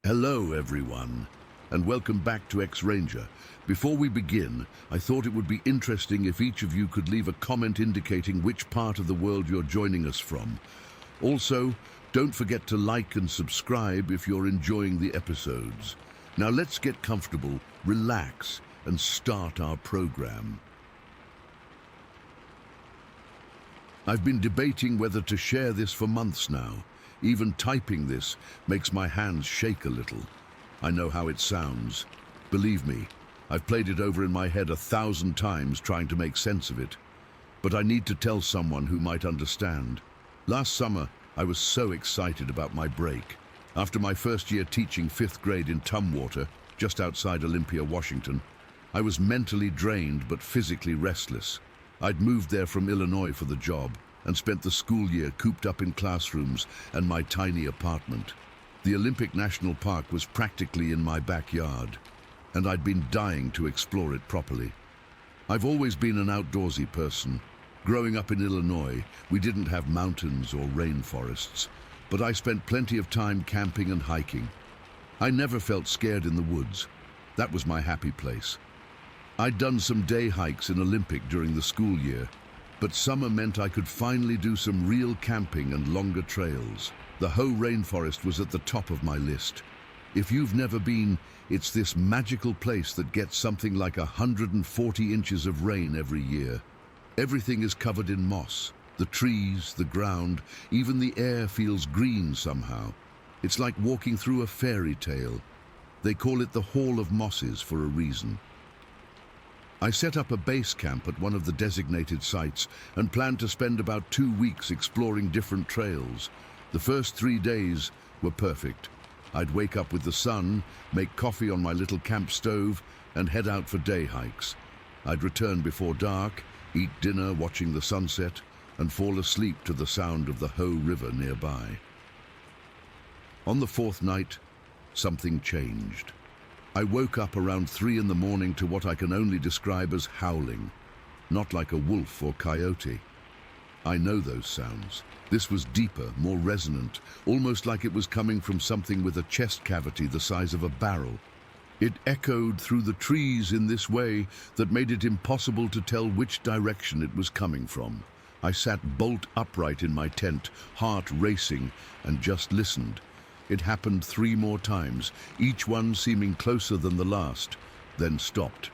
Hello everyone, and welcome back to X-Ranger. Before we begin, I thought it would be interesting if each of you could leave a comment indicating which part of the world you're joining us from. Also, don't forget to like and subscribe if you're enjoying the episodes. Now let's get comfortable, relax, and start our program. I've been debating whether to share this for months now. Even typing this makes my hands shake a little. I know how it sounds. Believe me, I've played it over in my head 1,000 times trying to make sense of it. But I need to tell someone who might understand. Last summer, I was so excited about my break. After my first year teaching 5th grade in Tumwater, just outside Olympia, Washington, I was mentally drained but physically restless. I'd moved there from Illinois for the job and spent the school year cooped up in classrooms and my tiny apartment. The Olympic National Park was practically in my backyard, and I'd been dying to explore it properly. I've always been an outdoorsy person. Growing up in Illinois, we didn't have mountains or rainforests, but I spent plenty of time camping and hiking. I never felt scared in the woods. That was my happy place. I'd done some day hikes in Olympic during the school year, but summer meant I could finally do some real camping and longer trails. The Hoh Rainforest was at the top of my list. If you've never been, it's this magical place that gets something like 140 inches of rain every year. Everything is covered in moss. The trees, the ground, even the air feels green somehow. It's like walking through a fairy tale. They call it the Hall of Mosses for a reason. I set up a base camp at one of the designated sites and planned to spend about 2 weeks exploring different trails. The first 3 days were perfect. I'd wake up with the sun, make coffee on my little camp stove, and head out for day hikes. I'd return before dark, eat dinner watching the sunset, and fall asleep to the sound of the Hoh River nearby. On the 4th night, something changed. I woke up around 3 in the morning to what I can only describe as howling, not like a wolf or coyote. I know those sounds. This was deeper, more resonant, almost like it was coming from something with a chest cavity the size of a barrel. It echoed through the trees in this way that made it impossible to tell which direction it was coming from. I sat bolt upright in my tent, heart racing, and just listened. It happened 3 more times, each one seeming closer than the last, then stopped.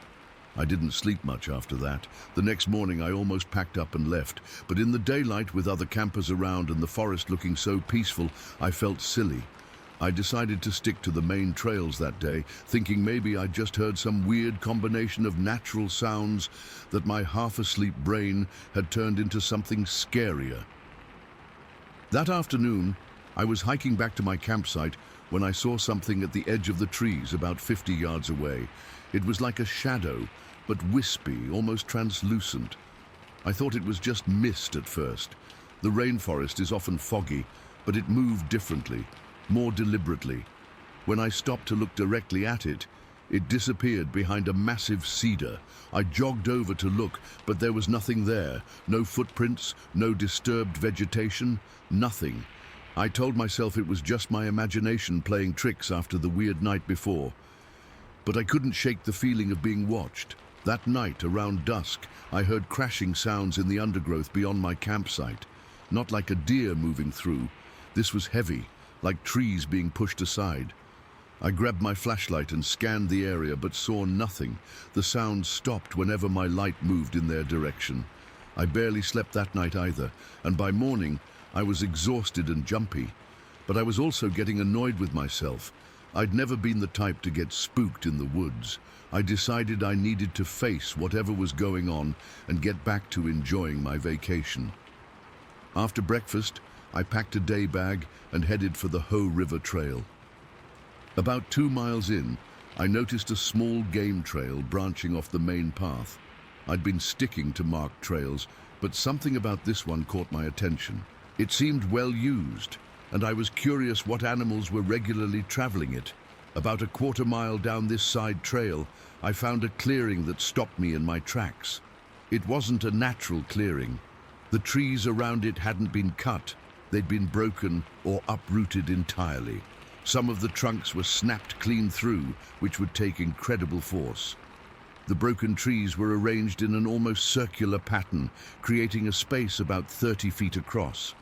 I didn't sleep much after that. The next morning I almost packed up and left, but in the daylight with other campers around and the forest looking so peaceful, I felt silly. I decided to stick to the main trails that day, thinking maybe I'd just heard some weird combination of natural sounds that my half-asleep brain had turned into something scarier. That afternoon, I was hiking back to my campsite when I saw something at the edge of the trees about 50 yards away. It was like a shadow, but wispy, almost translucent. I thought it was just mist at first. The rainforest is often foggy, but it moved differently, more deliberately. When I stopped to look directly at it, it disappeared behind a massive cedar. I jogged over to look, but there was nothing there. No footprints, no disturbed vegetation, nothing. I told myself it was just my imagination playing tricks after the weird night before. But I couldn't shake the feeling of being watched. That night, around dusk, I heard crashing sounds in the undergrowth beyond my campsite. Not like a deer moving through. This was heavy, like trees being pushed aside. I grabbed my flashlight and scanned the area, but saw nothing. The sounds stopped whenever my light moved in their direction. I barely slept that night either, and by morning, I was exhausted and jumpy, but I was also getting annoyed with myself. I'd never been the type to get spooked in the woods. I decided I needed to face whatever was going on and get back to enjoying my vacation. After breakfast, I packed a day bag and headed for the Hoh River Trail. About 2 miles in, I noticed a small game trail branching off the main path. I'd been sticking to marked trails, but something about this one caught my attention. It seemed well used, and I was curious what animals were regularly traveling it. About a 1/4 mile down this side trail, I found a clearing that stopped me in my tracks. It wasn't a natural clearing. The trees around it hadn't been cut. They'd been broken or uprooted entirely. Some of the trunks were snapped clean through, which would take incredible force. The broken trees were arranged in an almost circular pattern, creating a space about 30 feet across.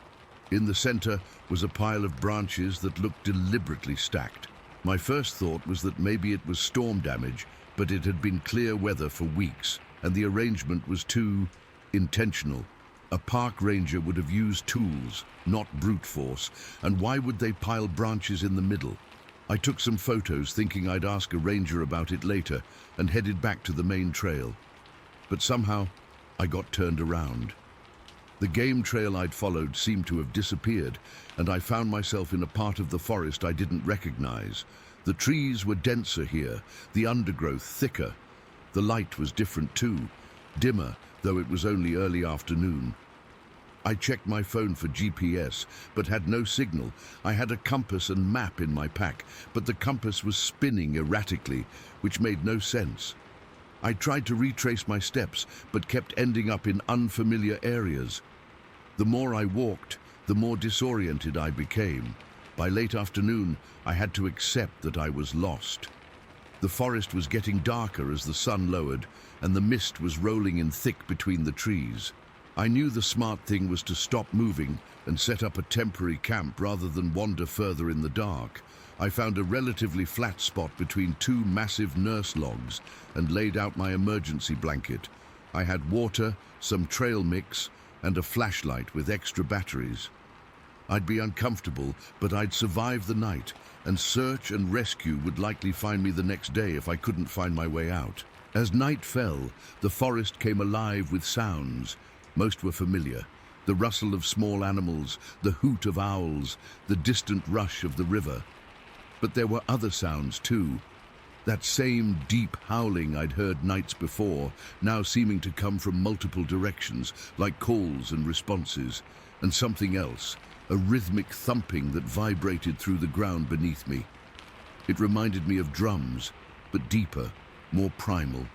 In the center was a pile of branches that looked deliberately stacked. My first thought was that maybe it was storm damage, but it had been clear weather for weeks, and the arrangement was too intentional. A park ranger would have used tools, not brute force, and why would they pile branches in the middle? I took some photos thinking I'd ask a ranger about it later and headed back to the main trail. But somehow, I got turned around. The game trail I'd followed seemed to have disappeared, and I found myself in a part of the forest I didn't recognize. The trees were denser here, the undergrowth thicker. The light was different too, dimmer, though it was only early afternoon. I checked my phone for GPS, but had no signal. I had a compass and map in my pack, but the compass was spinning erratically, which made no sense. I tried to retrace my steps, but kept ending up in unfamiliar areas. The more I walked, the more disoriented I became. By late afternoon, I had to accept that I was lost. The forest was getting darker as the sun lowered, and the mist was rolling in thick between the trees. I knew the smart thing was to stop moving and set up a temporary camp rather than wander further in the dark. I found a relatively flat spot between two massive nurse logs and laid out my emergency blanket. I had water, some trail mix, and a flashlight with extra batteries. I'd be uncomfortable, but I'd survive the night, and search and rescue would likely find me the next day if I couldn't find my way out. As night fell, the forest came alive with sounds. Most were familiar: the rustle of small animals, the hoot of owls, the distant rush of the river. But there were other sounds too. That same deep howling I'd heard nights before, now seeming to come from multiple directions, like calls and responses. And something else, a rhythmic thumping that vibrated through the ground beneath me. It reminded me of drums, but deeper, more primal.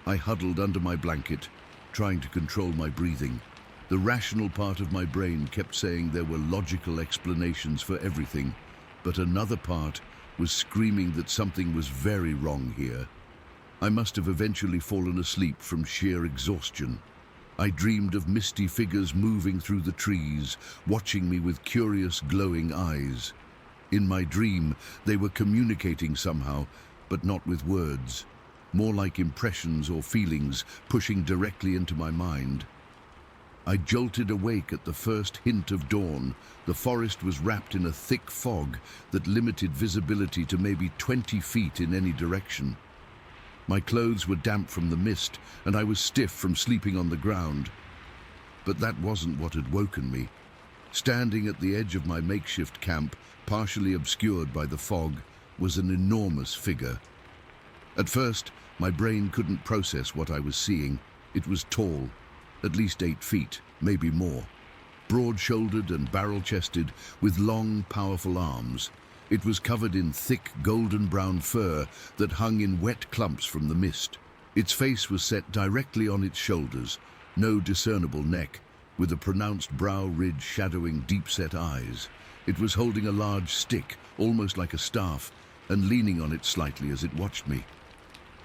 I huddled under my blanket, trying to control my breathing. The rational part of my brain kept saying there were logical explanations for everything, but another part was screaming that something was very wrong here. I must have eventually fallen asleep from sheer exhaustion. I dreamed of misty figures moving through the trees, watching me with curious, glowing eyes. In my dream, they were communicating somehow, but not with words. More like impressions or feelings pushing directly into my mind. I jolted awake at the first hint of dawn. The forest was wrapped in a thick fog that limited visibility to maybe 20 feet in any direction. My clothes were damp from the mist, and I was stiff from sleeping on the ground. But that wasn't what had woken me. Standing at the edge of my makeshift camp, partially obscured by the fog, was an enormous figure. At first, my brain couldn't process what I was seeing. It was tall, at least 8 feet, maybe more. Broad-shouldered and barrel-chested, with long, powerful arms. It was covered in thick, golden-brown fur that hung in wet clumps from the mist. Its face was set directly on its shoulders, no discernible neck, with a pronounced brow ridge shadowing deep-set eyes. It was holding a large stick, almost like a staff, and leaning on it slightly as it watched me.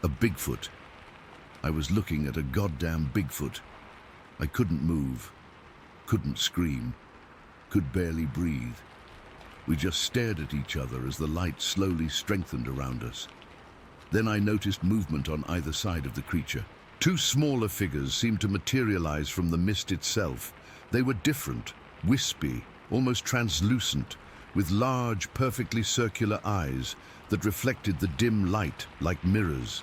A Bigfoot. I was looking at a goddamn Bigfoot. I couldn't move, couldn't scream, could barely breathe. We just stared at each other as the light slowly strengthened around us. Then I noticed movement on either side of the creature. Two smaller figures seemed to materialize from the mist itself. They were different, wispy, almost translucent, with large, perfectly circular eyes that reflected the dim light like mirrors.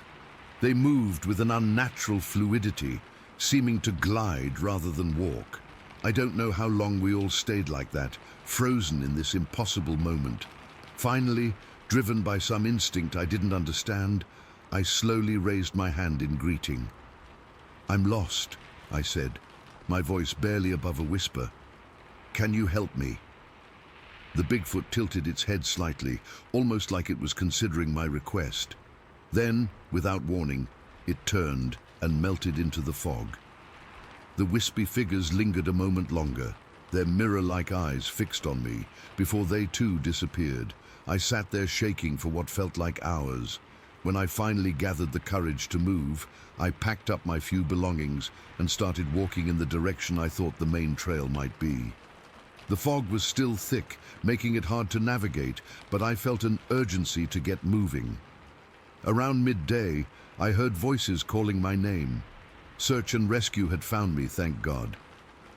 They moved with an unnatural fluidity, seeming to glide rather than walk. I don't know how long we all stayed like that, frozen in this impossible moment. Finally, driven by some instinct I didn't understand, I slowly raised my hand in greeting. "I'm lost," I said, my voice barely above a whisper. "Can you help me?" The Bigfoot tilted its head slightly, almost like it was considering my request. Then, without warning, it turned and melted into the fog. The wispy figures lingered a moment longer, their mirror-like eyes fixed on me, before they too disappeared. I sat there shaking for what felt like hours. When I finally gathered the courage to move, I packed up my few belongings and started walking in the direction I thought the main trail might be. The fog was still thick, making it hard to navigate, but I felt an urgency to get moving. Around midday, I heard voices calling my name. Search and rescue had found me, thank God.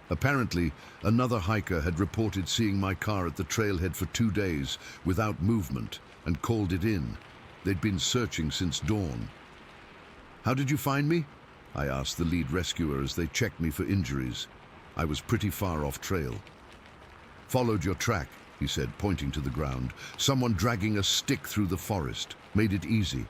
Apparently, another hiker had reported seeing my car at the trailhead for 2 days without movement and called it in. They'd been searching since dawn. "How did you find me?" I asked the lead rescuer as they checked me for injuries. I was pretty far off trail. "Followed your track," he said, pointing to the ground. "Someone dragging a stick through the forest. Made it easy."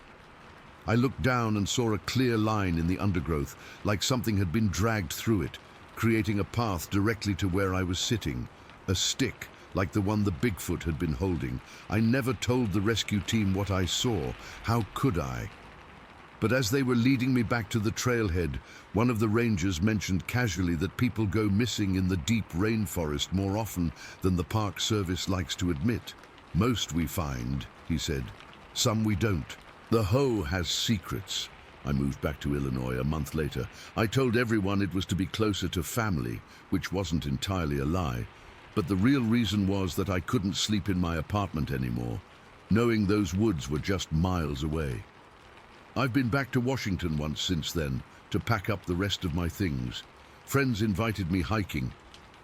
I looked down and saw a clear line in the undergrowth, like something had been dragged through it, creating a path directly to where I was sitting. A stick, like the one the Bigfoot had been holding. I never told the rescue team what I saw. How could I? But as they were leading me back to the trailhead, one of the rangers mentioned casually that people go missing in the deep rainforest more often than the Park Service likes to admit. "Most we find," he said. "Some we don't. The Ho has secrets." I moved back to Illinois a month later. I told everyone it was to be closer to family, which wasn't entirely a lie. But the real reason was that I couldn't sleep in my apartment anymore, knowing those woods were just miles away. I've been back to Washington once since then, to pack up the rest of my things. Friends invited me hiking,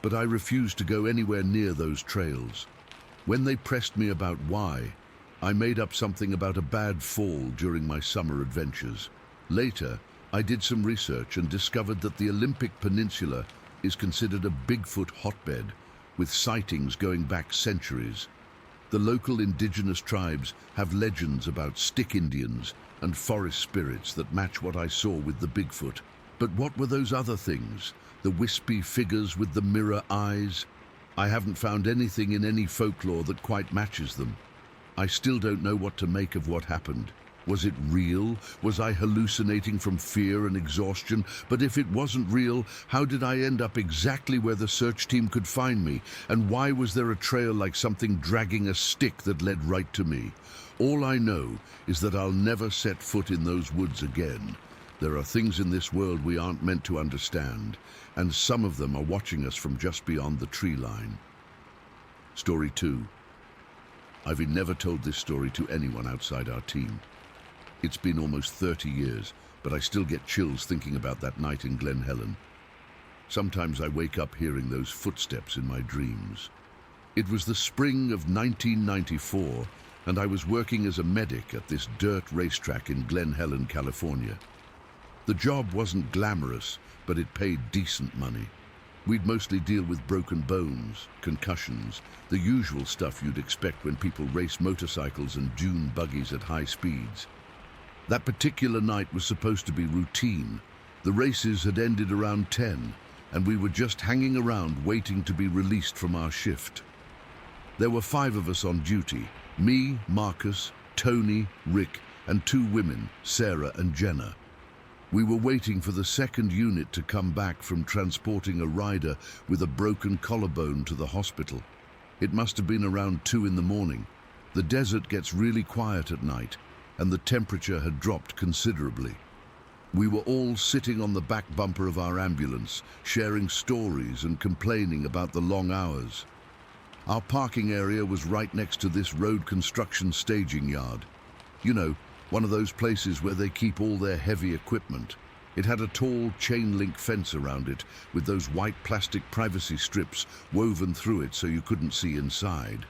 but I refused to go anywhere near those trails. When they pressed me about why, I made up something about a bad fall during my summer adventures. Later, I did some research and discovered that the Olympic Peninsula is considered a Bigfoot hotbed, with sightings going back centuries. The local indigenous tribes have legends about stick Indians and forest spirits that match what I saw with the Bigfoot. But what were those other things? The wispy figures with the mirror eyes? I haven't found anything in any folklore that quite matches them. I still don't know what to make of what happened. Was it real? Was I hallucinating from fear and exhaustion? But if it wasn't real, how did I end up exactly where the search team could find me? And why was there a trail like something dragging a stick that led right to me? All I know is that I'll never set foot in those woods again. There are things in this world we aren't meant to understand, and some of them are watching us from just beyond the tree line. Story 2. I've never told this story to anyone outside our team. It's been almost 30 years, but I still get chills thinking about that night in Glen Helen. Sometimes I wake up hearing those footsteps in my dreams. It was the spring of 1994, and I was working as a medic at this dirt racetrack in Glen Helen, California. The job wasn't glamorous, but it paid decent money. We'd mostly deal with broken bones, concussions, the usual stuff you'd expect when people race motorcycles and dune buggies at high speeds. That particular night was supposed to be routine. The races had ended around 10, and we were just hanging around waiting to be released from our shift. There were 5 of us on duty: me, Marcus, Tony, Rick, and 2 women, Sarah and Jenna. We were waiting for the second unit to come back from transporting a rider with a broken collarbone to the hospital. It must have been around 2 in the morning. The desert gets really quiet at night, and the temperature had dropped considerably. We were all sitting on the back bumper of our ambulance, sharing stories and complaining about the long hours. Our parking area was right next to this road construction staging yard. You know, one of those places where they keep all their heavy equipment. It had a tall chain-link fence around it, with those white plastic privacy strips woven through it so you couldn't see inside.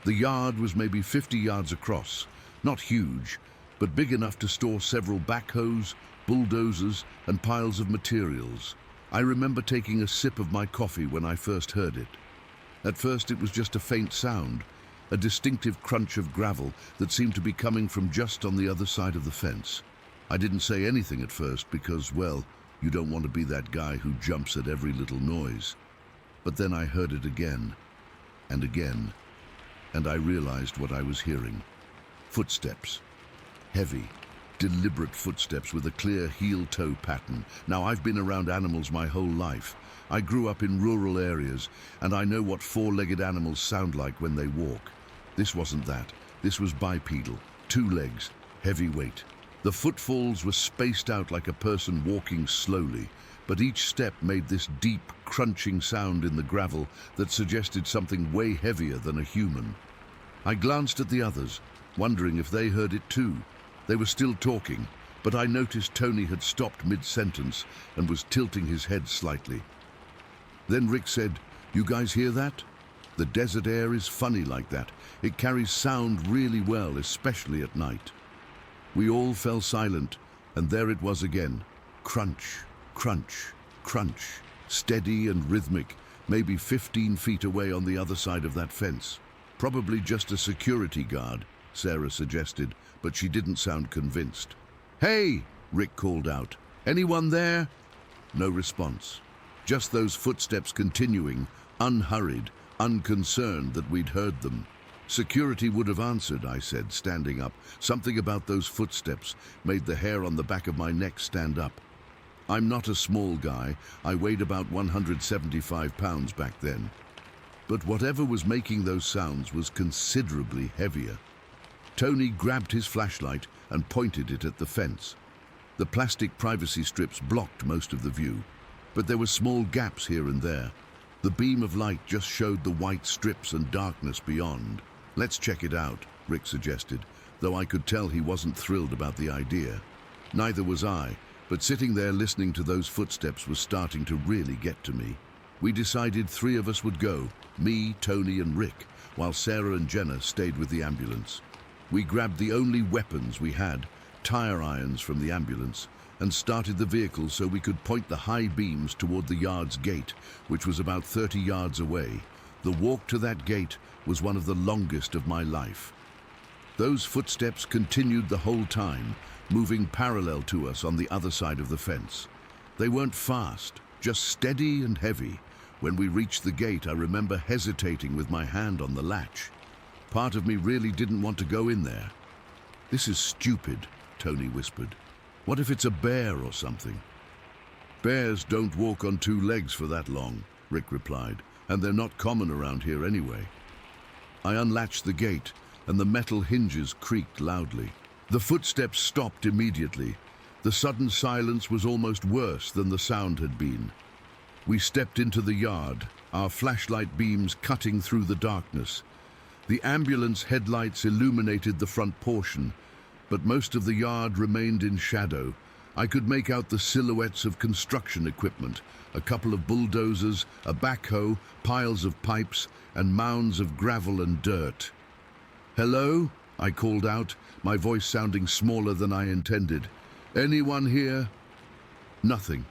The yard was maybe 50 yards across. Not huge, but big enough to store several backhoes, bulldozers, and piles of materials. I remember taking a sip of my coffee when I first heard it. At first it was just a faint sound, a distinctive crunch of gravel that seemed to be coming from just on the other side of the fence. I didn't say anything at first because, well, you don't want to be that guy who jumps at every little noise. But then I heard it again, and I realized what I was hearing. Footsteps. Heavy, deliberate footsteps with a clear heel-toe pattern. Now, I've been around animals my whole life. I grew up in rural areas, and I know what 4-legged animals sound like when they walk. This wasn't that. This was bipedal, 2 legs, heavy weight. The footfalls were spaced out like a person walking slowly, but each step made this deep, crunching sound in the gravel that suggested something way heavier than a human. I glanced at the others, wondering if they heard it too. They were still talking, but I noticed Tony had stopped mid-sentence and was tilting his head slightly. Then Rick said, "You guys hear that? The desert air is funny like that. It carries sound really well, especially at night." We all fell silent, and there it was again. Crunch, crunch, crunch, steady and rhythmic, maybe 15 feet away on the other side of that fence. Probably just a security guard, Sarah suggested, but she didn't sound convinced. "Hey!" Rick called out. "Anyone there?" No response. Just those footsteps continuing, unhurried, unconcerned that we'd heard them. "Security would have answered," I said, standing up. Something about those footsteps made the hair on the back of my neck stand up. I'm not a small guy. I weighed about 175 pounds back then. But whatever was making those sounds was considerably heavier. Tony grabbed his flashlight and pointed it at the fence. The plastic privacy strips blocked most of the view, but there were small gaps here and there. The beam of light just showed the white strips and darkness beyond. "Let's check it out," Rick suggested, though I could tell he wasn't thrilled about the idea. Neither was I, but sitting there listening to those footsteps was starting to really get to me. We decided 3 of us would go, me, Tony and Rick, while Sarah and Jenna stayed with the ambulance. We grabbed the only weapons we had, tire irons from the ambulance, and started the vehicle so we could point the high beams toward the yard's gate, which was about 30 yards away. The walk to that gate was one of the longest of my life. Those footsteps continued the whole time, moving parallel to us on the other side of the fence. They weren't fast, just steady and heavy. When we reached the gate, I remember hesitating with my hand on the latch. Part of me really didn't want to go in there. "This is stupid," Tony whispered. "What if it's a bear or something?" "Bears don't walk on 2 legs for that long," Rick replied, "and they're not common around here anyway." I unlatched the gate, and the metal hinges creaked loudly. The footsteps stopped immediately. The sudden silence was almost worse than the sound had been. We stepped into the yard, our flashlight beams cutting through the darkness. The ambulance headlights illuminated the front portion, but most of the yard remained in shadow. I could make out the silhouettes of construction equipment, a couple of bulldozers, a backhoe, piles of pipes, and mounds of gravel and dirt. "Hello?" I called out, my voice sounding smaller than I intended. "Anyone here?" Nothing.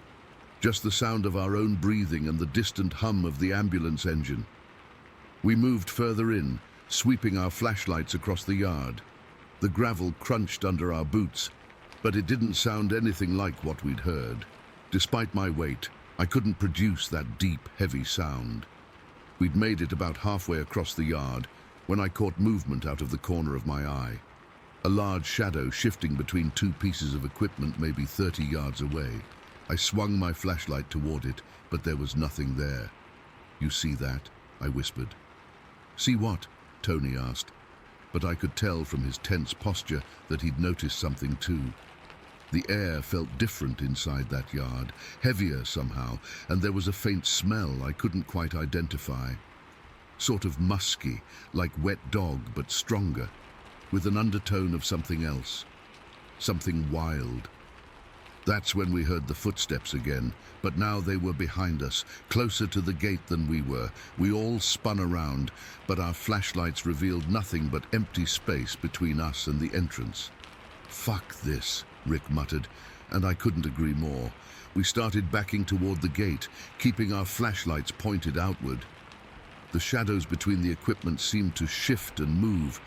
Just the sound of our own breathing and the distant hum of the ambulance engine. We moved further in, sweeping our flashlights across the yard. The gravel crunched under our boots, but it didn't sound anything like what we'd heard. Despite my weight, I couldn't produce that deep, heavy sound. We'd made it about halfway across the yard when I caught movement out of the corner of my eye. A large shadow shifting between 2 pieces of equipment maybe 30 yards away. I swung my flashlight toward it, but there was nothing there. "You see that?" I whispered. "See what?" Tony asked, but I could tell from his tense posture that he'd noticed something too. The air felt different inside that yard, heavier somehow, and there was a faint smell I couldn't quite identify. Sort of musky, like wet dog, but stronger, with an undertone of something else, something wild. That's when we heard the footsteps again, but now they were behind us, closer to the gate than we were. We all spun around, but our flashlights revealed nothing but empty space between us and the entrance. "Fuck this," Rick muttered, and I couldn't agree more. We started backing toward the gate, keeping our flashlights pointed outward. The shadows between the equipment seemed to shift and move,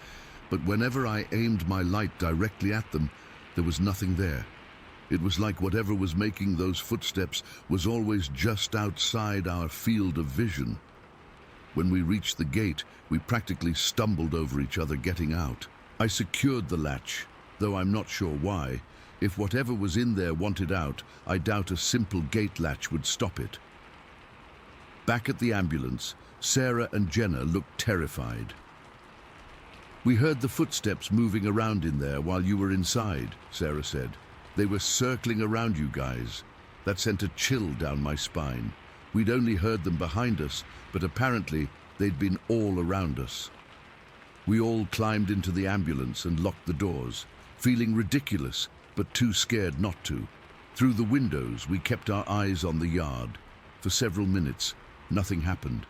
but whenever I aimed my light directly at them, there was nothing there. It was like whatever was making those footsteps was always just outside our field of vision. When we reached the gate, we practically stumbled over each other getting out. I secured the latch, though I'm not sure why. If whatever was in there wanted out, I doubt a simple gate latch would stop it. Back at the ambulance, Sarah and Jenna looked terrified. We heard the footsteps moving around in there while you were inside, Sarah said. They were circling around you guys. That sent a chill down my spine. We'd only heard them behind us, but apparently they'd been all around us. We all climbed into the ambulance and locked the doors, feeling ridiculous, but too scared not to. Through the windows, we kept our eyes on the yard. For several minutes, nothing happened.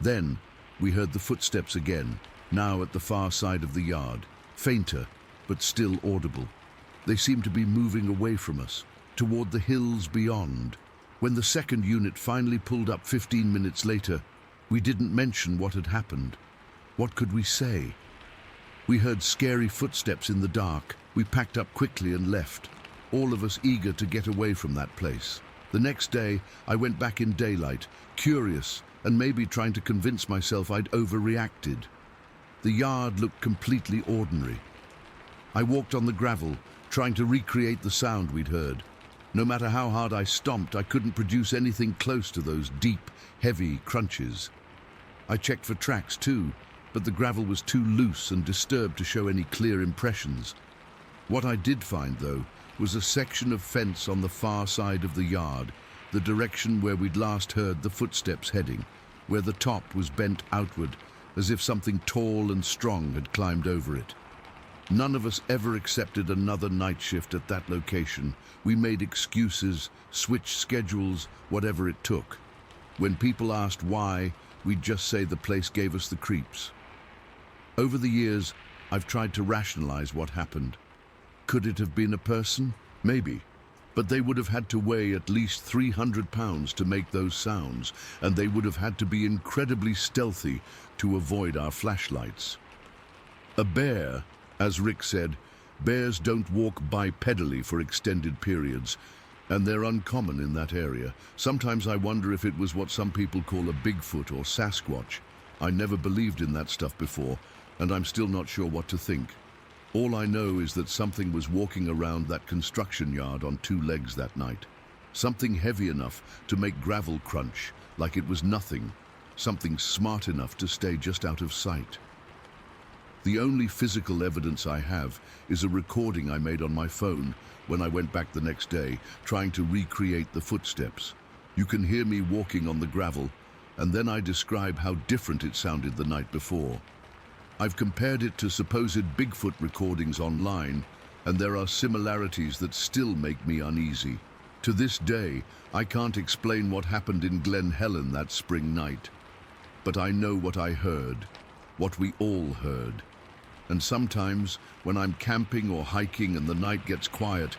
Then, we heard the footsteps again, now at the far side of the yard, fainter, but still audible. They seemed to be moving away from us, toward the hills beyond. When the second unit finally pulled up 15 minutes later, we didn't mention what had happened. What could we say? We heard scary footsteps in the dark. We packed up quickly and left, all of us eager to get away from that place. The next day, I went back in daylight, curious and maybe trying to convince myself I'd overreacted. The yard looked completely ordinary. I walked on the gravel, trying to recreate the sound we'd heard. No matter how hard I stomped, I couldn't produce anything close to those deep, heavy crunches. I checked for tracks too, but the gravel was too loose and disturbed to show any clear impressions. What I did find, though, was a section of fence on the far side of the yard, the direction where we'd last heard the footsteps heading, where the top was bent outward, as if something tall and strong had climbed over it. None of us ever accepted another night shift at that location. We made excuses, switched schedules, whatever it took. When people asked why, we'd just say the place gave us the creeps. Over the years, I've tried to rationalize what happened. Could it have been a person? Maybe. But they would have had to weigh at least 300 pounds to make those sounds, and they would have had to be incredibly stealthy to avoid our flashlights. A bear, as Rick said, bears don't walk bipedally for extended periods, and they're uncommon in that area. Sometimes I wonder if it was what some people call a Bigfoot or Sasquatch. I never believed in that stuff before, and I'm still not sure what to think. All I know is that something was walking around that construction yard on two legs that night. Something heavy enough to make gravel crunch, like it was nothing. Something smart enough to stay just out of sight. The only physical evidence I have is a recording I made on my phone when I went back the next day, trying to recreate the footsteps. You can hear me walking on the gravel, and then I describe how different it sounded the night before. I've compared it to supposed Bigfoot recordings online, and there are similarities that still make me uneasy. To this day, I can't explain what happened in Glen Helen that spring night. But I know what I heard, what we all heard. And sometimes, when I'm camping or hiking and the night gets quiet,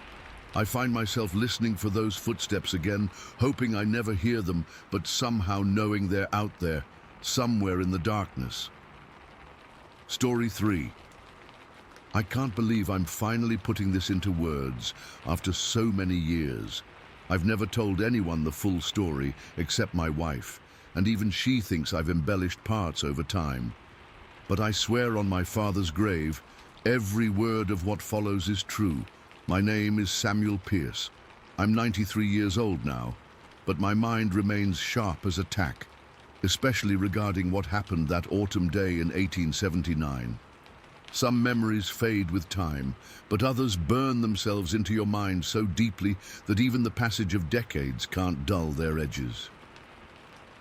I find myself listening for those footsteps again, hoping I never hear them, but somehow knowing they're out there, somewhere in the darkness. Story 3. I can't believe I'm finally putting this into words after so many years. I've never told anyone the full story except my wife, and even she thinks I've embellished parts over time. But I swear on my father's grave, every word of what follows is true. My name is Samuel Pierce. I'm 93 years old now, but my mind remains sharp as a tack, especially regarding what happened that autumn day in 1879. Some memories fade with time, but others burn themselves into your mind so deeply that even the passage of decades can't dull their edges.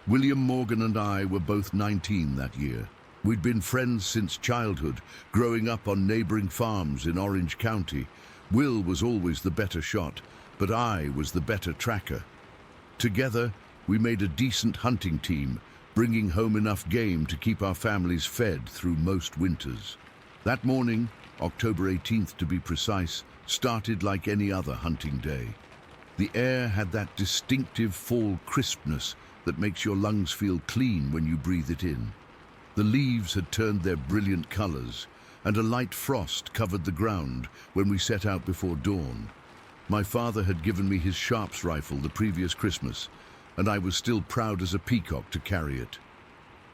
William Morgan and I were both 19 that year. We'd been friends since childhood, growing up on neighboring farms in Orange County. Will was always the better shot, but I was the better tracker. Together, we made a decent hunting team, bringing home enough game to keep our families fed through most winters. That morning, October 18th to be precise, started like any other hunting day. The air had that distinctive fall crispness that makes your lungs feel clean when you breathe it in. The leaves had turned their brilliant colors, and a light frost covered the ground when we set out before dawn. My father had given me his Sharps rifle the previous Christmas, and I was still proud as a peacock to carry it.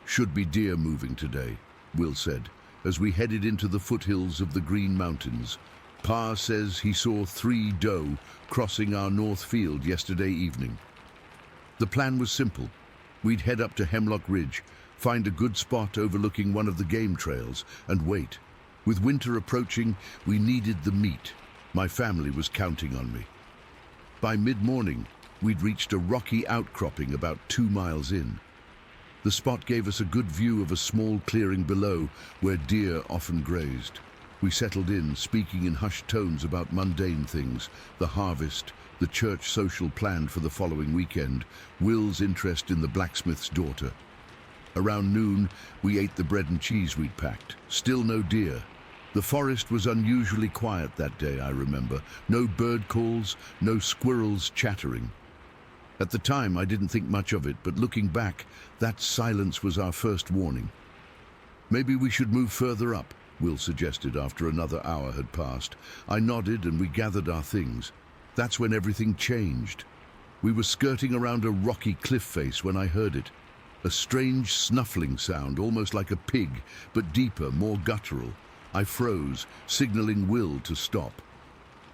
"Should be deer moving today," Will said, as we headed into the foothills of the Green Mountains. Pa says he saw 3 doe crossing our north field yesterday evening. The plan was simple. We'd head up to Hemlock Ridge, find a good spot overlooking one of the game trails, and wait. With winter approaching, we needed the meat. My family was counting on me. By mid-morning, we'd reached a rocky outcropping about 2 miles in. The spot gave us a good view of a small clearing below where deer often grazed. We settled in, speaking in hushed tones about mundane things, the harvest, the church social planned for the following weekend, Will's interest in the blacksmith's daughter. Around noon, we ate the bread and cheese we'd packed. Still no deer. The forest was unusually quiet that day, I remember. No bird calls, no squirrels chattering. At the time, I didn't think much of it, but looking back, that silence was our first warning. Maybe we should move further up, Will suggested after another hour had passed. I nodded and we gathered our things. That's when everything changed. We were skirting around a rocky cliff face when I heard it. A strange snuffling sound, almost like a pig, but deeper, more guttural. I froze, signaling Will to stop.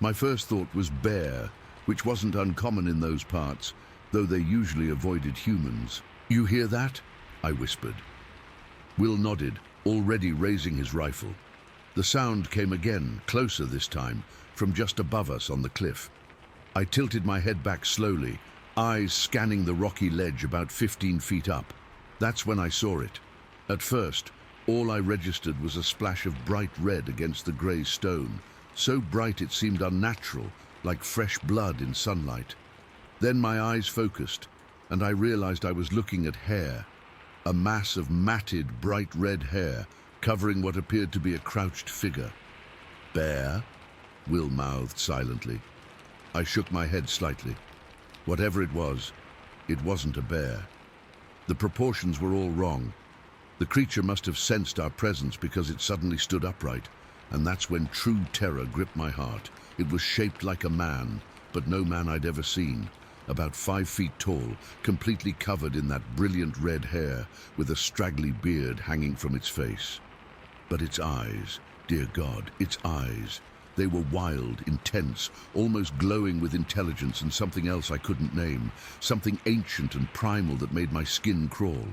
My first thought was bear, which wasn't uncommon in those parts, though they usually avoided humans. "You hear that?" I whispered. Will nodded, already raising his rifle. The sound came again, closer this time, from just above us on the cliff. I tilted my head back slowly, eyes scanning the rocky ledge about 15 feet up. That's when I saw it. At first, all I registered was a splash of bright red against the grey stone, so bright it seemed unnatural, like fresh blood in sunlight. Then my eyes focused, and I realized I was looking at hair, a mass of matted, bright red hair covering what appeared to be a crouched figure. "Bear?" Will mouthed silently. I shook my head slightly. Whatever it wasn't a bear. The proportions were all wrong. The creature must have sensed our presence because it suddenly stood upright, and that's when true terror gripped my heart. It was shaped like a man, but no man I'd ever seen. About 5 feet tall, completely covered in that brilliant red hair, with a straggly beard hanging from its face. But its eyes, dear God, its eyes. They were wild, intense, almost glowing with intelligence and something else I couldn't name, something ancient and primal that made my skin crawl.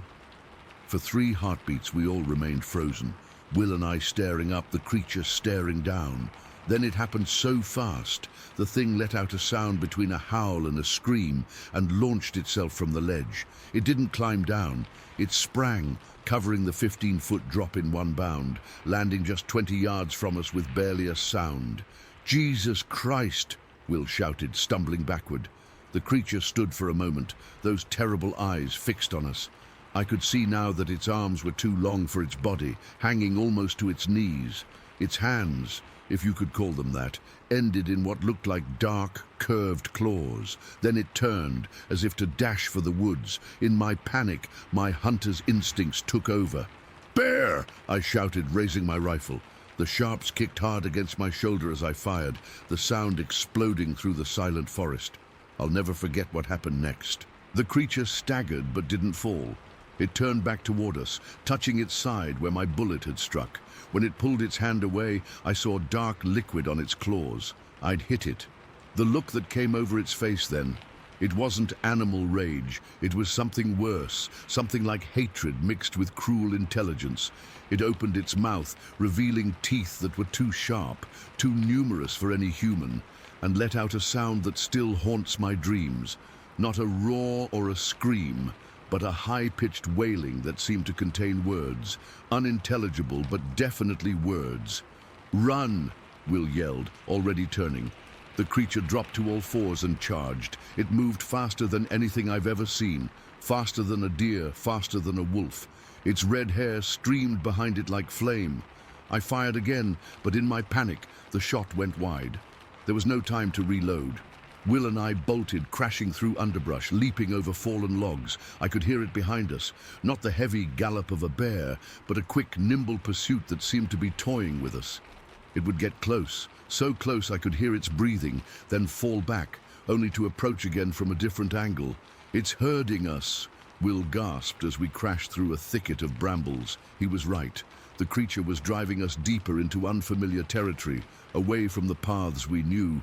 For 3 heartbeats we all remained frozen, Will and I staring up, the creature staring down. Then it happened so fast, the thing let out a sound between a howl and a scream and launched itself from the ledge. It didn't climb down, it sprang, covering the 15-foot drop in one bound, landing just 20 yards from us with barely a sound. "Jesus Christ!" Will shouted, stumbling backward. The creature stood for a moment, those terrible eyes fixed on us. I could see now that its arms were too long for its body, hanging almost to its knees. Its hands, if you could call them that, ended in what looked like dark, curved claws. Then it turned, as if to dash for the woods. In my panic, my hunter's instincts took over. "Bear!" I shouted, raising my rifle. The sharps kicked hard against my shoulder as I fired, the sound exploding through the silent forest. I'll never forget what happened next. The creature staggered but didn't fall. It turned back toward us, touching its side where my bullet had struck. When it pulled its hand away, I saw dark liquid on its claws. I'd hit it. The look that came over its face then, it wasn't animal rage. It was something worse, something like hatred mixed with cruel intelligence. It opened its mouth, revealing teeth that were too sharp, too numerous for any human, and let out a sound that still haunts my dreams. Not a roar or a scream, but a high-pitched wailing that seemed to contain words, unintelligible but definitely words. "Run!" Will yelled, already turning. The creature dropped to all fours and charged. It moved faster than anything I've ever seen, faster than a deer, faster than a wolf. Its red hair streamed behind it like flame. I fired again, but in my panic, the shot went wide. There was no time to reload. Will and I bolted, crashing through underbrush, leaping over fallen logs. I could hear it behind us, not the heavy gallop of a bear, but a quick, nimble pursuit that seemed to be toying with us. It would get close, so close I could hear its breathing, then fall back, only to approach again from a different angle. "It's herding us," Will gasped as we crashed through a thicket of brambles. He was right. The creature was driving us deeper into unfamiliar territory, away from the paths we knew.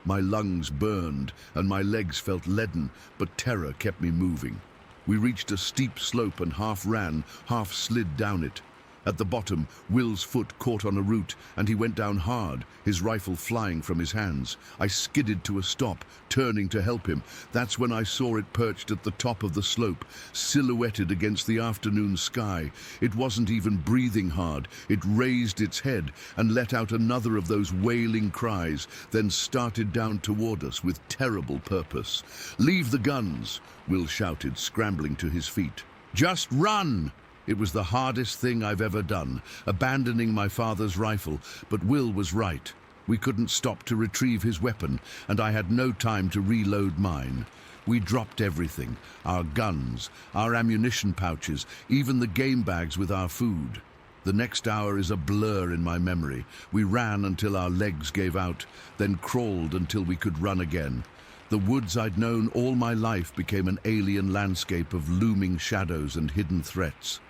My lungs burned and my legs felt leaden, but terror kept me moving. We reached a steep slope and half ran, half slid down it. At the bottom, Will's foot caught on a root, and he went down hard, his rifle flying from his hands. I skidded to a stop, turning to help him. That's when I saw it perched at the top of the slope, silhouetted against the afternoon sky. It wasn't even breathing hard. It raised its head and let out another of those wailing cries, then started down toward us with terrible purpose. "Leave the guns," Will shouted, scrambling to his feet. "Just run!" It was the hardest thing I've ever done, abandoning my father's rifle, but Will was right. We couldn't stop to retrieve his weapon, and I had no time to reload mine. We dropped everything, our guns, our ammunition pouches, even the game bags with our food. The next hour is a blur in my memory. We ran until our legs gave out, then crawled until we could run again. The woods I'd known all my life became an alien landscape of looming shadows and hidden threats.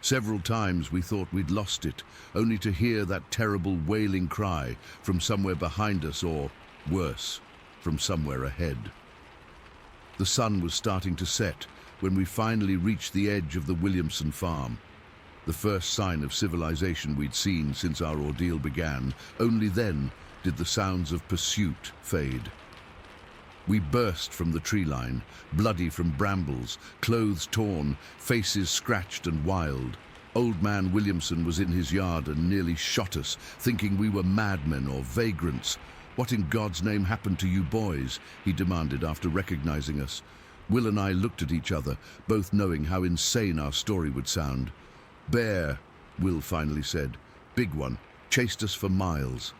Several times we thought we'd lost it, only to hear that terrible wailing cry from somewhere behind us or, worse, from somewhere ahead. The sun was starting to set when we finally reached the edge of the Williamson farm. The first sign of civilization we'd seen since our ordeal began. Only then did the sounds of pursuit fade. We burst from the tree line, bloody from brambles, clothes torn, faces scratched and wild. Old man Williamson was in his yard and nearly shot us, thinking we were madmen or vagrants. "What in God's name happened to you boys?" he demanded after recognizing us. Will and I looked at each other, both knowing how insane our story would sound. "Bear," Will finally said. "Big one. Chased us for miles."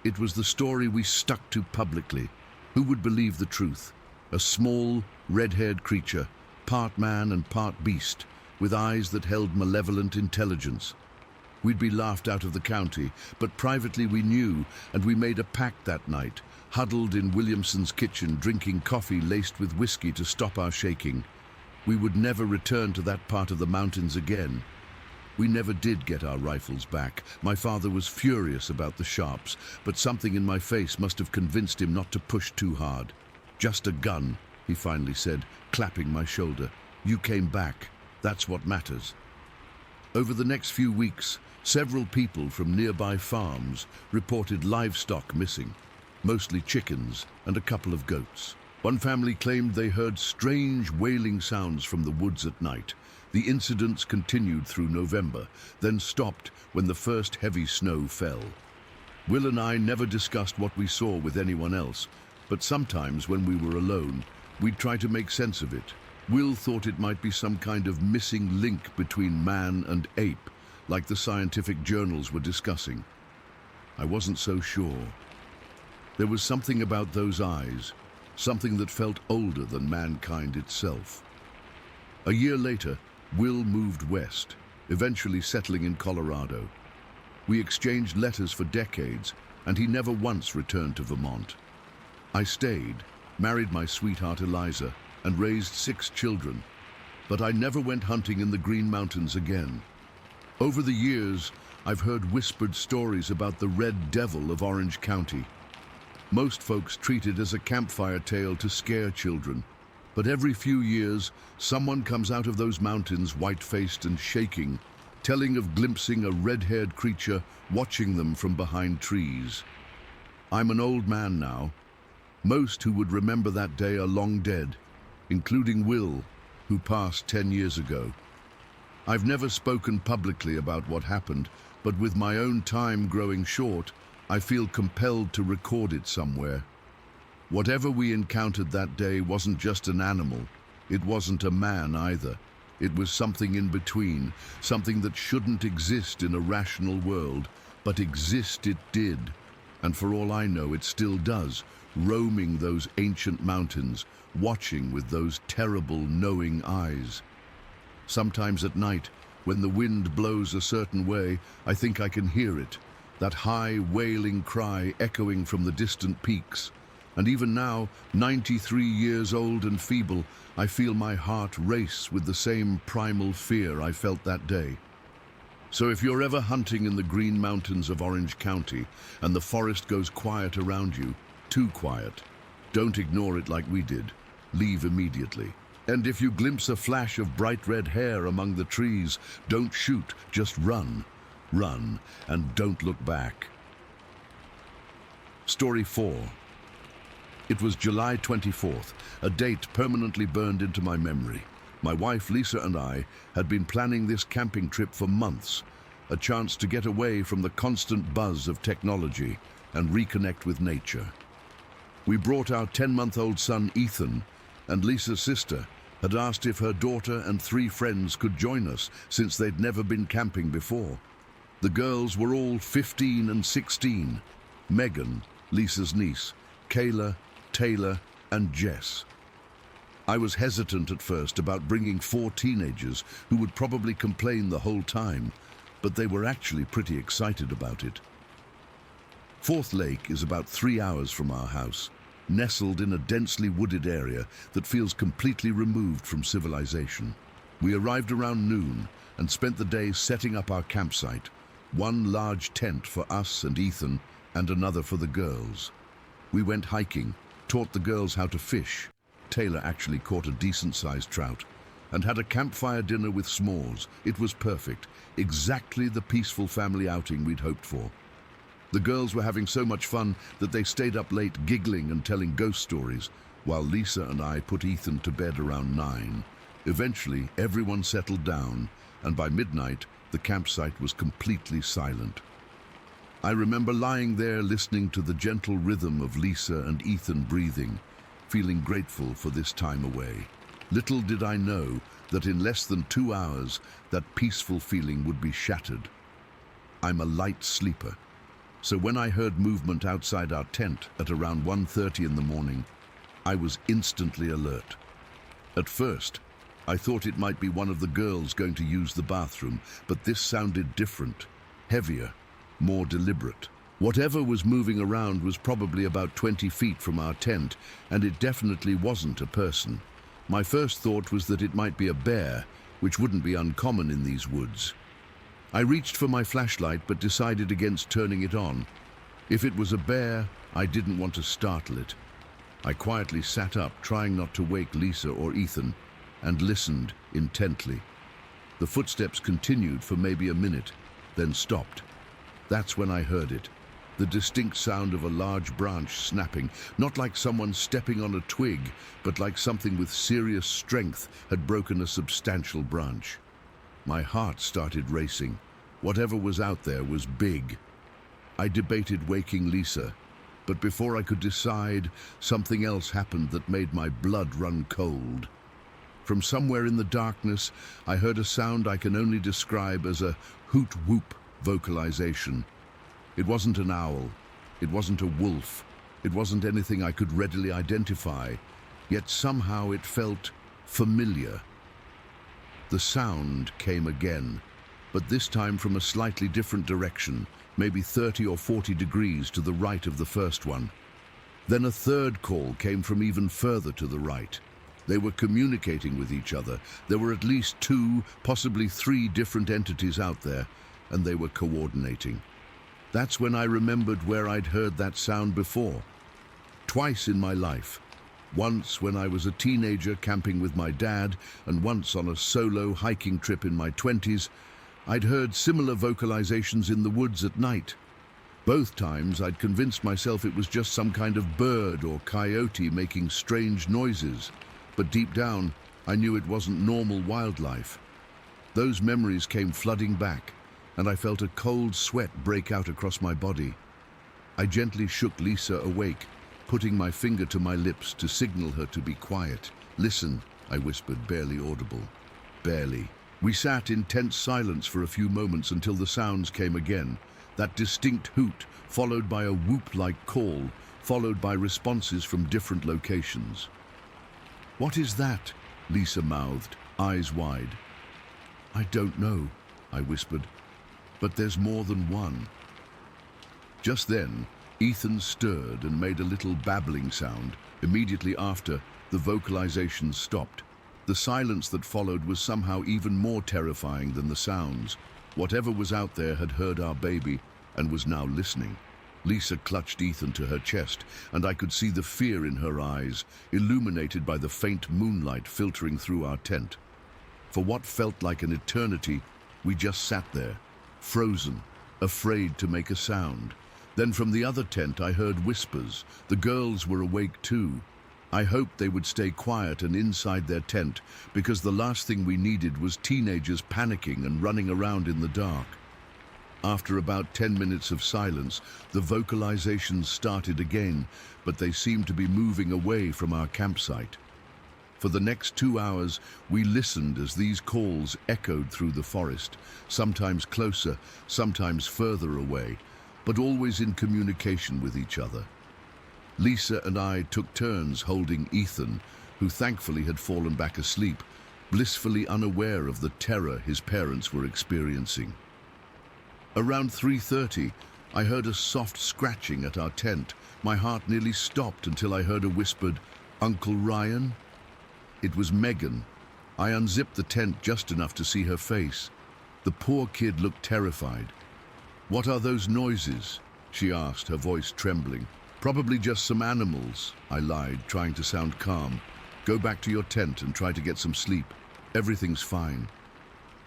It was the story we stuck to publicly. Who would believe the truth? A small, red-haired creature, part man and part beast, with eyes that held malevolent intelligence. We'd be laughed out of the county, but privately we knew, and we made a pact that night, huddled in Williamson's kitchen, drinking coffee laced with whiskey to stop our shaking. We would never return to that part of the mountains again. We never did get our rifles back. My father was furious about the sharps, but something in my face must have convinced him not to push too hard. "Just a gun," he finally said, clapping my shoulder. "You came back. That's what matters." Over the next few weeks, several people from nearby farms reported livestock missing, mostly chickens and a couple of goats. One family claimed they heard strange wailing sounds from the woods at night. The incidents continued through November, then stopped when the first heavy snow fell. Will and I never discussed what we saw with anyone else, but sometimes when we were alone, we'd try to make sense of it. Will thought it might be some kind of missing link between man and ape, like the scientific journals were discussing. I wasn't so sure. There was something about those eyes, something that felt older than mankind itself. A year later, Will moved west, eventually settling in Colorado. We exchanged letters for decades, and he never once returned to Vermont. I stayed, married my sweetheart Eliza, and raised 6 children, but I never went hunting in the Green Mountains again. Over the years, I've heard whispered stories about the Red Devil of Orange County. Most folks treat it as a campfire tale to scare children, but every few years, someone comes out of those mountains white-faced and shaking, telling of glimpsing a red-haired creature watching them from behind trees. I'm an old man now. Most who would remember that day are long dead, including Will, who passed 10 years ago. I've never spoken publicly about what happened, but with my own time growing short, I feel compelled to record it somewhere. Whatever we encountered that day wasn't just an animal. It wasn't a man either. It was something in between, something that shouldn't exist in a rational world, but exist it did. And for all I know, it still does, roaming those ancient mountains, watching with those terrible, knowing eyes. Sometimes at night, when the wind blows a certain way, I think I can hear it, that high, wailing cry echoing from the distant peaks. And even now, 93 years old and feeble, I feel my heart race with the same primal fear I felt that day. So if you're ever hunting in the Green Mountains of Orange County and the forest goes quiet around you, too quiet, don't ignore it like we did. Leave immediately. And if you glimpse a flash of bright red hair among the trees, don't shoot, just run. Run, and don't look back. Story 4. It was July 24th, a date permanently burned into my memory. My wife Lisa and I had been planning this camping trip for months, a chance to get away from the constant buzz of technology and reconnect with nature. We brought our 10-month-old son Ethan, and Lisa's sister had asked if her daughter and 3 friends could join us since they'd never been camping before. The girls were all 15 and 16, Megan, Lisa's niece, Kayla, Taylor, and Jess. I was hesitant at first about bringing 4 teenagers who would probably complain the whole time, but they were actually pretty excited about it. Fourth Lake is about 3 hours from our house, nestled in a densely wooded area that feels completely removed from civilization. We arrived around noon and spent the day setting up our campsite, one large tent for us and Ethan and another for the girls. We went hiking, taught the girls how to fish. Taylor actually caught a decent-sized trout, and had a campfire dinner with s'mores. It was perfect, exactly the peaceful family outing we'd hoped for. The girls were having so much fun that they stayed up late giggling and telling ghost stories, while Lisa and I put Ethan to bed around 9. Eventually, everyone settled down, and by midnight, the campsite was completely silent. I remember lying there listening to the gentle rhythm of Lisa and Ethan breathing, feeling grateful for this time away. Little did I know that in less than 2 hours, that peaceful feeling would be shattered. I'm a light sleeper, so when I heard movement outside our tent at around 1:30 in the morning, I was instantly alert. At first, I thought it might be one of the girls going to use the bathroom, but this sounded different, heavier, more deliberate. Whatever was moving around was probably about 20 feet from our tent, and it definitely wasn't a person. My first thought was that it might be a bear, which wouldn't be uncommon in these woods. I reached for my flashlight but decided against turning it on. If it was a bear, I didn't want to startle it. I quietly sat up, trying not to wake Lisa or Ethan, and listened intently. The footsteps continued for maybe a minute, then stopped. That's when I heard it. The distinct sound of a large branch snapping, not like someone stepping on a twig, but like something with serious strength had broken a substantial branch. My heart started racing. Whatever was out there was big. I debated waking Lisa, but before I could decide, something else happened that made my blood run cold. From somewhere in the darkness, I heard a sound I can only describe as a hoot-whoop vocalization. It wasn't an owl, it wasn't a wolf, it wasn't anything I could readily identify, yet somehow it felt familiar. The sound came again, but this time from a slightly different direction, maybe 30 or 40 degrees to the right of the first one. Then a third call came from even further to the right. They were communicating with each other. There were at least 2, possibly 3 different entities out there, and they were coordinating. That's when I remembered where I'd heard that sound before. Twice in my life. Once when I was a teenager camping with my dad, and once on a solo hiking trip in my 20s, I'd heard similar vocalizations in the woods at night. Both times I'd convinced myself it was just some kind of bird or coyote making strange noises, but deep down I knew it wasn't normal wildlife. Those memories came flooding back, and I felt a cold sweat break out across my body. I gently shook Lisa awake, putting my finger to my lips to signal her to be quiet. "Listen," I whispered, barely audible. Barely. We sat in tense silence for a few moments until the sounds came again. That distinct hoot, followed by a whoop-like call, followed by responses from different locations. "What is that?" Lisa mouthed, eyes wide. "I don't know," I whispered. "But there's more than one." Just then, Ethan stirred and made a little babbling sound. Immediately after, the vocalizations stopped. The silence that followed was somehow even more terrifying than the sounds. Whatever was out there had heard our baby and was now listening. Lisa clutched Ethan to her chest, and I could see the fear in her eyes, illuminated by the faint moonlight filtering through our tent. For what felt like an eternity, we just sat there, frozen, afraid to make a sound. Then from the other tent I heard whispers. The girls were awake too. I hoped they would stay quiet and inside their tent, because the last thing we needed was teenagers panicking and running around in the dark. After about 10 minutes of silence, the vocalizations started again, but they seemed to be moving away from our campsite. For the next 2 hours, we listened as these calls echoed through the forest, sometimes closer, sometimes further away, but always in communication with each other. Lisa and I took turns holding Ethan, who thankfully had fallen back asleep, blissfully unaware of the terror his parents were experiencing. Around 3:30, I heard a soft scratching at our tent. My heart nearly stopped until I heard a whispered, "Uncle Ryan?" It was Megan. I unzipped the tent just enough to see her face. The poor kid looked terrified. "What are those noises?" she asked, her voice trembling. "Probably just some animals," I lied, trying to sound calm. "Go back to your tent and try to get some sleep. Everything's fine."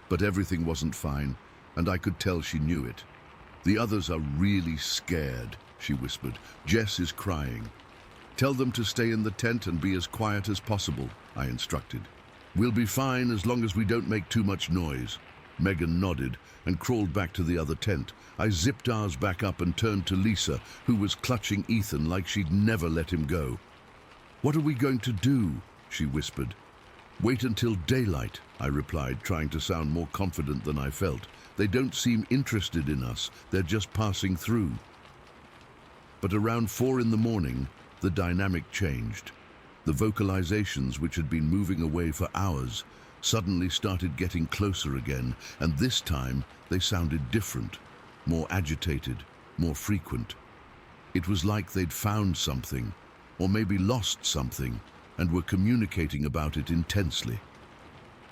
But everything wasn't fine, and I could tell she knew it. "The others are really scared," she whispered. "Jess is crying." "Tell them to stay in the tent and be as quiet as possible," I instructed. "We'll be fine as long as we don't make too much noise." Megan nodded and crawled back to the other tent. I zipped ours back up and turned to Lisa, who was clutching Ethan like she'd never let him go. "What are we going to do?" she whispered. "Wait until daylight," I replied, trying to sound more confident than I felt. "They don't seem interested in us, they're just passing through." But around 4 in the morning, the dynamic changed. The vocalizations, which had been moving away for hours, suddenly started getting closer again, and this time they sounded different, more agitated, more frequent. It was like they'd found something, or maybe lost something, and were communicating about it intensely.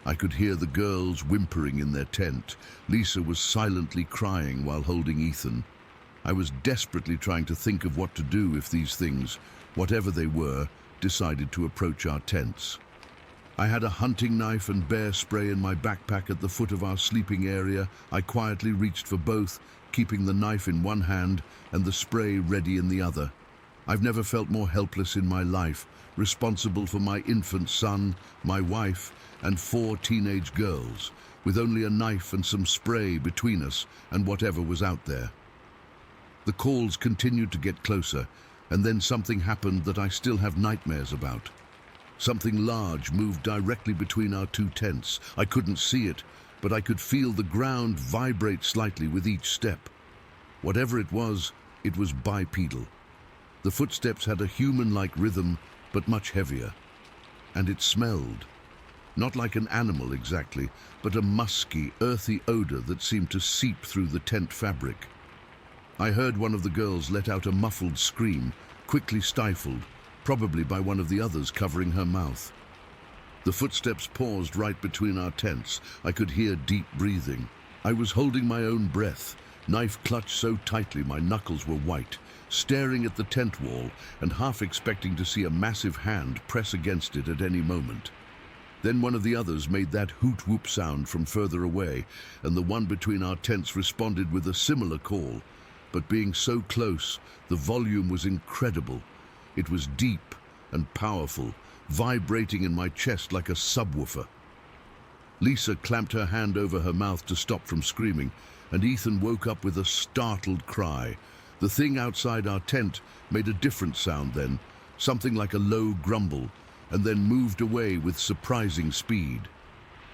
I could hear the girls whimpering in their tent. Lisa was silently crying while holding Ethan. I was desperately trying to think of what to do if these things, whatever they were, decided to approach our tents. I had a hunting knife and bear spray in my backpack at the foot of our sleeping area. I quietly reached for both, keeping the knife in one hand and the spray ready in the other. I've never felt more helpless in my life, responsible for my infant son, my wife, and 4 teenage girls, with only a knife and some spray between us and whatever was out there. The calls continued to get closer, and then something happened that I still have nightmares about. Something large moved directly between our 2 tents. I couldn't see it, but I could feel the ground vibrate slightly with each step. Whatever it was bipedal. The footsteps had a human-like rhythm, but much heavier. And it smelled. Not like an animal exactly, but a musky, earthy odor that seemed to seep through the tent fabric. I heard one of the girls let out a muffled scream, quickly stifled, probably by one of the others covering her mouth. The footsteps paused right between our tents. I could hear deep breathing. I was holding my own breath, knife clutched so tightly my knuckles were white, staring at the tent wall and half expecting to see a massive hand press against it at any moment. Then one of the others made that hoot-whoop sound from further away, and the one between our tents responded with a similar call. But being so close, the volume was incredible. It was deep and powerful, vibrating in my chest like a subwoofer. Lisa clamped her hand over her mouth to stop from screaming, and Ethan woke up with a startled cry. The thing outside our tent made a different sound then, something like a low grumble, and then moved away with surprising speed.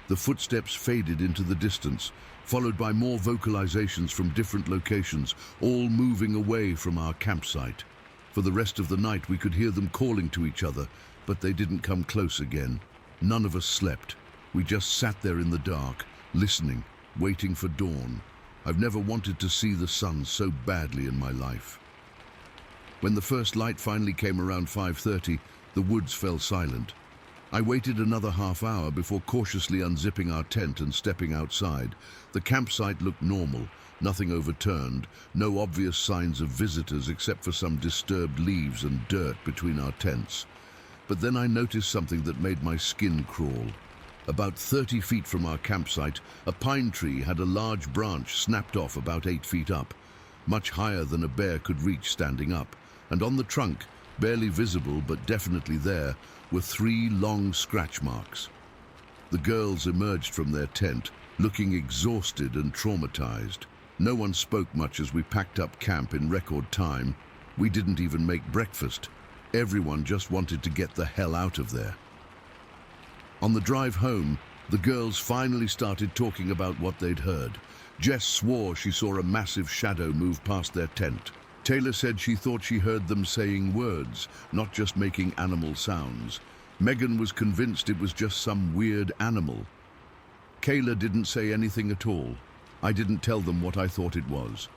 The footsteps faded into the distance, followed by more vocalizations from different locations, all moving away from our campsite. For the rest of the night we could hear them calling to each other, but they didn't come close again. None of us slept. We just sat there in the dark, listening, waiting for dawn. I've never wanted to see the sun so badly in my life. When the first light finally came around 5:30, the woods fell silent. I waited another half hour before cautiously unzipping our tent and stepping outside. The campsite looked normal, nothing overturned, no obvious signs of visitors except for some disturbed leaves and dirt between our tents. But then I noticed something that made my skin crawl. About 30 feet from our campsite, a pine tree had a large branch snapped off about 8 feet up, much higher than a bear could reach standing up, and on the trunk, barely visible but definitely there, were 3 long scratch marks. The girls emerged from their tent, looking exhausted and traumatized. No one spoke much as we packed up camp in record time. We didn't even make breakfast. Everyone just wanted to get the hell out of there. On the drive home, the girls finally started talking about what they'd heard. Jess swore she saw a massive shadow move past their tent. Taylor said she thought she heard them saying words, not just making animal sounds. Megan was convinced it was just some weird animal. Kayla didn't say anything at all. I didn't tell them what I thought it was.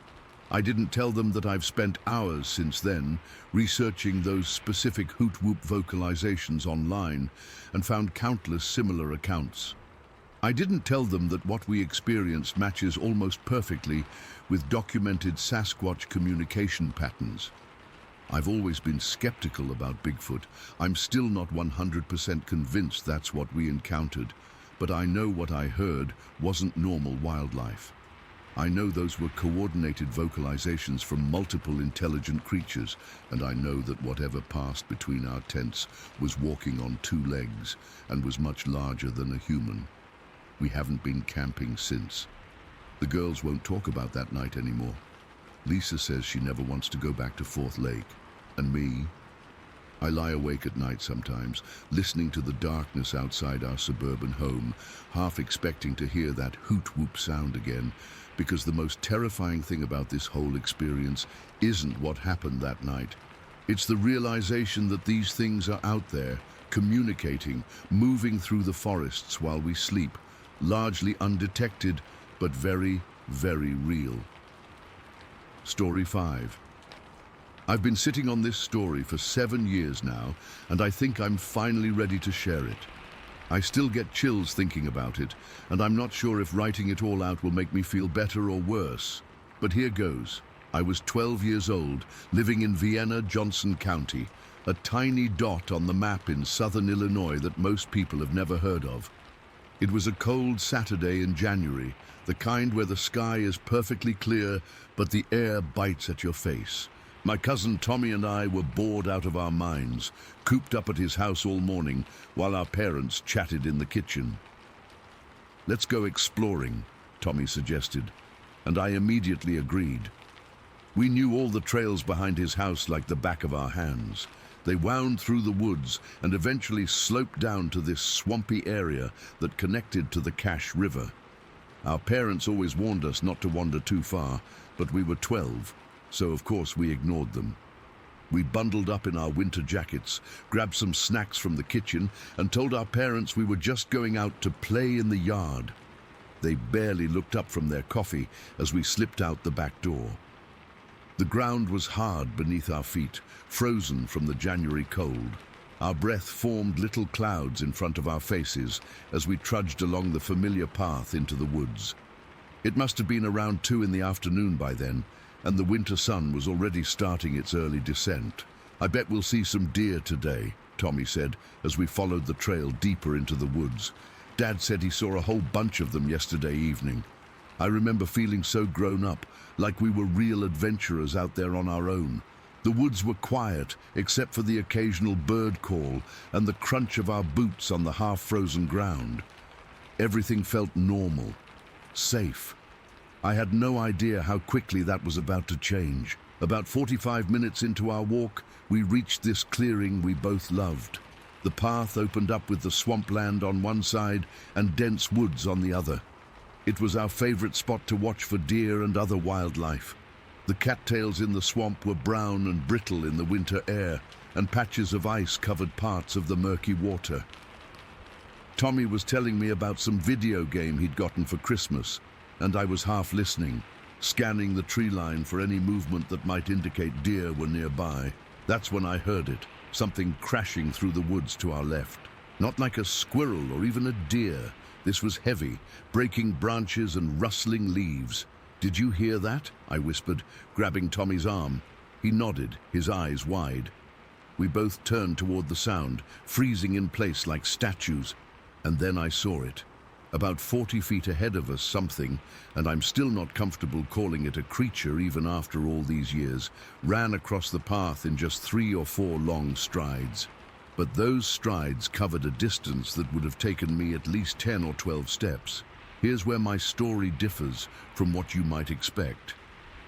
I didn't tell them that I've spent hours since then researching those specific hoot-whoop vocalizations online and found countless similar accounts. I didn't tell them that what we experienced matches almost perfectly with documented Sasquatch communication patterns. I've always been skeptical about Bigfoot. I'm still not 100% convinced that's what we encountered, but I know what I heard wasn't normal wildlife. I know those were coordinated vocalizations from multiple intelligent creatures, and I know that whatever passed between our tents was walking on 2 legs and was much larger than a human. We haven't been camping since. The girls won't talk about that night anymore. Lisa says she never wants to go back to Fourth Lake. And me? I lie awake at night sometimes, listening to the darkness outside our suburban home, half expecting to hear that hoot-whoop sound again, because the most terrifying thing about this whole experience isn't what happened that night. It's the realization that these things are out there, communicating, moving through the forests while we sleep, largely undetected, but very, very real. Story 5. I've been sitting on this story for 7 years now, and I think I'm finally ready to share it. I still get chills thinking about it, and I'm not sure if writing it all out will make me feel better or worse. But here goes. I was 12 years old, living in Vienna, Johnson County, a tiny dot on the map in southern Illinois that most people have never heard of. It was a cold Saturday in January, the kind where the sky is perfectly clear, but the air bites at your face. My cousin Tommy and I were bored out of our minds, cooped up at his house all morning while our parents chatted in the kitchen. "Let's go exploring," Tommy suggested, and I immediately agreed. We knew all the trails behind his house like the back of our hands. They wound through the woods and eventually sloped down to this swampy area that connected to the Cache River. Our parents always warned us not to wander too far, but we were 12. So of course we ignored them. We bundled up in our winter jackets, grabbed some snacks from the kitchen, and told our parents we were just going out to play in the yard. They barely looked up from their coffee as we slipped out the back door. The ground was hard beneath our feet, frozen from the January cold. Our breath formed little clouds in front of our faces as we trudged along the familiar path into the woods. It must have been around 2 in the afternoon by then, and the winter sun was already starting its early descent. "I bet we'll see some deer today," Tommy said, as we followed the trail deeper into the woods. "Dad said he saw a whole bunch of them yesterday evening." I remember feeling so grown up, like we were real adventurers out there on our own. The woods were quiet, except for the occasional bird call and the crunch of our boots on the half-frozen ground. Everything felt normal, safe. I had no idea how quickly that was about to change. About 45 minutes into our walk, we reached this clearing we both loved. The path opened up with the swampland on one side and dense woods on the other. It was our favorite spot to watch for deer and other wildlife. The cattails in the swamp were brown and brittle in the winter air, and patches of ice covered parts of the murky water. Tommy was telling me about some video game he'd gotten for Christmas, and I was half listening, scanning the tree line for any movement that might indicate deer were nearby. That's when I heard it, something crashing through the woods to our left. Not like a squirrel or even a deer. This was heavy, breaking branches and rustling leaves. "Did you hear that?" I whispered, grabbing Tommy's arm. He nodded, his eyes wide. We both turned toward the sound, freezing in place like statues. And then I saw it. About 40 feet ahead of us, something, and I'm still not comfortable calling it a creature even after all these years, ran across the path in just 3 or 4 long strides. But those strides covered a distance that would have taken me at least 10 or 12 steps. Here's where my story differs from what you might expect.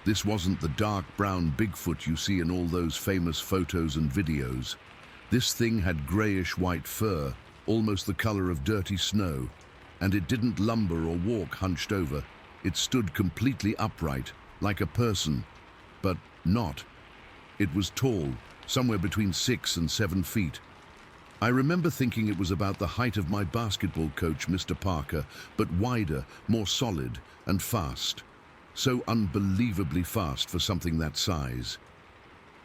This wasn't the dark brown Bigfoot you see in all those famous photos and videos. This thing had grayish-white fur, almost the color of dirty snow, and it didn't lumber or walk hunched over. It stood completely upright, like a person, but not. It was tall, somewhere between 6 and 7 feet. I remember thinking it was about the height of my basketball coach, Mr. Parker, but wider, more solid, and fast. So unbelievably fast for something that size.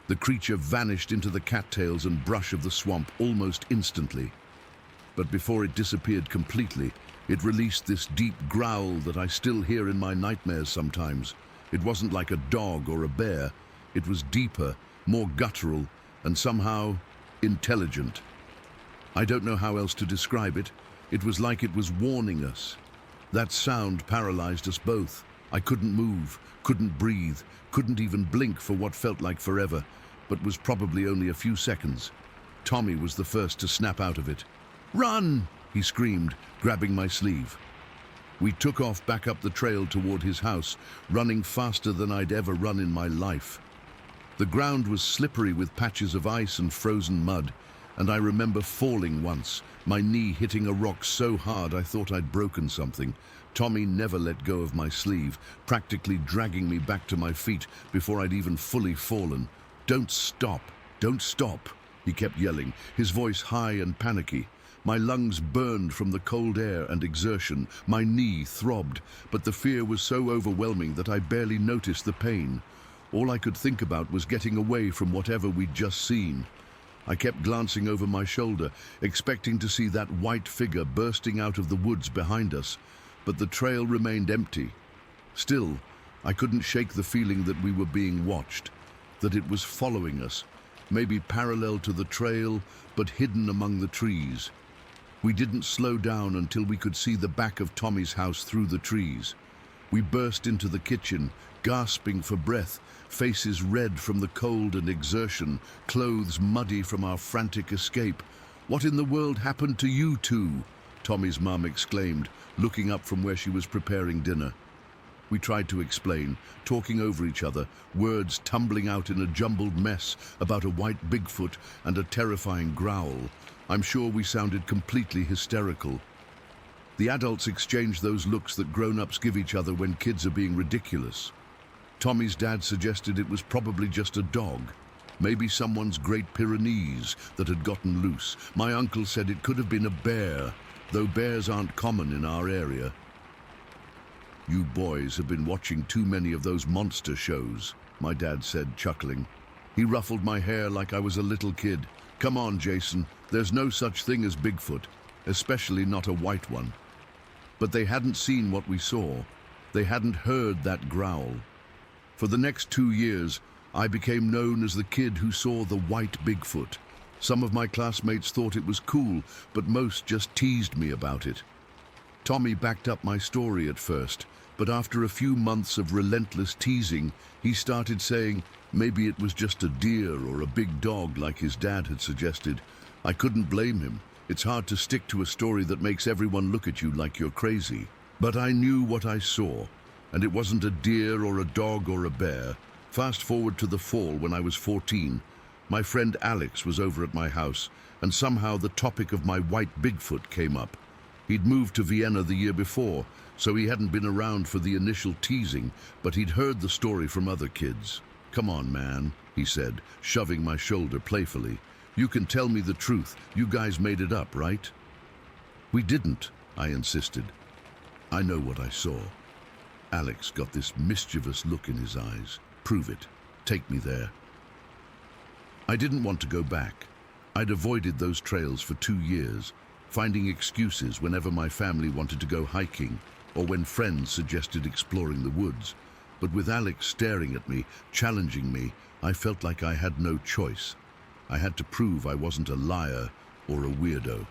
The creature vanished into the cattails and brush of the swamp almost instantly. But before it disappeared completely, it released this deep growl that I still hear in my nightmares sometimes. It wasn't like a dog or a bear. It was deeper, more guttural, and somehow intelligent. I don't know how else to describe it. It was like it was warning us. That sound paralyzed us both. I couldn't move, couldn't breathe, couldn't even blink for what felt like forever, but was probably only a few seconds. Tommy was the first to snap out of it. "Run!" he screamed, grabbing my sleeve. We took off back up the trail toward his house, running faster than I'd ever run in my life. The ground was slippery with patches of ice and frozen mud, and I remember falling once, my knee hitting a rock so hard I thought I'd broken something. Tommy never let go of my sleeve, practically dragging me back to my feet before I'd even fully fallen. "Don't stop, don't stop," he kept yelling, his voice high and panicky. My lungs burned from the cold air and exertion. My knee throbbed, but the fear was so overwhelming that I barely noticed the pain. All I could think about was getting away from whatever we'd just seen. I kept glancing over my shoulder, expecting to see that white figure bursting out of the woods behind us, but the trail remained empty. Still, I couldn't shake the feeling that we were being watched, that it was following us, maybe parallel to the trail, but hidden among the trees. We didn't slow down until we could see the back of Tommy's house through the trees. We burst into the kitchen, gasping for breath, faces red from the cold and exertion, clothes muddy from our frantic escape. "What in the world happened to you two?" Tommy's mum exclaimed, looking up from where she was preparing dinner. We tried to explain, talking over each other, words tumbling out in a jumbled mess about a white Bigfoot and a terrifying growl. I'm sure we sounded completely hysterical. The adults exchanged those looks that grown-ups give each other when kids are being ridiculous. Tommy's dad suggested it was probably just a dog, maybe someone's Great Pyrenees that had gotten loose. My uncle said it could have been a bear, though bears aren't common in our area. "You boys have been watching too many of those monster shows," my dad said, chuckling. He ruffled my hair like I was a little kid. "Come on, Jason, there's no such thing as Bigfoot, especially not a white one." But they hadn't seen what we saw. They hadn't heard that growl. For the next 2 years, I became known as the kid who saw the white Bigfoot. Some of my classmates thought it was cool, but most just teased me about it. Tommy backed up my story at first, but after a few months of relentless teasing, he started saying maybe it was just a deer or a big dog like his dad had suggested. I couldn't blame him. It's hard to stick to a story that makes everyone look at you like you're crazy. But I knew what I saw, and it wasn't a deer or a dog or a bear. Fast forward to the fall when I was 14. My friend Alex was over at my house, and somehow the topic of my white Bigfoot came up. He'd moved to Vienna the year before, so he hadn't been around for the initial teasing, but he'd heard the story from other kids. "Come on, man," he said, shoving my shoulder playfully. "You can tell me the truth. You guys made it up, right?" "We didn't," I insisted. "I know what I saw." Alex got this mischievous look in his eyes. "Prove it. Take me there." I didn't want to go back. I'd avoided those trails for 2 years. finding excuses whenever my family wanted to go hiking or when friends suggested exploring the woods. But with Alex staring at me, challenging me, I felt like I had no choice. I had to prove I wasn't a liar or a weirdo.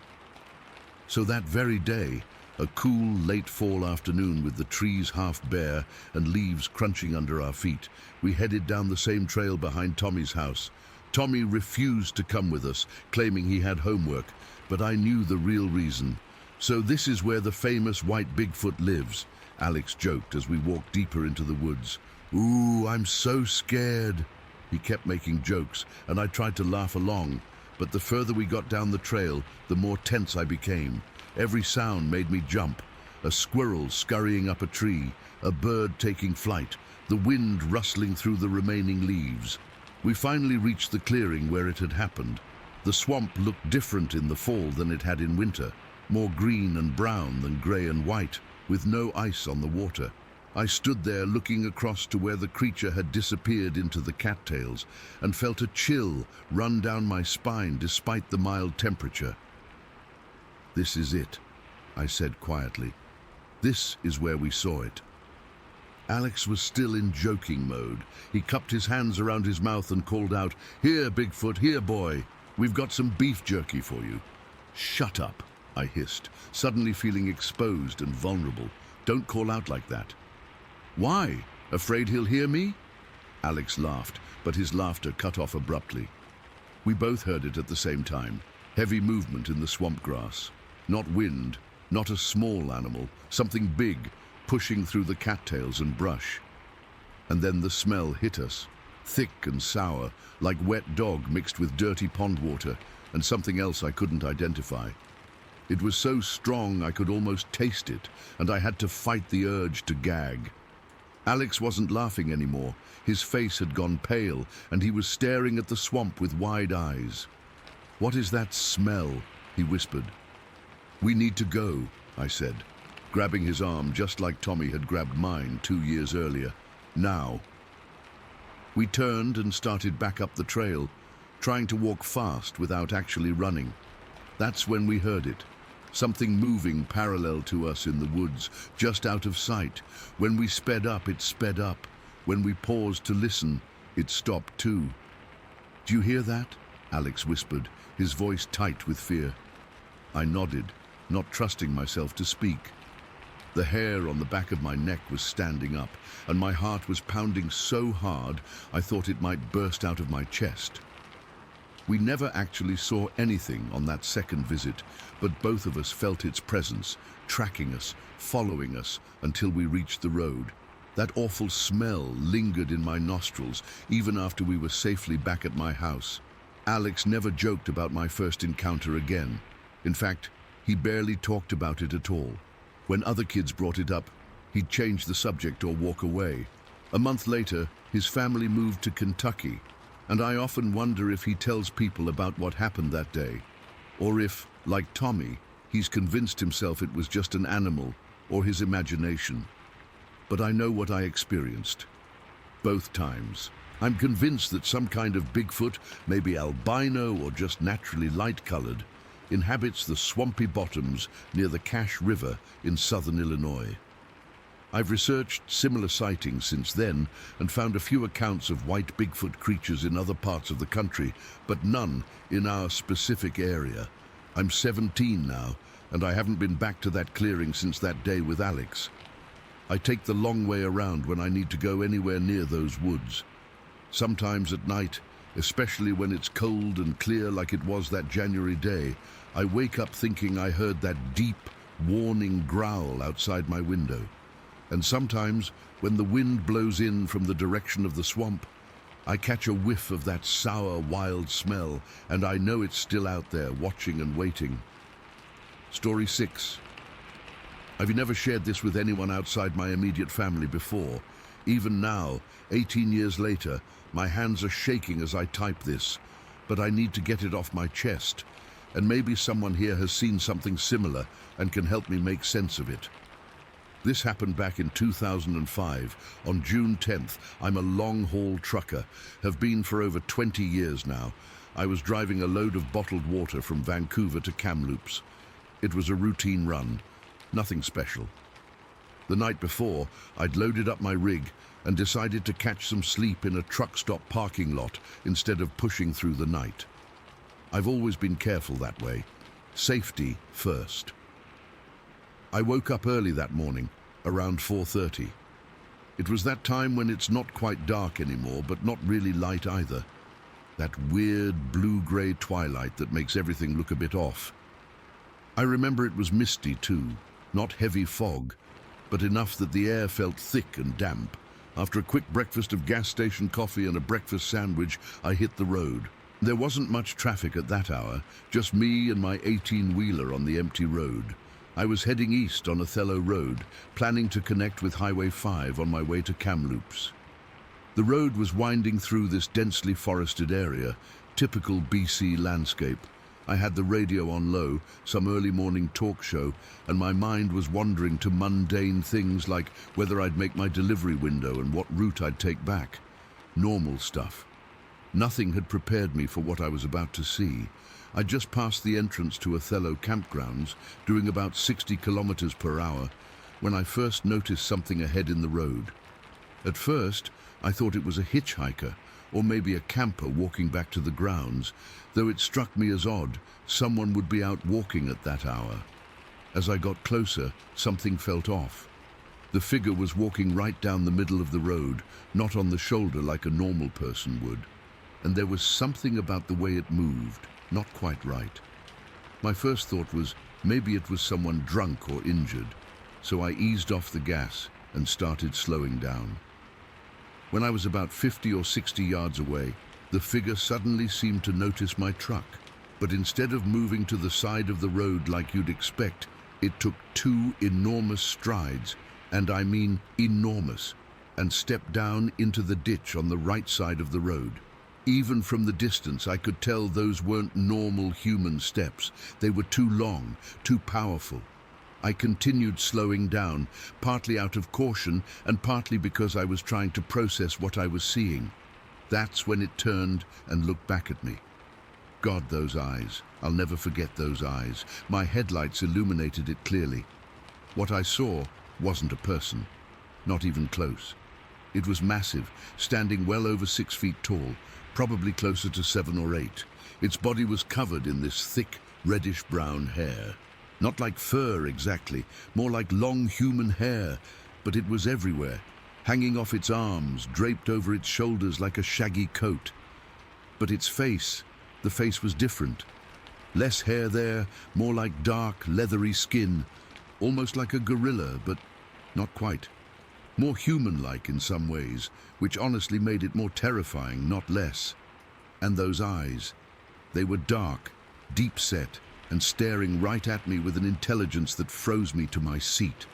So that very day, a cool, late fall afternoon with the trees half bare and leaves crunching under our feet, we headed down the same trail behind Tommy's house. Tommy refused to come with us, claiming he had homework, but I knew the real reason. "So this is where the famous white Bigfoot lives," Alex joked as we walked deeper into the woods. "Ooh, I'm so scared." He kept making jokes, and I tried to laugh along, but the further we got down the trail, the more tense I became. Every sound made me jump. A squirrel scurrying up a tree, a bird taking flight, the wind rustling through the remaining leaves. We finally reached the clearing where it had happened. The swamp looked different in the fall than it had in winter, more green and brown than grey and white, with no ice on the water. I stood there looking across to where the creature had disappeared into the cattails and felt a chill run down my spine despite the mild temperature. "This is it," I said quietly. "This is where we saw it." Alex was still in joking mode. He cupped his hands around his mouth and called out, "Here, Bigfoot, here, boy. We've got some beef jerky for you." "Shut up," I hissed, suddenly feeling exposed and vulnerable. "Don't call out like that." "Why? Afraid he'll hear me?" Alex laughed, but his laughter cut off abruptly. We both heard it at the same time. Heavy movement in the swamp grass. Not wind, not a small animal, something big, pushing through the cattails and brush. And then the smell hit us, thick and sour, like wet dog mixed with dirty pond water, and something else I couldn't identify. It was so strong I could almost taste it, and I had to fight the urge to gag. Alex wasn't laughing anymore. His face had gone pale, and he was staring at the swamp with wide eyes. "What is that smell?" he whispered. "We need to go," I said, grabbing his arm just like Tommy had grabbed mine 2 years earlier. "Now." We turned and started back up the trail, trying to walk fast without actually running. That's when we heard it. Something moving parallel to us in the woods, just out of sight. When we sped up, it sped up. When we paused to listen, it stopped too. "Do you hear that?" Alex whispered, his voice tight with fear. I nodded, not trusting myself to speak. The hair on the back of my neck was standing up, and my heart was pounding so hard I thought it might burst out of my chest. We never actually saw anything on that second visit, but both of us felt its presence, tracking us, following us, until we reached the road. That awful smell lingered in my nostrils, even after we were safely back at my house. Alex never joked about my first encounter again. In fact, he barely talked about it at all. When other kids brought it up, he'd change the subject or walk away. A month later, his family moved to Kentucky, and I often wonder if he tells people about what happened that day, or if, like Tommy, he's convinced himself it was just an animal or his imagination. But I know what I experienced. Both times. I'm convinced that some kind of Bigfoot, maybe albino or just naturally light-colored, inhabits the swampy bottoms near the Cache River in southern Illinois. I've researched similar sightings since then and found a few accounts of white Bigfoot creatures in other parts of the country, but none in our specific area. I'm 17 now, and I haven't been back to that clearing since that day with Alex. I take the long way around when I need to go anywhere near those woods. Sometimes at night, especially when it's cold and clear like it was that January day, I wake up thinking I heard that deep, warning growl outside my window. And sometimes, when the wind blows in from the direction of the swamp, I catch a whiff of that sour, wild smell, and I know it's still out there, watching and waiting. Story 6. I've never shared this with anyone outside my immediate family before. Even now, 18 years later, my hands are shaking as I type this, but I need to get it off my chest, and maybe someone here has seen something similar and can help me make sense of it. This happened back in 2005, on June 10th. I'm a long-haul trucker, have been for over 20 years now. I was driving a load of bottled water from Vancouver to Kamloops. It was a routine run, nothing special. The night before, I'd loaded up my rig and decided to catch some sleep in a truck stop parking lot instead of pushing through the night. I've always been careful that way. Safety first. I woke up early that morning, around 4:30. It was that time when it's not quite dark anymore, but not really light either. That weird blue-grey twilight that makes everything look a bit off. I remember it was misty too, not heavy fog, but enough that the air felt thick and damp. After a quick breakfast of gas station coffee and a breakfast sandwich, I hit the road. There wasn't much traffic at that hour, just me and my 18-wheeler on the empty road. I was heading east on Athol Road, planning to connect with Highway 5 on my way to Kamloops. The road was winding through this densely forested area, typical BC landscape. I had the radio on low, some early morning talk show, and my mind was wandering to mundane things like whether I'd make my delivery window and what route I'd take back. Normal stuff. Nothing had prepared me for what I was about to see. I'd just passed the entrance to Athol campgrounds, doing about 60 kilometers per hour, when I first noticed something ahead in the road. At first, I thought it was a hitchhiker, or maybe a camper walking back to the grounds, though it struck me as odd someone would be out walking at that hour. As I got closer, something felt off. The figure was walking right down the middle of the road, not on the shoulder like a normal person would. And there was something about the way it moved, not quite right. My first thought was maybe it was someone drunk or injured, so I eased off the gas and started slowing down. When I was about 50 or 60 yards away, the figure suddenly seemed to notice my truck, but instead of moving to the side of the road like you'd expect, it took 2 enormous strides, and I mean enormous, and stepped down into the ditch on the right side of the road. Even from the distance, I could tell those weren't normal human steps. They were too long, too powerful. I continued slowing down, partly out of caution and partly because I was trying to process what I was seeing. That's when it turned and looked back at me. God, those eyes. I'll never forget those eyes. My headlights illuminated it clearly. What I saw wasn't a person, not even close. It was massive, standing well over 6 feet tall, probably closer to 7 or 8. Its body was covered in this thick, reddish-brown hair. Not like fur exactly, more like long human hair, but it was everywhere, hanging off its arms, draped over its shoulders like a shaggy coat. But its face, the face was different. Less hair there, more like dark, leathery skin, almost like a gorilla, but not quite. More human-like in some ways, which honestly made it more terrifying, not less. And those eyes, they were dark, deep-set, and staring right at me with an intelligence that froze me to my seat.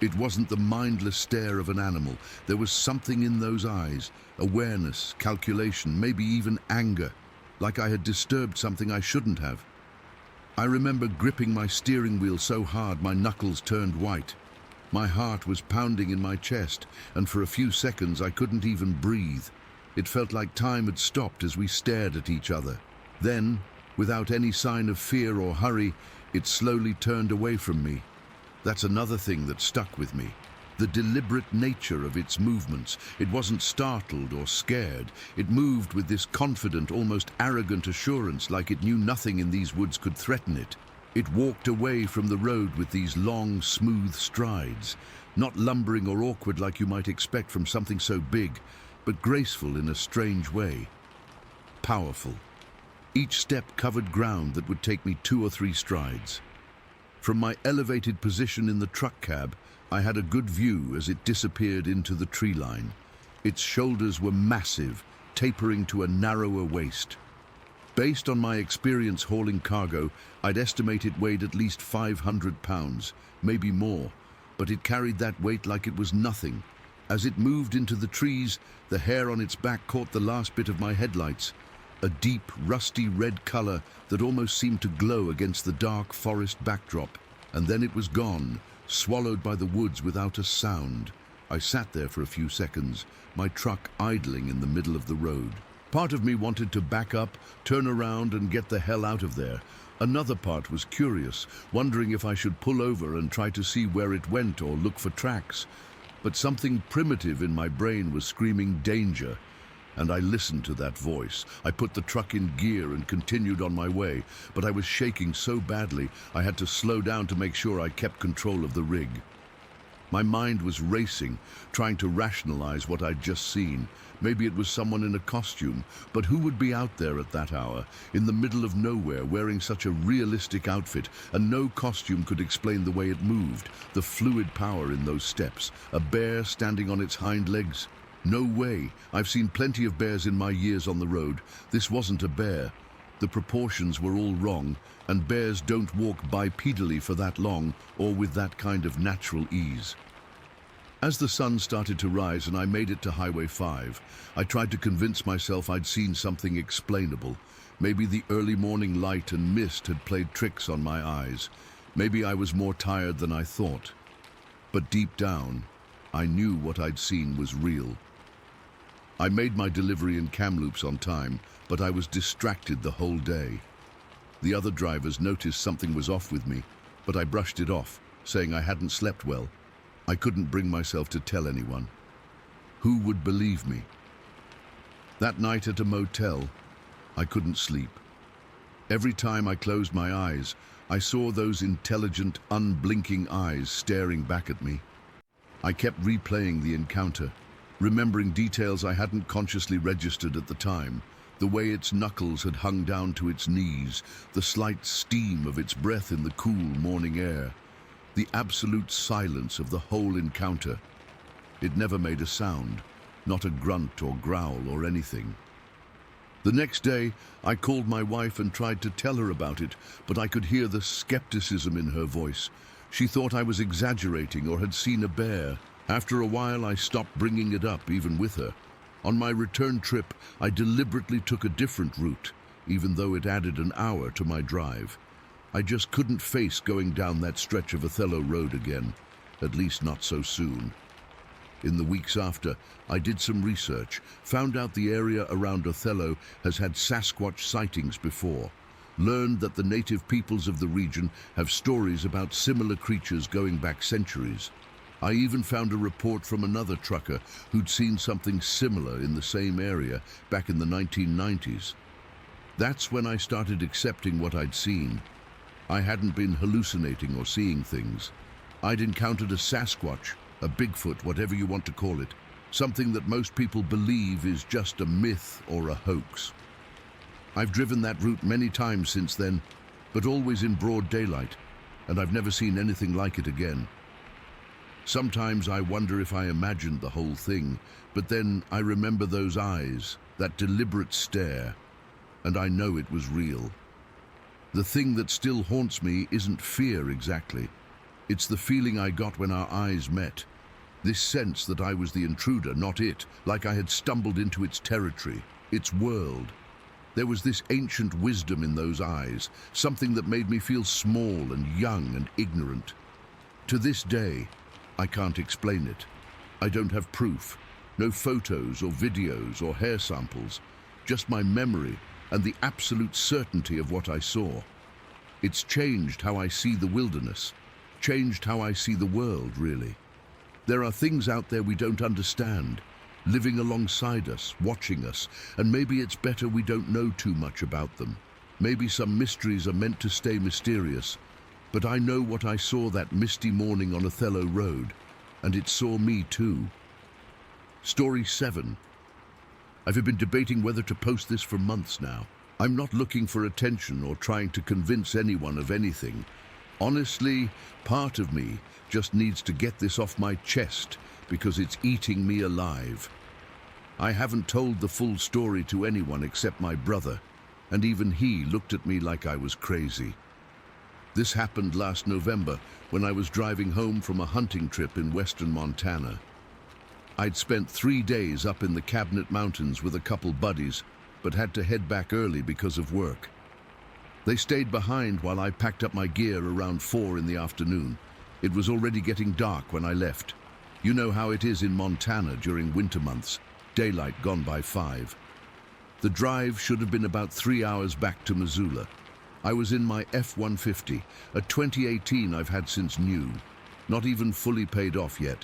It wasn't the mindless stare of an animal. There was something in those eyes, awareness, calculation, maybe even anger, like I had disturbed something I shouldn't have. I remember gripping my steering wheel so hard my knuckles turned white. My heart was pounding in my chest, and for a few seconds I couldn't even breathe. It felt like time had stopped as we stared at each other. Then, without any sign of fear or hurry, it slowly turned away from me. That's another thing that stuck with me. The deliberate nature of its movements. It wasn't startled or scared. It moved with this confident, almost arrogant assurance, like it knew nothing in these woods could threaten it. It walked away from the road with these long, smooth strides, not lumbering or awkward like you might expect from something so big, but graceful in a strange way. Powerful. Each step covered ground that would take me 2 or 3 strides. From my elevated position in the truck cab, I had a good view as it disappeared into the tree line. Its shoulders were massive, tapering to a narrower waist. Based on my experience hauling cargo, I'd estimate it weighed at least 500 pounds, maybe more, but it carried that weight like it was nothing. As it moved into the trees, the hair on its back caught the last bit of my headlights, a deep, rusty red color that almost seemed to glow against the dark forest backdrop, and then it was gone, swallowed by the woods without a sound. I sat there for a few seconds, my truck idling in the middle of the road. Part of me wanted to back up, turn around and get the hell out of there. Another part was curious, wondering if I should pull over and try to see where it went or look for tracks. But something primitive in my brain was screaming danger, and I listened to that voice. I put the truck in gear and continued on my way, but I was shaking so badly I had to slow down to make sure I kept control of the rig. My mind was racing, trying to rationalize what I'd just seen. Maybe it was someone in a costume, but who would be out there at that hour, in the middle of nowhere, wearing such a realistic outfit, and no costume could explain the way it moved, the fluid power in those steps, a bear standing on its hind legs. No way. I've seen plenty of bears in my years on the road. This wasn't a bear. The proportions were all wrong, and bears don't walk bipedally for that long or with that kind of natural ease. As the sun started to rise and I made it to Highway 5, I tried to convince myself I'd seen something explainable. Maybe the early morning light and mist had played tricks on my eyes. Maybe I was more tired than I thought. But deep down, I knew what I'd seen was real. I made my delivery in Kamloops on time, but I was distracted the whole day. The other drivers noticed something was off with me, but I brushed it off, saying I hadn't slept well. I couldn't bring myself to tell anyone. Who would believe me? That night at a motel, I couldn't sleep. Every time I closed my eyes, I saw those intelligent, unblinking eyes staring back at me. I kept replaying the encounter, remembering details I hadn't consciously registered at the time. The way its knuckles had hung down to its knees, the slight steam of its breath in the cool morning air, the absolute silence of the whole encounter. It never made a sound, not a grunt or growl or anything. The next day, I called my wife and tried to tell her about it, but I could hear the skepticism in her voice. She thought I was exaggerating or had seen a bear. After a while, I stopped bringing it up, even with her. On my return trip, I deliberately took a different route, even though it added an hour to my drive. I just couldn't face going down that stretch of Athol Road again, at least not so soon. In the weeks after, I did some research, found out the area around Athol has had Sasquatch sightings before, learned that the native peoples of the region have stories about similar creatures going back centuries. I even found a report from another trucker who'd seen something similar in the same area back in the 1990s. That's when I started accepting what I'd seen. I hadn't been hallucinating or seeing things. I'd encountered a Sasquatch, a Bigfoot, whatever you want to call it, something that most people believe is just a myth or a hoax. I've driven that route many times since then, but always in broad daylight, and I've never seen anything like it again. Sometimes I wonder if I imagined the whole thing, but then I remember those eyes, that deliberate stare, and I know it was real. The thing that still haunts me isn't fear exactly. It's the feeling I got when our eyes met. This sense that I was the intruder, not it, like I had stumbled into its territory, its world. There was this ancient wisdom in those eyes, something that made me feel small and young and ignorant. To this day, I can't explain it. I don't have proof, no photos or videos or hair samples, just my memory and the absolute certainty of what I saw. It's changed how I see the wilderness, changed how I see the world, really. There are things out there we don't understand, living alongside us, watching us, and maybe it's better we don't know too much about them. Maybe some mysteries are meant to stay mysterious, but I know what I saw that misty morning on Athol Road, and it saw me too. Story 7. I've been debating whether to post this for months now. I'm not looking for attention or trying to convince anyone of anything. Honestly, part of me just needs to get this off my chest because it's eating me alive. I haven't told the full story to anyone except my brother, and even he looked at me like I was crazy. This happened last November when I was driving home from a hunting trip in western Montana. I'd spent 3 days up in the Cabinet Mountains with a couple buddies, but had to head back early because of work. They stayed behind while I packed up my gear around 4 in the afternoon. It was already getting dark when I left. You know how it is in Montana during winter months, daylight gone by 5. The drive should have been about 3 hours back to Missoula. I was in my F-150, a 2018 I've had since new. Not even fully paid off yet.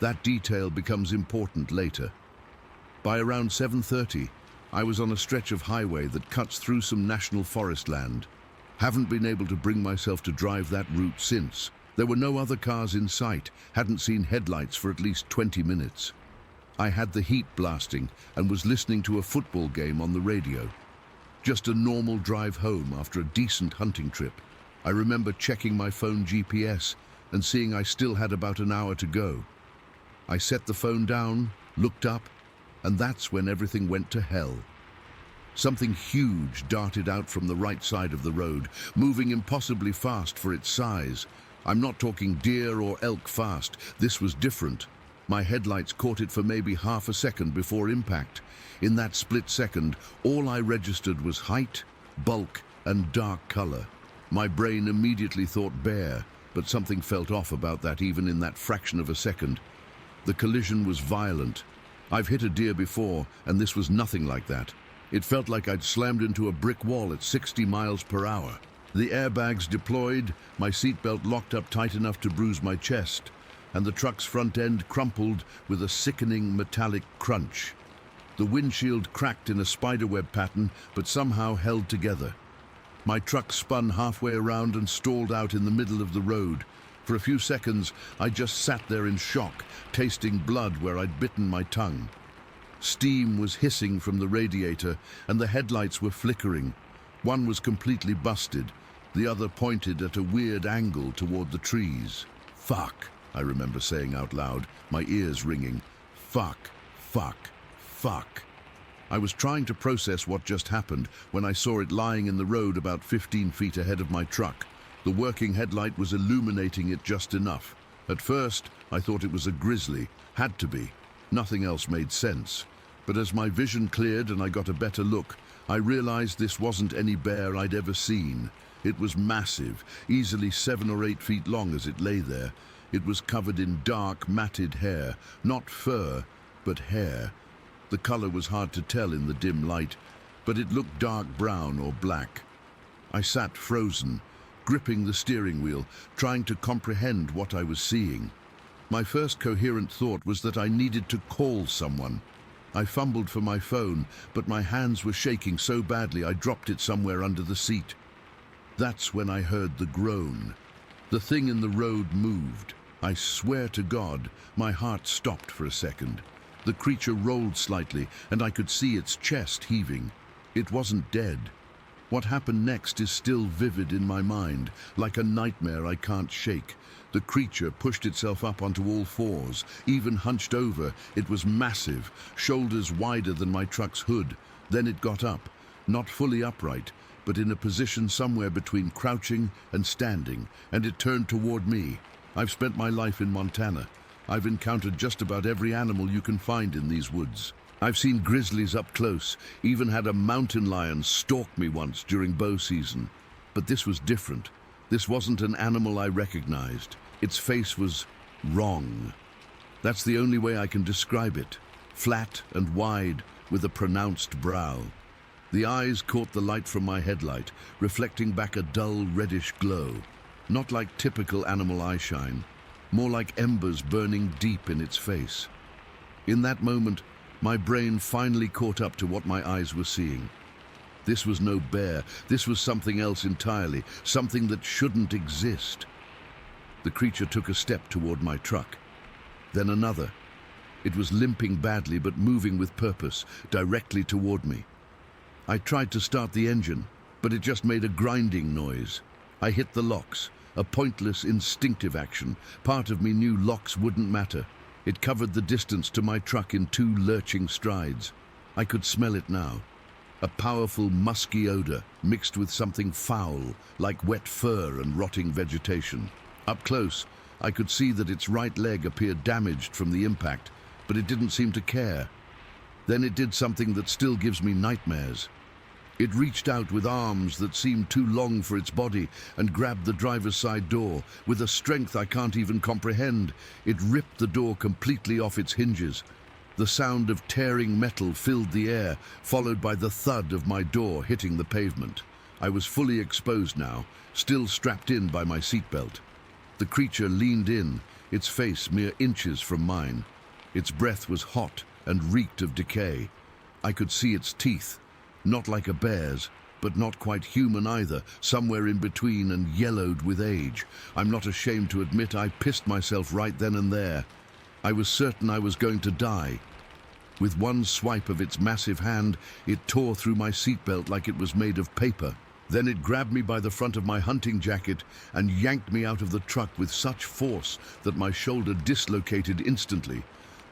That detail becomes important later. By around 7:30, I was on a stretch of highway that cuts through some national forest land. Haven't been able to bring myself to drive that route since. There were no other cars in sight, hadn't seen headlights for at least 20 minutes. I had the heat blasting and was listening to a football game on the radio. Just a normal drive home after a decent hunting trip. I remember checking my phone GPS and seeing I still had about an hour to go. I set the phone down, looked up, and that's when everything went to hell. Something huge darted out from the right side of the road, moving impossibly fast for its size. I'm not talking deer or elk fast. This was different. My headlights caught it for maybe half a second before impact. In that split second, all I registered was height, bulk, and dark color. My brain immediately thought bear, but something felt off about that even in that fraction of a second. The collision was violent. I've hit a deer before, and this was nothing like that. It felt like I'd slammed into a brick wall at 60 miles per hour. The airbags deployed, my seatbelt locked up tight enough to bruise my chest, and the truck's front end crumpled with a sickening metallic crunch. The windshield cracked in a spiderweb pattern, but somehow held together. My truck spun halfway around and stalled out in the middle of the road. For a few seconds, I just sat there in shock, tasting blood where I'd bitten my tongue. Steam was hissing from the radiator, and the headlights were flickering. One was completely busted. The other pointed at a weird angle toward the trees. "Fuck," I remember saying out loud, my ears ringing. "Fuck, fuck, fuck." I was trying to process what just happened when I saw it lying in the road about 15 feet ahead of my truck. The working headlight was illuminating it just enough. At first, I thought it was a grizzly. Had to be. Nothing else made sense. But as my vision cleared and I got a better look, I realized this wasn't any bear I'd ever seen. It was massive, easily 7 or 8 feet long as it lay there. It was covered in dark, matted hair, not fur, but hair. The color was hard to tell in the dim light, but it looked dark brown or black. I sat frozen, gripping the steering wheel, trying to comprehend what I was seeing. My first coherent thought was that I needed to call someone. I fumbled for my phone, but my hands were shaking so badly I dropped it somewhere under the seat. That's when I heard the groan. The thing in the road moved. I swear to God, my heart stopped for a second. The creature rolled slightly, and I could see its chest heaving. It wasn't dead. What happened next is still vivid in my mind, like a nightmare I can't shake. The creature pushed itself up onto all fours, even hunched over. It was massive, shoulders wider than my truck's hood. Then it got up, not fully upright, but in a position somewhere between crouching and standing, and it turned toward me. I've spent my life in Montana. I've encountered just about every animal you can find in these woods. I've seen grizzlies up close, even had a mountain lion stalk me once during bow season. But this was different. This wasn't an animal I recognized. Its face was wrong. That's the only way I can describe it. Flat and wide, with a pronounced brow. The eyes caught the light from my headlight, reflecting back a dull reddish glow. Not like typical animal eyeshine, more like embers burning deep in its face. In that moment, my brain finally caught up to what my eyes were seeing. This was no bear. This was something else entirely, something that shouldn't exist. The creature took a step toward my truck, then another. It was limping badly but moving with purpose, directly toward me. I tried to start the engine, but it just made a grinding noise. I hit the locks, a pointless, instinctive action. Part of me knew locks wouldn't matter. It covered the distance to my truck in 2 lurching strides. I could smell it now. A powerful, musky odor mixed with something foul, like wet fur and rotting vegetation. Up close, I could see that its right leg appeared damaged from the impact, but it didn't seem to care. Then it did something that still gives me nightmares. It reached out with arms that seemed too long for its body and grabbed the driver's side door. With a strength I can't even comprehend, it ripped the door completely off its hinges. The sound of tearing metal filled the air, followed by the thud of my door hitting the pavement. I was fully exposed now, still strapped in by my seatbelt. The creature leaned in, its face mere inches from mine. Its breath was hot and reeked of decay. I could see its teeth, not like a bear's, but not quite human either, somewhere in between and yellowed with age. I'm not ashamed to admit I pissed myself right then and there. I was certain I was going to die. With one swipe of its massive hand, it tore through my seatbelt like it was made of paper. Then it grabbed me by the front of my hunting jacket and yanked me out of the truck with such force that my shoulder dislocated instantly.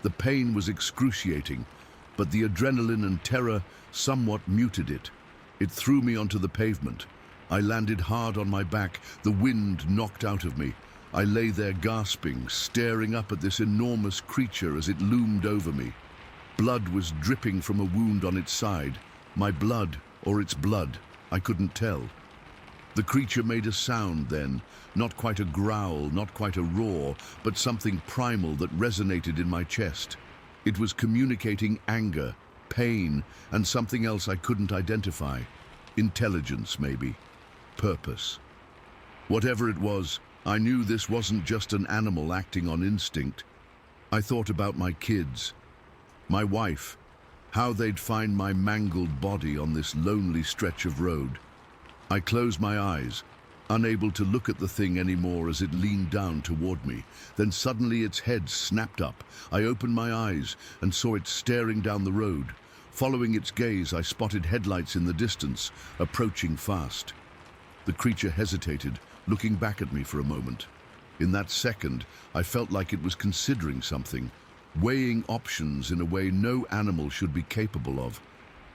The pain was excruciating, but the adrenaline and terror somewhat muted it. It threw me onto the pavement. I landed hard on my back, the wind knocked out of me. I lay there gasping, staring up at this enormous creature as it loomed over me. Blood was dripping from a wound on its side. My blood, or its blood, I couldn't tell. The creature made a sound then, not quite a growl, not quite a roar, but something primal that resonated in my chest. It was communicating anger, pain, and something else I couldn't identify. Intelligence, maybe. Purpose. Whatever it was, I knew this wasn't just an animal acting on instinct. I thought about my kids, my wife, how they'd find my mangled body on this lonely stretch of road. I closed my eyes, unable to look at the thing anymore as it leaned down toward me. Then suddenly its head snapped up. I opened my eyes and saw it staring down the road. Following its gaze, I spotted headlights in the distance, approaching fast. The creature hesitated, looking back at me for a moment. In that second, I felt like it was considering something, weighing options in a way no animal should be capable of.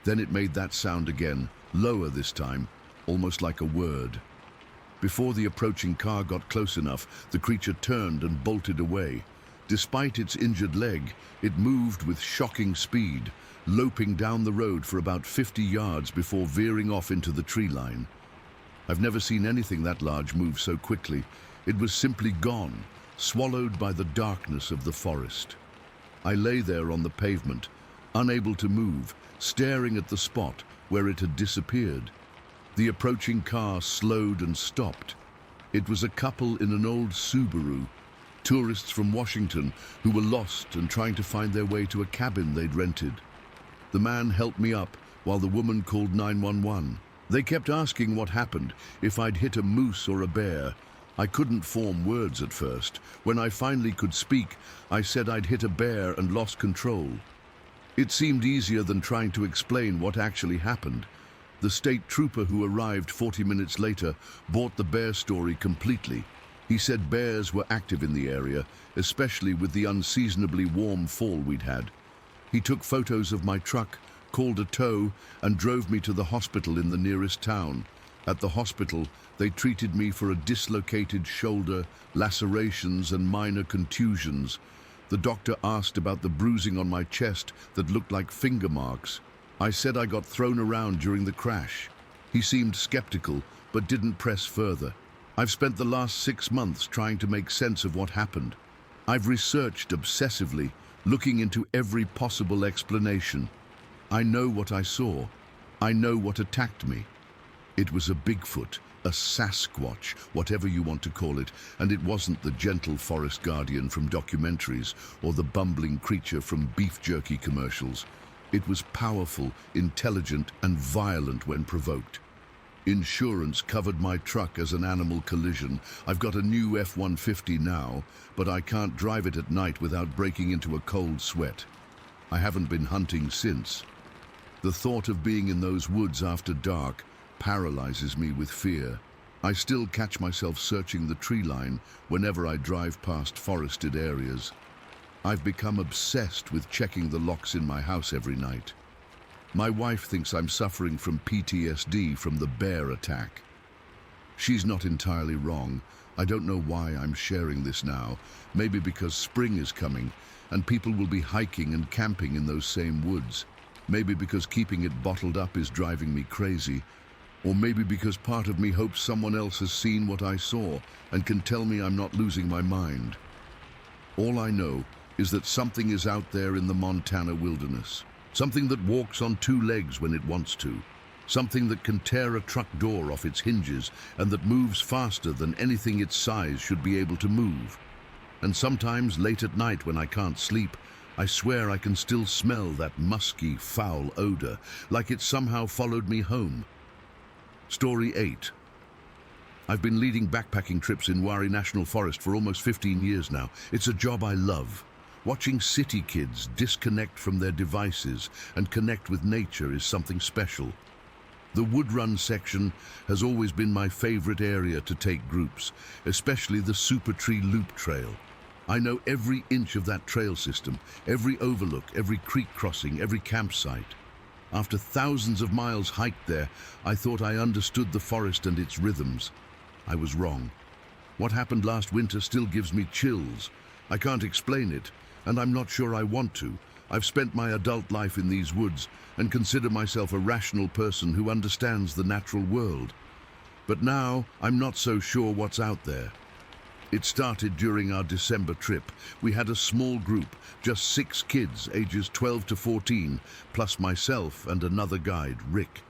Then it made that sound again, lower this time, almost like a word. Before the approaching car got close enough, the creature turned and bolted away. Despite its injured leg, it moved with shocking speed, loping down the road for about 50 yards before veering off into the tree line. I've never seen anything that large move so quickly. It was simply gone, swallowed by the darkness of the forest. I lay there on the pavement, unable to move, staring at the spot where it had disappeared. The approaching car slowed and stopped. It was a couple in an old Subaru, tourists from Washington who were lost and trying to find their way to a cabin they'd rented. The man helped me up while the woman called 911. They kept asking what happened, if I'd hit a moose or a bear. I couldn't form words at first. When I finally could speak, I said I'd hit a bear and lost control. It seemed easier than trying to explain what actually happened. The state trooper who arrived 40 minutes later bought the bear story completely. He said bears were active in the area, especially with the unseasonably warm fall we'd had. He took photos of my truck, called a tow, and drove me to the hospital in the nearest town. At the hospital, they treated me for a dislocated shoulder, lacerations, and minor contusions. The doctor asked about the bruising on my chest that looked like finger marks. I said I got thrown around during the crash. He seemed skeptical, but didn't press further. I've spent the last 6 months trying to make sense of what happened. I've researched obsessively, looking into every possible explanation. I know what I saw. I know what attacked me. It was a Bigfoot, a Sasquatch, whatever you want to call it, and it wasn't the gentle forest guardian from documentaries or the bumbling creature from beef jerky commercials. It was powerful, intelligent, and violent when provoked. Insurance covered my truck as an animal collision. I've got a new F-150 now, but I can't drive it at night without breaking into a cold sweat. I haven't been hunting since. The thought of being in those woods after dark paralyzes me with fear. I still catch myself searching the tree line whenever I drive past forested areas. I've become obsessed with checking the locks in my house every night. My wife thinks I'm suffering from PTSD from the bear attack. She's not entirely wrong. I don't know why I'm sharing this now. Maybe because spring is coming and people will be hiking and camping in those same woods. Maybe because keeping it bottled up is driving me crazy. Or maybe because part of me hopes someone else has seen what I saw and can tell me I'm not losing my mind. All I know is that something is out there in the Montana wilderness. Something that walks on two legs when it wants to. Something that can tear a truck door off its hinges and that moves faster than anything its size should be able to move. And sometimes, late at night when I can't sleep, I swear I can still smell that musky, foul odor, like it somehow followed me home. Story 8. I've been leading backpacking trips in Wari National Forest for almost 15 years now. It's a job I love. Watching city kids disconnect from their devices and connect with nature is something special. The Wood Run section has always been my favorite area to take groups, especially the Super Tree Loop Trail. I know every inch of that trail system, every overlook, every creek crossing, every campsite. After thousands of miles hiked there, I thought I understood the forest and its rhythms. I was wrong. What happened last winter still gives me chills. I can't explain it, and I'm not sure I want to. I've spent my adult life in these woods and consider myself a rational person who understands the natural world. But now, I'm not so sure what's out there. It started during our December trip. We had a small group, just 6 kids, ages 12 to 14, plus myself and another guide, Rick.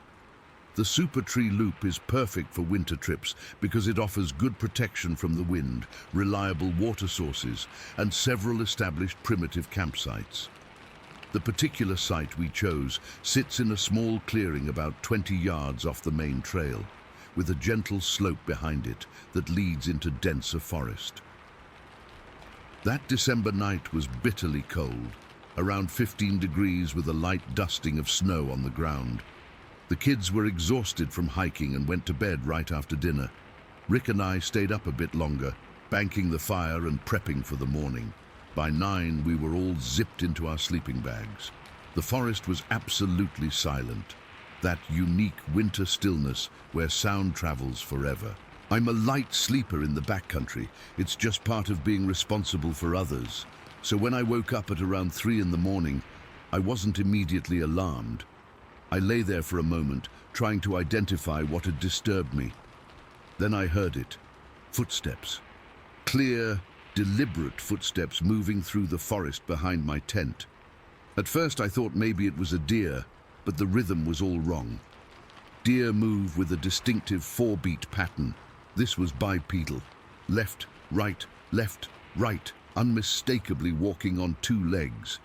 The Super Tree Loop is perfect for winter trips because it offers good protection from the wind, reliable water sources, and several established primitive campsites. The particular site we chose sits in a small clearing about 20 yards off the main trail, with a gentle slope behind it that leads into denser forest. That December night was bitterly cold, around 15 degrees with a light dusting of snow on the ground. The kids were exhausted from hiking and went to bed right after dinner. Rick and I stayed up a bit longer, banking the fire and prepping for the morning. By 9, we were all zipped into our sleeping bags. The forest was absolutely silent. That unique winter stillness where sound travels forever. I'm a light sleeper in the backcountry. It's just part of being responsible for others. So when I woke up at around 3 in the morning, I wasn't immediately alarmed. I lay there for a moment, trying to identify what had disturbed me. Then I heard it. Footsteps. Clear, deliberate footsteps moving through the forest behind my tent. At first I thought maybe it was a deer, but the rhythm was all wrong. Deer move with a distinctive 4-beat pattern. This was bipedal. Left, right, unmistakably walking on 2 legs.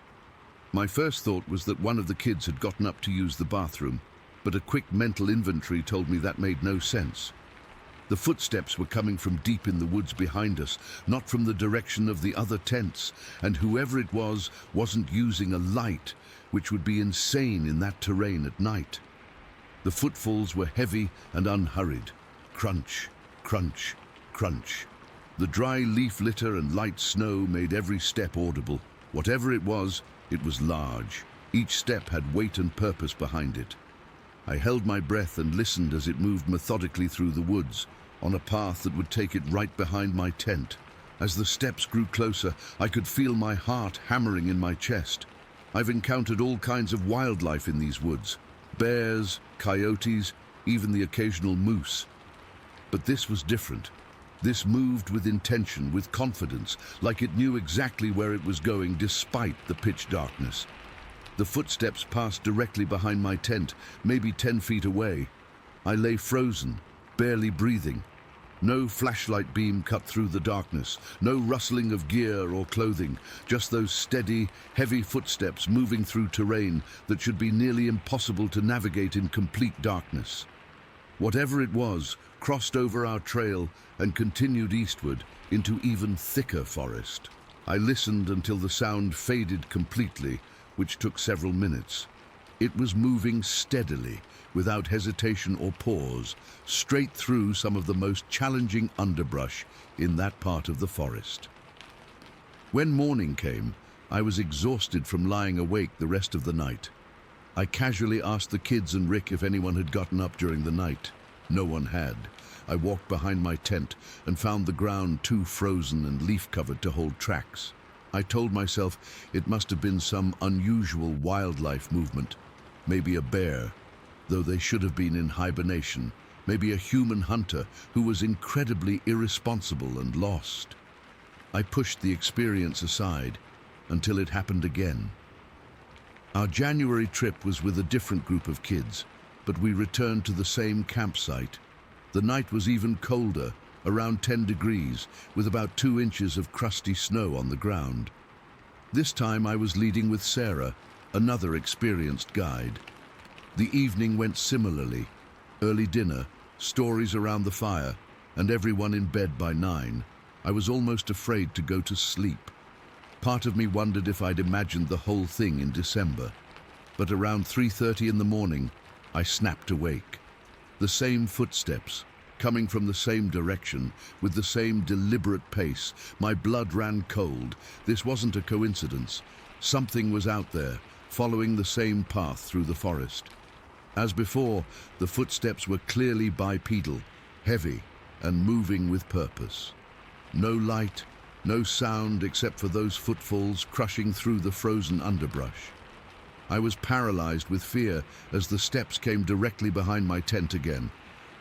My first thought was that one of the kids had gotten up to use the bathroom, but a quick mental inventory told me that made no sense. The footsteps were coming from deep in the woods behind us, not from the direction of the other tents, and whoever it was wasn't using a light, which would be insane in that terrain at night. The footfalls were heavy and unhurried. Crunch, crunch, crunch. The dry leaf litter and light snow made every step audible. Whatever it was large. Each step had weight and purpose behind it. I held my breath and listened as it moved methodically through the woods, on a path that would take it right behind my tent. As the steps grew closer, I could feel my heart hammering in my chest. I've encountered all kinds of wildlife in these woods. Bears, coyotes, even the occasional moose. But this was different. This moved with intention, with confidence, like it knew exactly where it was going despite the pitch darkness. The footsteps passed directly behind my tent, maybe 10 feet away. I lay frozen, barely breathing. No flashlight beam cut through the darkness, no rustling of gear or clothing, just those steady, heavy footsteps moving through terrain that should be nearly impossible to navigate in complete darkness. Whatever it was, crossed over our trail and continued eastward into even thicker forest. I listened until the sound faded completely, which took several minutes. It was moving steadily, without hesitation or pause, straight through some of the most challenging underbrush in that part of the forest. When morning came, I was exhausted from lying awake the rest of the night. I casually asked the kids and Rick if anyone had gotten up during the night. No one had. I walked behind my tent and found the ground too frozen and leaf-covered to hold tracks. I told myself it must have been some unusual wildlife movement. Maybe a bear, though they should have been in hibernation. Maybe a human hunter who was incredibly irresponsible and lost. I pushed the experience aside until it happened again. Our January trip was with a different group of kids, but we returned to the same campsite. The night was even colder, around 10 degrees, with about 2 inches of crusty snow on the ground. This time I was leading with Sarah, another experienced guide. The evening went similarly. Early dinner, stories around the fire, and everyone in bed by 9. I was almost afraid to go to sleep. Part of me wondered if I'd imagined the whole thing in December. But around 3:30 in the morning, I snapped awake. The same footsteps, coming from the same direction, with the same deliberate pace. My blood ran cold. This wasn't a coincidence. Something was out there, following the same path through the forest. As before, the footsteps were clearly bipedal, heavy, and moving with purpose. No light, no sound except for those footfalls crushing through the frozen underbrush. I was paralyzed with fear as the steps came directly behind my tent again.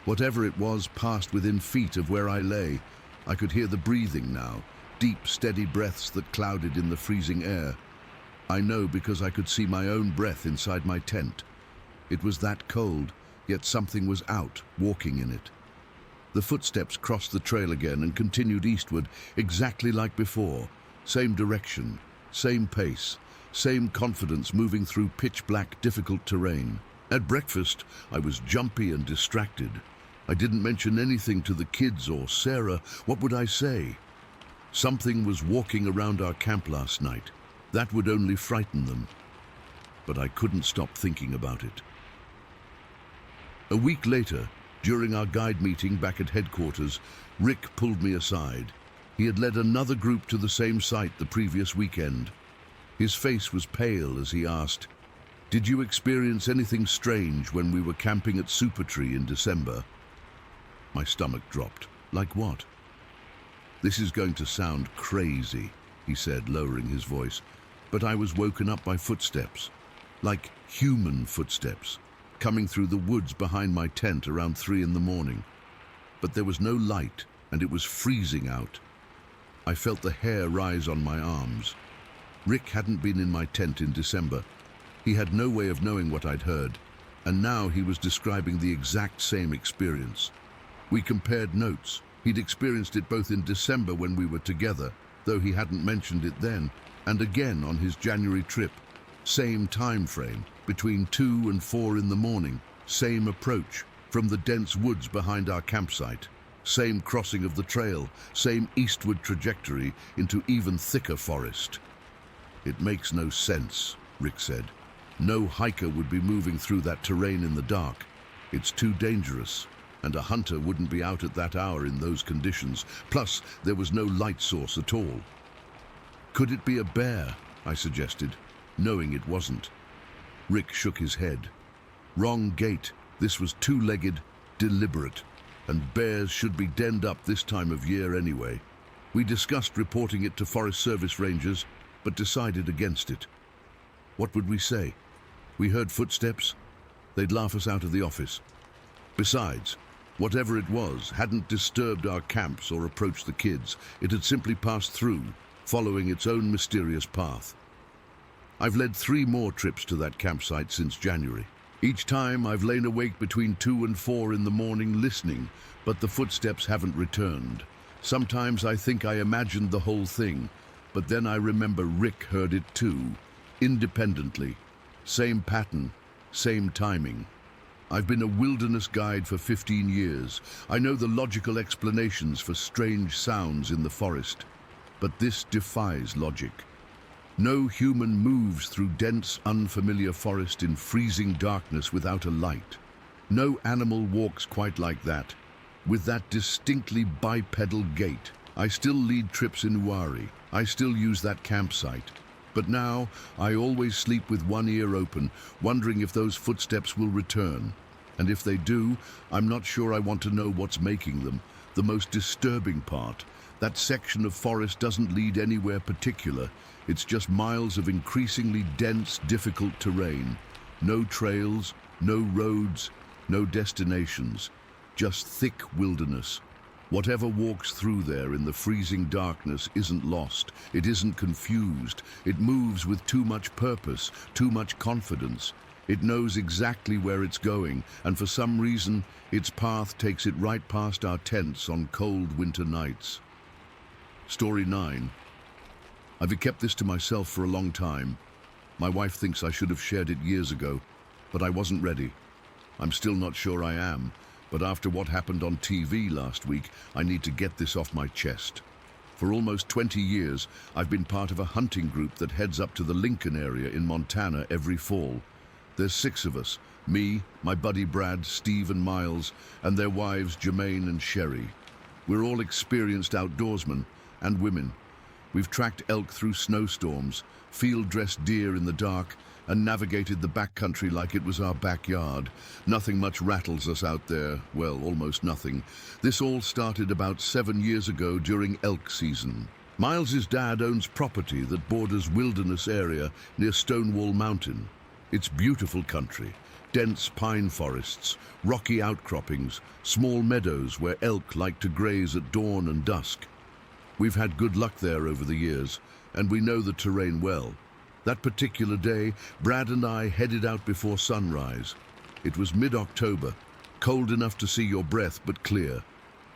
Whatever it was passed within feet of where I lay. I could hear the breathing now, deep, steady breaths that clouded in the freezing air. I know because I could see my own breath inside my tent. It was that cold, yet something was out, walking in it. The footsteps crossed the trail again and continued eastward, exactly like before. Same direction, same pace, same confidence moving through pitch-black, difficult terrain. At breakfast, I was jumpy and distracted. I didn't mention anything to the kids or Sarah. What would I say? Something was walking around our camp last night. That would only frighten them. But I couldn't stop thinking about it. A week later, during our guide meeting back at headquarters, Rick pulled me aside. He had led another group to the same site the previous weekend. His face was pale as he asked, "Did you experience anything strange when we were camping at Supertree in December?" My stomach dropped. Like what? "This is going to sound crazy," he said, lowering his voice, "but I was woken up by footsteps, like human footsteps, coming through the woods behind my tent around 3 in the morning. But there was no light, and it was freezing out. I felt the hair rise on my arms." Rick hadn't been in my tent in December. He had no way of knowing what I'd heard, and now he was describing the exact same experience. We compared notes. He'd experienced it both in December when we were together, though he hadn't mentioned it then, and again on his January trip. Same time frame, between 2 and 4 in the morning. Same approach, from the dense woods behind our campsite. Same crossing of the trail, same eastward trajectory into even thicker forest. "It makes no sense," Rick said. "No hiker would be moving through that terrain in the dark. It's too dangerous, and a hunter wouldn't be out at that hour in those conditions. Plus, there was no light source at all." "Could it be a bear?" I suggested, knowing it wasn't. Rick shook his head. "Wrong gait. This was two-legged, deliberate, and bears should be denned up this time of year anyway." We discussed reporting it to Forest Service rangers, but decided against it. What would we say? We heard footsteps? They'd laugh us out of the office. Besides, whatever it was hadn't disturbed our camps or approached the kids. It had simply passed through, following its own mysterious path. I've led 3 more trips to that campsite since January. Each time I've lain awake between 2 and 4 in the morning listening, but the footsteps haven't returned. Sometimes I think I imagined the whole thing, but then I remember Rick heard it too, independently. Same pattern, same timing. I've been a wilderness guide for 15 years. I know the logical explanations for strange sounds in the forest, but this defies logic. No human moves through dense, unfamiliar forest in freezing darkness without a light. No animal walks quite like that, with that distinctly bipedal gait. I still lead trips in Uwari. I still use that campsite. But now, I always sleep with one ear open, wondering if those footsteps will return. And if they do, I'm not sure I want to know what's making them. The most disturbing part, that section of forest doesn't lead anywhere particular. It's just miles of increasingly dense, difficult terrain. No trails, no roads, no destinations. Just thick wilderness. Whatever walks through there in the freezing darkness isn't lost, it isn't confused, it moves with too much purpose, too much confidence. It knows exactly where it's going, and for some reason, its path takes it right past our tents on cold winter nights. Story 9. I've kept this to myself for a long time. My wife thinks I should have shared it years ago, but I wasn't ready. I'm still not sure I am. But after what happened on TV last week, I need to get this off my chest. For almost 20 years, I've been part of a hunting group that heads up to the Lincoln area in Montana every fall. There's 6 of us, me, my buddy Brad, Steve and Miles, and their wives Jermaine and Sherry. We're all experienced outdoorsmen and women. We've tracked elk through snowstorms, field-dressed deer in the dark, and navigated the backcountry like it was our backyard. Nothing much rattles us out there, well, almost nothing. This all started about 7 years ago during elk season. Miles's dad owns property that borders wilderness area near Stonewall Mountain. It's beautiful country, dense pine forests, rocky outcroppings, small meadows where elk like to graze at dawn and dusk. We've had good luck there over the years, and we know the terrain well. That particular day, Brad and I headed out before sunrise. It was mid-October, cold enough to see your breath but clear.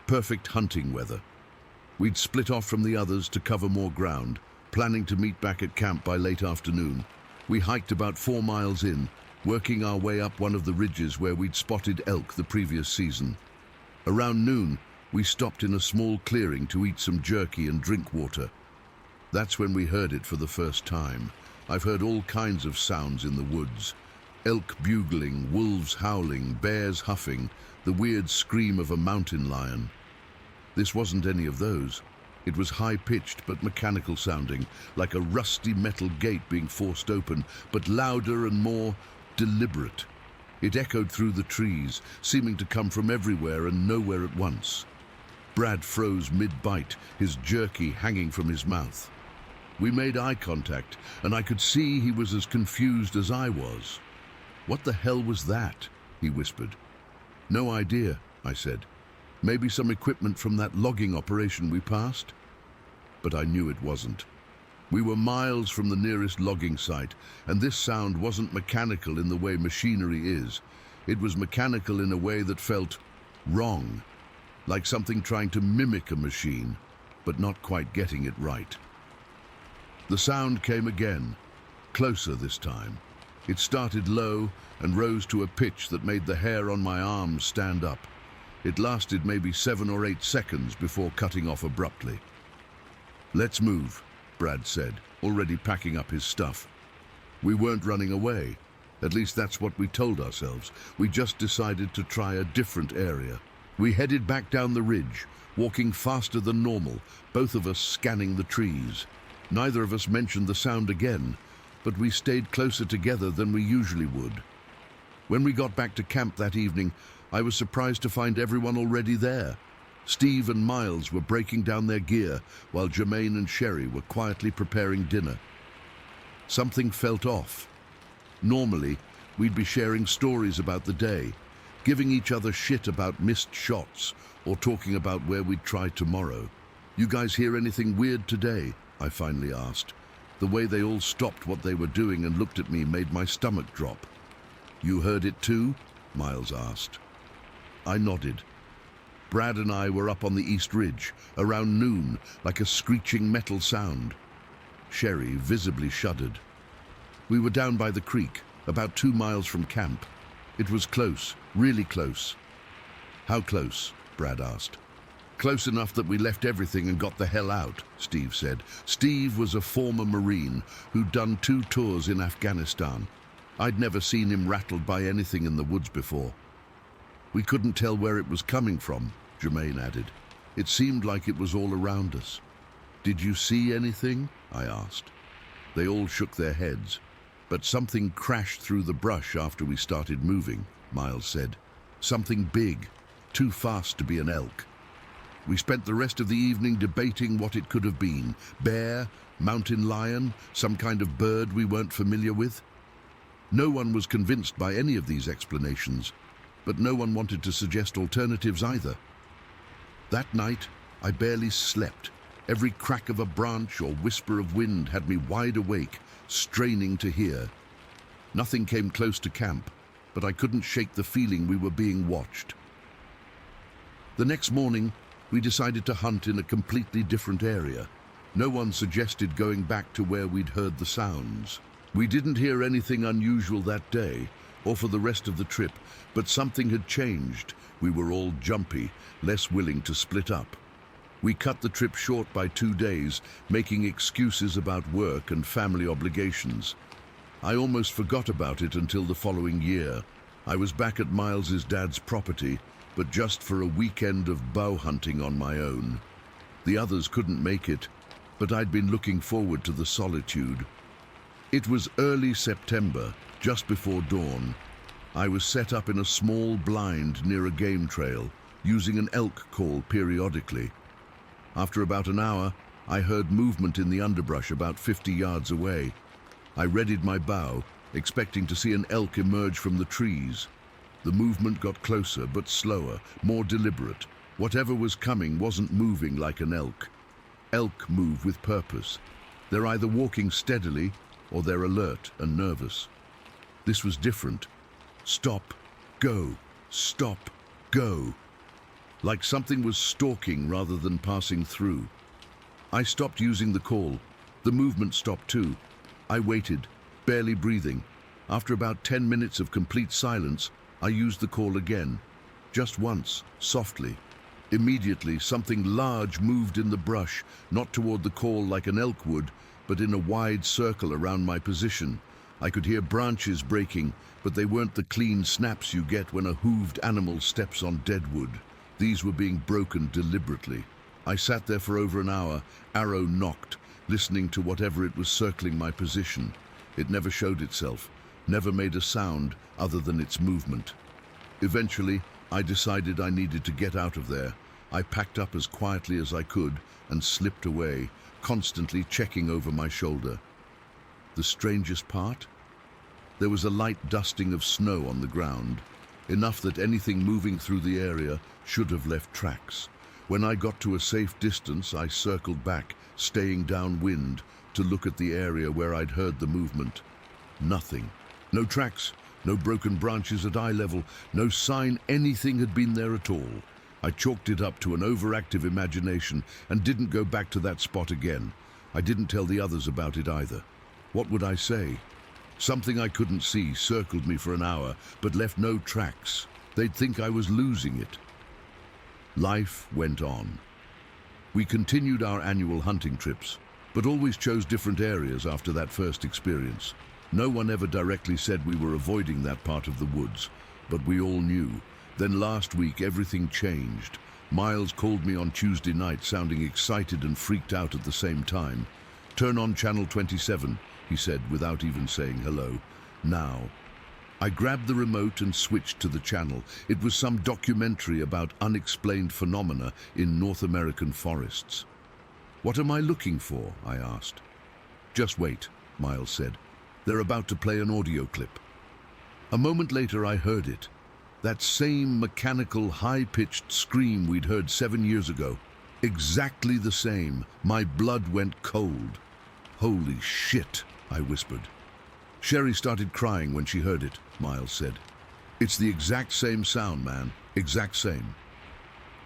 Perfect hunting weather. We'd split off from the others to cover more ground, planning to meet back at camp by late afternoon. We hiked about 4 miles in, working our way up one of the ridges where we'd spotted elk the previous season. Around noon, we stopped in a small clearing to eat some jerky and drink water. That's when we heard it for the first time. I've heard all kinds of sounds in the woods. Elk bugling, wolves howling, bears huffing, the weird scream of a mountain lion. This wasn't any of those. It was high-pitched but mechanical sounding, like a rusty metal gate being forced open, but louder and more deliberate. It echoed through the trees, seeming to come from everywhere and nowhere at once. Brad froze mid-bite, his jerky hanging from his mouth. We made eye contact, and I could see he was as confused as I was. "What the hell was that?" he whispered. "No idea," I said. "Maybe some equipment from that logging operation we passed?" But I knew it wasn't. We were miles from the nearest logging site, and this sound wasn't mechanical in the way machinery is. It was mechanical in a way that felt wrong, like something trying to mimic a machine, but not quite getting it right. The sound came again, closer this time. It started low and rose to a pitch that made the hair on my arms stand up. It lasted maybe 7 or 8 seconds before cutting off abruptly. "Let's move," Brad said, already packing up his stuff. We weren't running away. At least that's what we told ourselves. We just decided to try a different area. We headed back down the ridge, walking faster than normal, both of us scanning the trees. Neither of us mentioned the sound again, but we stayed closer together than we usually would. When we got back to camp that evening, I was surprised to find everyone already there. Steve and Miles were breaking down their gear, while Jermaine and Sherry were quietly preparing dinner. Something felt off. Normally, we'd be sharing stories about the day, giving each other shit about missed shots, or talking about where we'd try tomorrow. "You guys hear anything weird today?" I finally asked. The way they all stopped what they were doing and looked at me made my stomach drop. "You heard it too?" Miles asked. I nodded. Brad and I were up on the East Ridge, around noon, like a screeching metal sound. Sherry visibly shuddered. We were down by the creek, about 2 miles from camp. It was close, really close. "How close?" Brad asked. "Close enough that we left everything and got the hell out," Steve said. Steve was a former Marine who'd done 2 tours in Afghanistan. I'd never seen him rattled by anything in the woods before. "We couldn't tell where it was coming from," Jermaine added. "It seemed like it was all around us." "Did you see anything?" I asked. They all shook their heads. "But something crashed through the brush after we started moving," Miles said. "Something big, too fast to be an elk." We spent the rest of the evening debating what it could have been. Bear, mountain lion, some kind of bird we weren't familiar with. No one was convinced by any of these explanations, but no one wanted to suggest alternatives either. That night, I barely slept. Every crack of a branch or whisper of wind had me wide awake, straining to hear. Nothing came close to camp, but I couldn't shake the feeling we were being watched. The next morning, we decided to hunt in a completely different area. No one suggested going back to where we'd heard the sounds. We didn't hear anything unusual that day, or for the rest of the trip, but something had changed. We were all jumpy, less willing to split up. We cut the trip short by 2 days, making excuses about work and family obligations. I almost forgot about it until the following year. I was back at Miles's dad's property, but just for a weekend of bow hunting on my own. The others couldn't make it, but I'd been looking forward to the solitude. It was early September, just before dawn. I was set up in a small blind near a game trail, using an elk call periodically. After about an hour, I heard movement in the underbrush about 50 yards away. I readied my bow, expecting to see an elk emerge from the trees. The movement got closer, but slower, more deliberate. Whatever was coming wasn't moving like an elk. Elk move with purpose. They're either walking steadily, or they're alert and nervous. This was different. Stop, go, stop, go. Like something was stalking rather than passing through. I stopped using the call. The movement stopped too. I waited, barely breathing. After about 10 minutes of complete silence, I used the call again. Just once, softly. Immediately, something large moved in the brush, not toward the call like an elk would, but in a wide circle around my position. I could hear branches breaking, but they weren't the clean snaps you get when a hooved animal steps on dead wood. These were being broken deliberately. I sat there for over an hour, arrow knocked, listening to whatever it was circling my position. It never showed itself, never made a sound other than its movement. Eventually, I decided I needed to get out of there. I packed up as quietly as I could and slipped away, constantly checking over my shoulder. The strangest part? There was a light dusting of snow on the ground, enough that anything moving through the area should have left tracks. When I got to a safe distance, I circled back, staying downwind, to look at the area where I'd heard the movement. Nothing. No tracks, no broken branches at eye level, no sign anything had been there at all. I chalked it up to an overactive imagination and didn't go back to that spot again. I didn't tell the others about it either. What would I say? Something I couldn't see circled me for an hour, but left no tracks. They'd think I was losing it. Life went on. We continued our annual hunting trips, but always chose different areas after that first experience. No one ever directly said we were avoiding that part of the woods, but we all knew. Then last week, everything changed. Miles called me on Tuesday night, sounding excited and freaked out at the same time. "Turn on channel 27, he said, without even saying hello. Now. I grabbed the remote and switched to the channel. It was some documentary about unexplained phenomena in North American forests. "What am I looking for?" I asked. "Just wait," Miles said. "They're about to play an audio clip." A moment later, I heard it. That same mechanical, high-pitched scream we'd heard 7 years ago. Exactly the same. My blood went cold. "Holy shit," I whispered. "Sherry started crying when she heard it," Miles said. "It's the exact same sound, man. Exact same."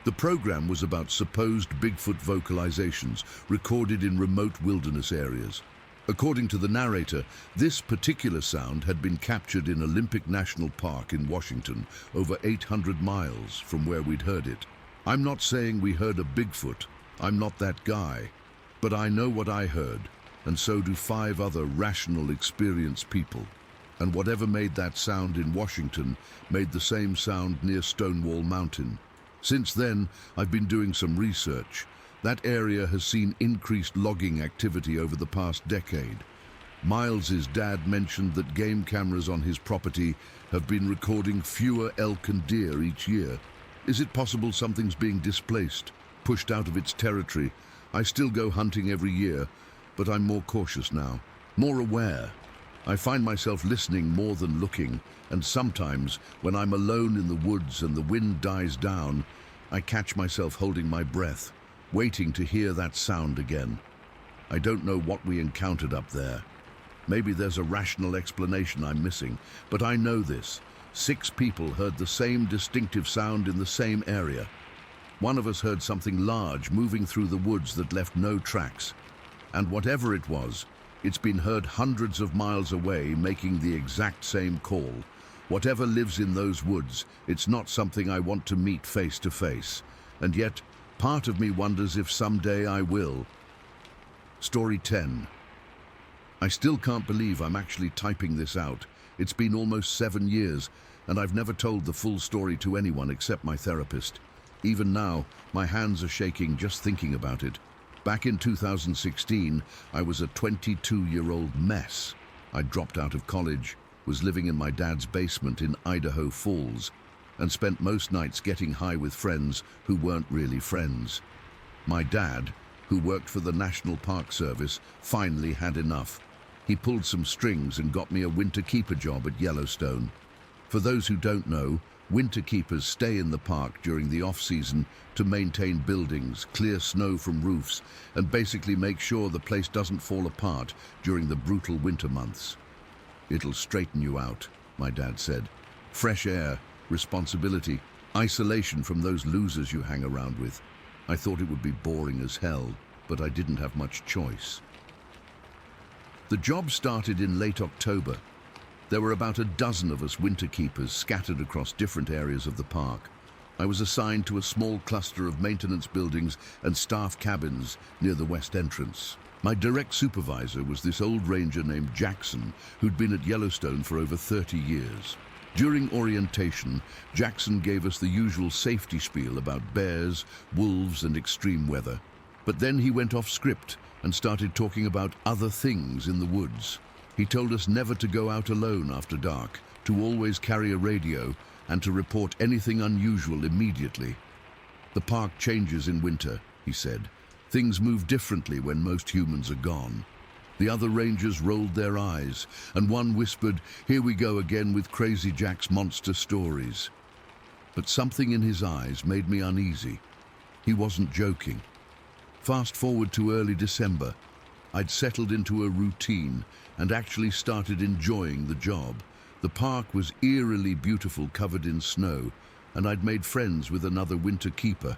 The program was about supposed Bigfoot vocalizations recorded in remote wilderness areas. According to the narrator, this particular sound had been captured in Olympic National Park in Washington, over 800 miles from where we'd heard it. I'm not saying we heard a Bigfoot. I'm not that guy. But I know what I heard, and so do 5 other rational, experienced people. And whatever made that sound in Washington made the same sound near Stonewall Mountain. Since then, I've been doing some research. That area has seen increased logging activity over the past decade. Miles's dad mentioned that game cameras on his property have been recording fewer elk and deer each year. Is it possible something's being displaced, pushed out of its territory? I still go hunting every year, but I'm more cautious now, more aware. I find myself listening more than looking, and sometimes, when I'm alone in the woods and the wind dies down, I catch myself holding my breath, waiting to hear that sound again. I don't know what we encountered up there. Maybe there's a rational explanation I'm missing, but I know this. 6 people heard the same distinctive sound in the same area. One of us heard something large moving through the woods that left no tracks. And whatever it was, it's been heard hundreds of miles away, making the exact same call. Whatever lives in those woods, it's not something I want to meet face to face. And yet, part of me wonders if someday I will. Story 10. I still can't believe I'm actually typing this out. It's been almost 7 years, and I've never told the full story to anyone except my therapist. Even now, my hands are shaking just thinking about it. Back in 2016, I was a 22-year-old mess. I dropped out of college, was living in my dad's basement in Idaho Falls, and spent most nights getting high with friends who weren't really friends. My dad, who worked for the National Park Service, finally had enough. He pulled some strings and got me a winter keeper job at Yellowstone. For those who don't know, winter keepers stay in the park during the off-season to maintain buildings, clear snow from roofs, and basically make sure the place doesn't fall apart during the brutal winter months. "It'll straighten you out," my dad said. "Fresh air, responsibility, isolation from those losers you hang around with." I thought it would be boring as hell, but I didn't have much choice. The job started in late October. There were about a dozen of us winter keepers scattered across different areas of the park. I was assigned to a small cluster of maintenance buildings and staff cabins near the west entrance. My direct supervisor was this old ranger named Jackson, who'd been at Yellowstone for over 30 years. During orientation, Jackson gave us the usual safety spiel about bears, wolves, and extreme weather. But then he went off script and started talking about other things in the woods. He told us never to go out alone after dark, to always carry a radio, and to report anything unusual immediately. "The park changes in winter," he said. "Things move differently when most humans are gone." The other rangers rolled their eyes, and one whispered, "Here we go again with Crazy Jack's monster stories." But something in his eyes made me uneasy. He wasn't joking. Fast forward to early December. I'd settled into a routine and actually started enjoying the job. The park was eerily beautiful, covered in snow, and I'd made friends with another winter keeper,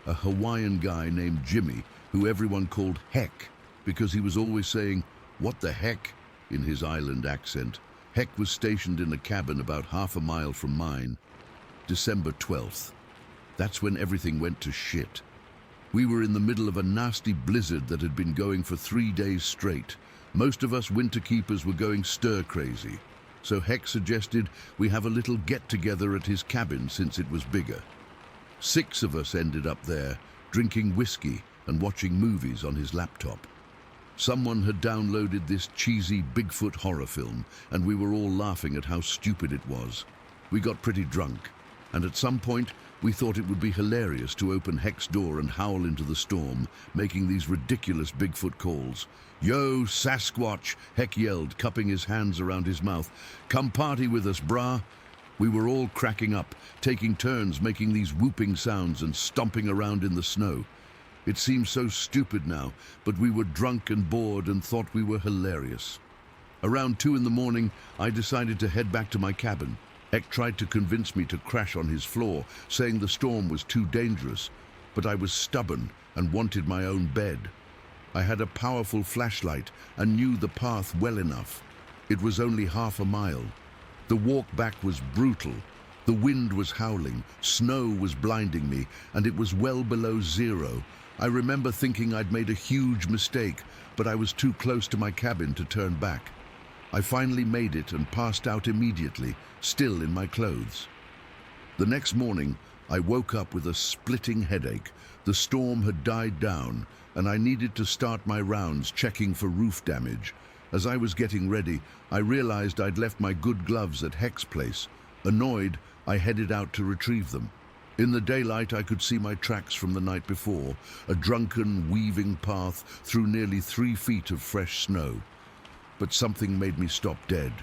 a Hawaiian guy named Jimmy, who everyone called Heck, because he was always saying, "What the heck?" in his island accent. Heck was stationed in a cabin about half a mile from mine. December 12th. That's when everything went to shit. We were in the middle of a nasty blizzard that had been going for 3 days straight. Most of us winter keepers were going stir-crazy, so Heck suggested we have a little get-together at his cabin since it was bigger. 6 of us ended up there, drinking whiskey and watching movies on his laptop. Someone had downloaded this cheesy Bigfoot horror film, and we were all laughing at how stupid it was. We got pretty drunk, and at some point we thought it would be hilarious to open Heck's door and howl into the storm, making these ridiculous Bigfoot calls. "Yo, Sasquatch," Heck yelled, cupping his hands around his mouth. "Come party with us, brah." We were all cracking up, taking turns making these whooping sounds and stomping around in the snow. It seems so stupid now, but we were drunk and bored and thought we were hilarious. Around 2 in the morning, I decided to head back to my cabin. Heck tried to convince me to crash on his floor, saying the storm was too dangerous, but I was stubborn and wanted my own bed. I had a powerful flashlight and knew the path well enough. It was only half a mile. The walk back was brutal. The wind was howling, snow was blinding me, and it was well below zero. I remember thinking I'd made a huge mistake, but I was too close to my cabin to turn back. I finally made it and passed out immediately, still in my clothes. The next morning, I woke up with a splitting headache. The storm had died down, and I needed to start my rounds checking for roof damage. As I was getting ready, I realized I'd left my good gloves at Heck's place. Annoyed, I headed out to retrieve them. In the daylight, I could see my tracks from the night before, a drunken, weaving path through nearly 3 feet of fresh snow. But something made me stop dead.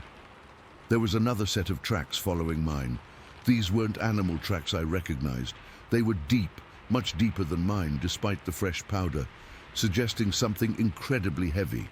There was another set of tracks following mine. These weren't animal tracks I recognized. They were deep, much deeper than mine, despite the fresh powder, suggesting something incredibly heavy.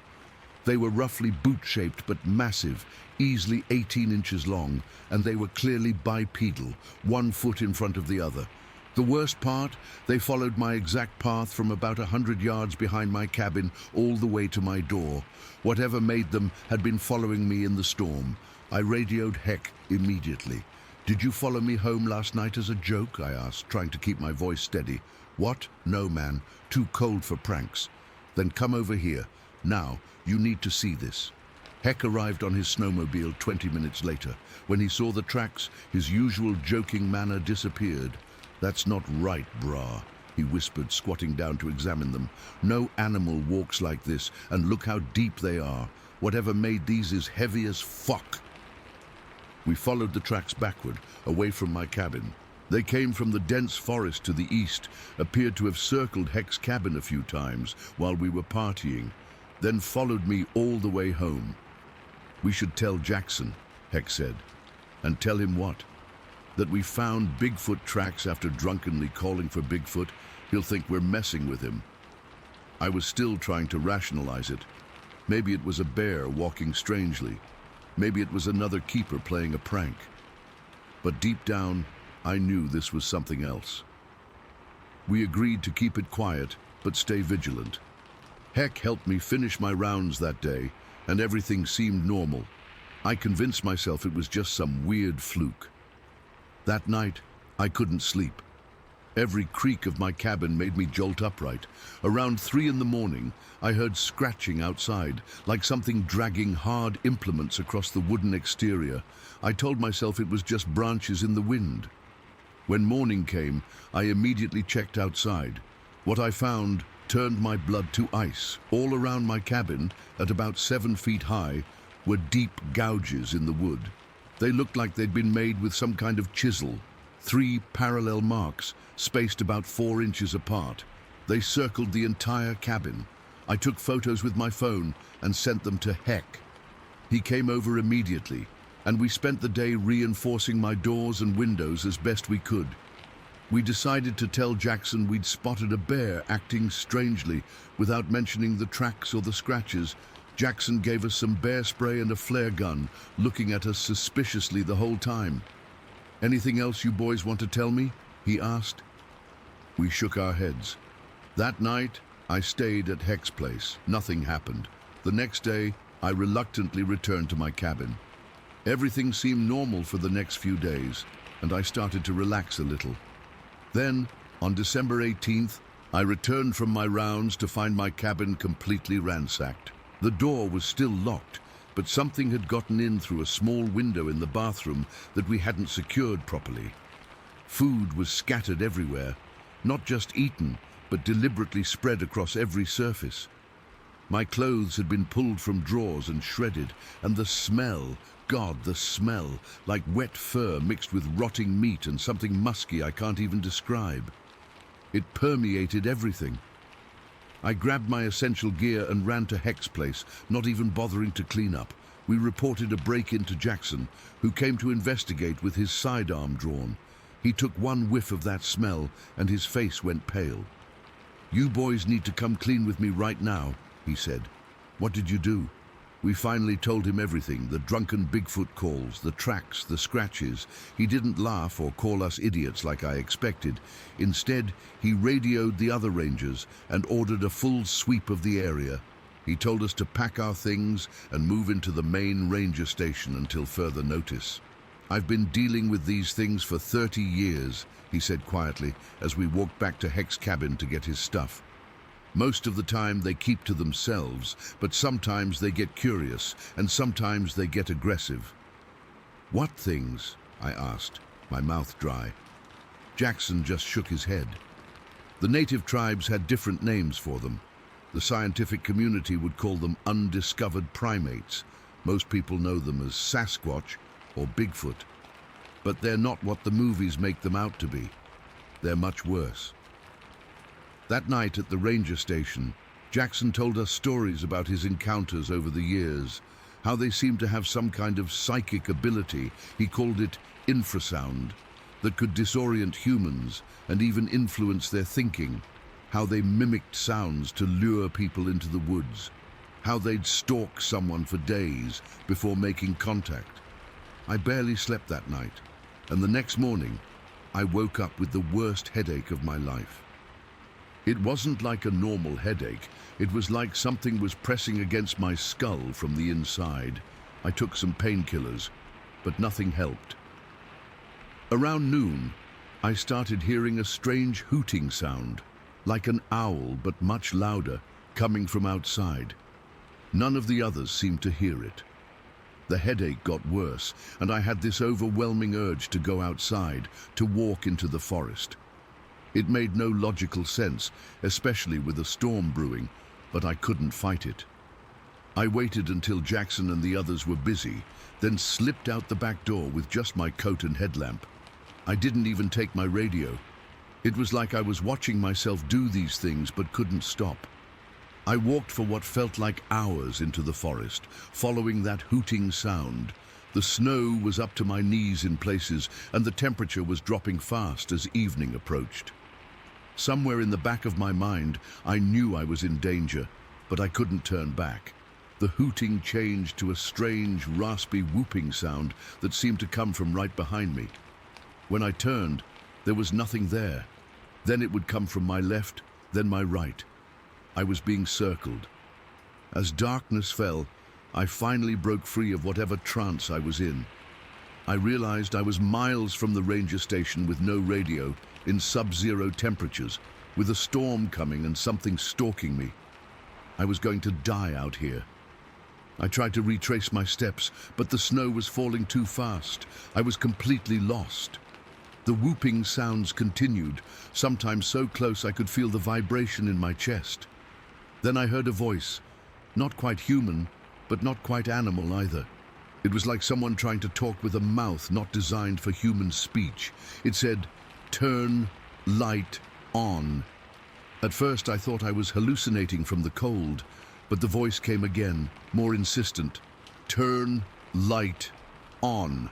They were roughly boot-shaped but massive, easily 18 inches long, and they were clearly bipedal, one foot in front of the other. The worst part, they followed my exact path from about 100 yards behind my cabin all the way to my door. Whatever made them had been following me in the storm. I radioed Heck immediately. "Did you follow me home last night as a joke?" I asked, trying to keep my voice steady. "What? No, man. Too cold for pranks." "Then come over here. Now, you need to see this." Heck arrived on his snowmobile 20 minutes later. When he saw the tracks, his usual joking manner disappeared. "That's not right, brah," he whispered, squatting down to examine them. "No animal walks like this, and look how deep they are. Whatever made these is heavy as fuck." We followed the tracks backward, away from my cabin. They came from the dense forest to the east, appeared to have circled Heck's cabin a few times while we were partying, then followed me all the way home. "We should tell Jackson," Heck said. "And tell him what?" "That we found Bigfoot tracks after drunkenly calling for Bigfoot. He'll think we're messing with him." I was still trying to rationalize it. Maybe it was a bear walking strangely. Maybe it was another keeper playing a prank. But deep down, I knew this was something else. We agreed to keep it quiet, but stay vigilant. Heck helped me finish my rounds that day, and everything seemed normal. I convinced myself it was just some weird fluke. That night, I couldn't sleep. Every creak of my cabin made me jolt upright. Around 3 in the morning, I heard scratching outside, like something dragging hard implements across the wooden exterior. I told myself it was just branches in the wind. When morning came, I immediately checked outside. What I found turned my blood to ice. All around my cabin, at about 7 feet high, were deep gouges in the wood. They looked like they'd been made with some kind of chisel. 3 parallel marks, spaced about 4 inches apart. They circled the entire cabin. I took photos with my phone and sent them to Heck. He came over immediately, and we spent the day reinforcing my doors and windows as best we could. We decided to tell Jackson we'd spotted a bear acting strangely without mentioning the tracks or the scratches. Jackson gave us some bear spray and a flare gun, looking at us suspiciously the whole time. "Anything else you boys want to tell me?" he asked. We shook our heads. That night, I stayed at Heck's place. Nothing happened. The next day, I reluctantly returned to my cabin. Everything seemed normal for the next few days, and I started to relax a little. Then, on December 18th, I returned from my rounds to find my cabin completely ransacked. The door was still locked, but something had gotten in through a small window in the bathroom that we hadn't secured properly. Food was scattered everywhere, not just eaten, but deliberately spread across every surface. My clothes had been pulled from drawers and shredded, and the smell, God, the smell, like wet fur mixed with rotting meat and something musky I can't even describe. It permeated everything. I grabbed my essential gear and ran to Heck's place, not even bothering to clean up. We reported a break-in to Jackson, who came to investigate with his sidearm drawn. He took one whiff of that smell, and his face went pale. "You boys need to come clean with me right now," he said. "What did you do?" We finally told him everything, the drunken Bigfoot calls, the tracks, the scratches. He didn't laugh or call us idiots like I expected. Instead, he radioed the other rangers and ordered a full sweep of the area. He told us to pack our things and move into the main ranger station until further notice. "I've been dealing with these things for 30 years, he said quietly as we walked back to Heck's cabin to get his stuff. "Most of the time they keep to themselves, but sometimes they get curious, and sometimes they get aggressive." "What things?" I asked, my mouth dry. Jackson just shook his head. The native tribes had different names for them. The scientific community would call them undiscovered primates. Most people know them as Sasquatch or Bigfoot. But they're not what the movies make them out to be. They're much worse. That night at the ranger station, Jackson told us stories about his encounters over the years. how they seemed to have some kind of psychic ability, he called it infrasound, that could disorient humans and even influence their thinking, how they mimicked sounds to lure people into the woods, how they'd stalk someone for days before making contact. I barely slept that night, and the next morning, I woke up with the worst headache of my life. It wasn't like a normal headache. It was like something was pressing against my skull from the inside. I took some painkillers, but nothing helped. Around noon, I started hearing a strange hooting sound, like an owl but much louder, coming from outside. None of the others seemed to hear it. The headache got worse, and I had this overwhelming urge to go outside, to walk into the forest. It made no logical sense, especially with a storm brewing, but I couldn't fight it. I waited until Jackson and the others were busy, then slipped out the back door with just my coat and headlamp. I didn't even take my radio. It was like I was watching myself do these things but couldn't stop. I walked for what felt like hours into the forest, following that hooting sound. The snow was up to my knees in places, and the temperature was dropping fast as evening approached. Somewhere in the back of my mind, I knew I was in danger, but I couldn't turn back. The hooting changed to a strange, raspy whooping sound that seemed to come from right behind me. When I turned, there was nothing there. Then it would come from my left, then my right. I was being circled. As darkness fell, I finally broke free of whatever trance I was in. I realized I was miles from the ranger station with no radio, in sub-zero temperatures, with a storm coming and something stalking me. I was going to die out here. I tried to retrace my steps, but the snow was falling too fast. I was completely lost. The whooping sounds continued, sometimes so close I could feel the vibration in my chest. Then I heard a voice, not quite human, but not quite animal either. It was like someone trying to talk with a mouth not designed for human speech. It said, "Turn light on." At first I thought I was hallucinating from the cold, but the voice came again, more insistent. "Turn light on."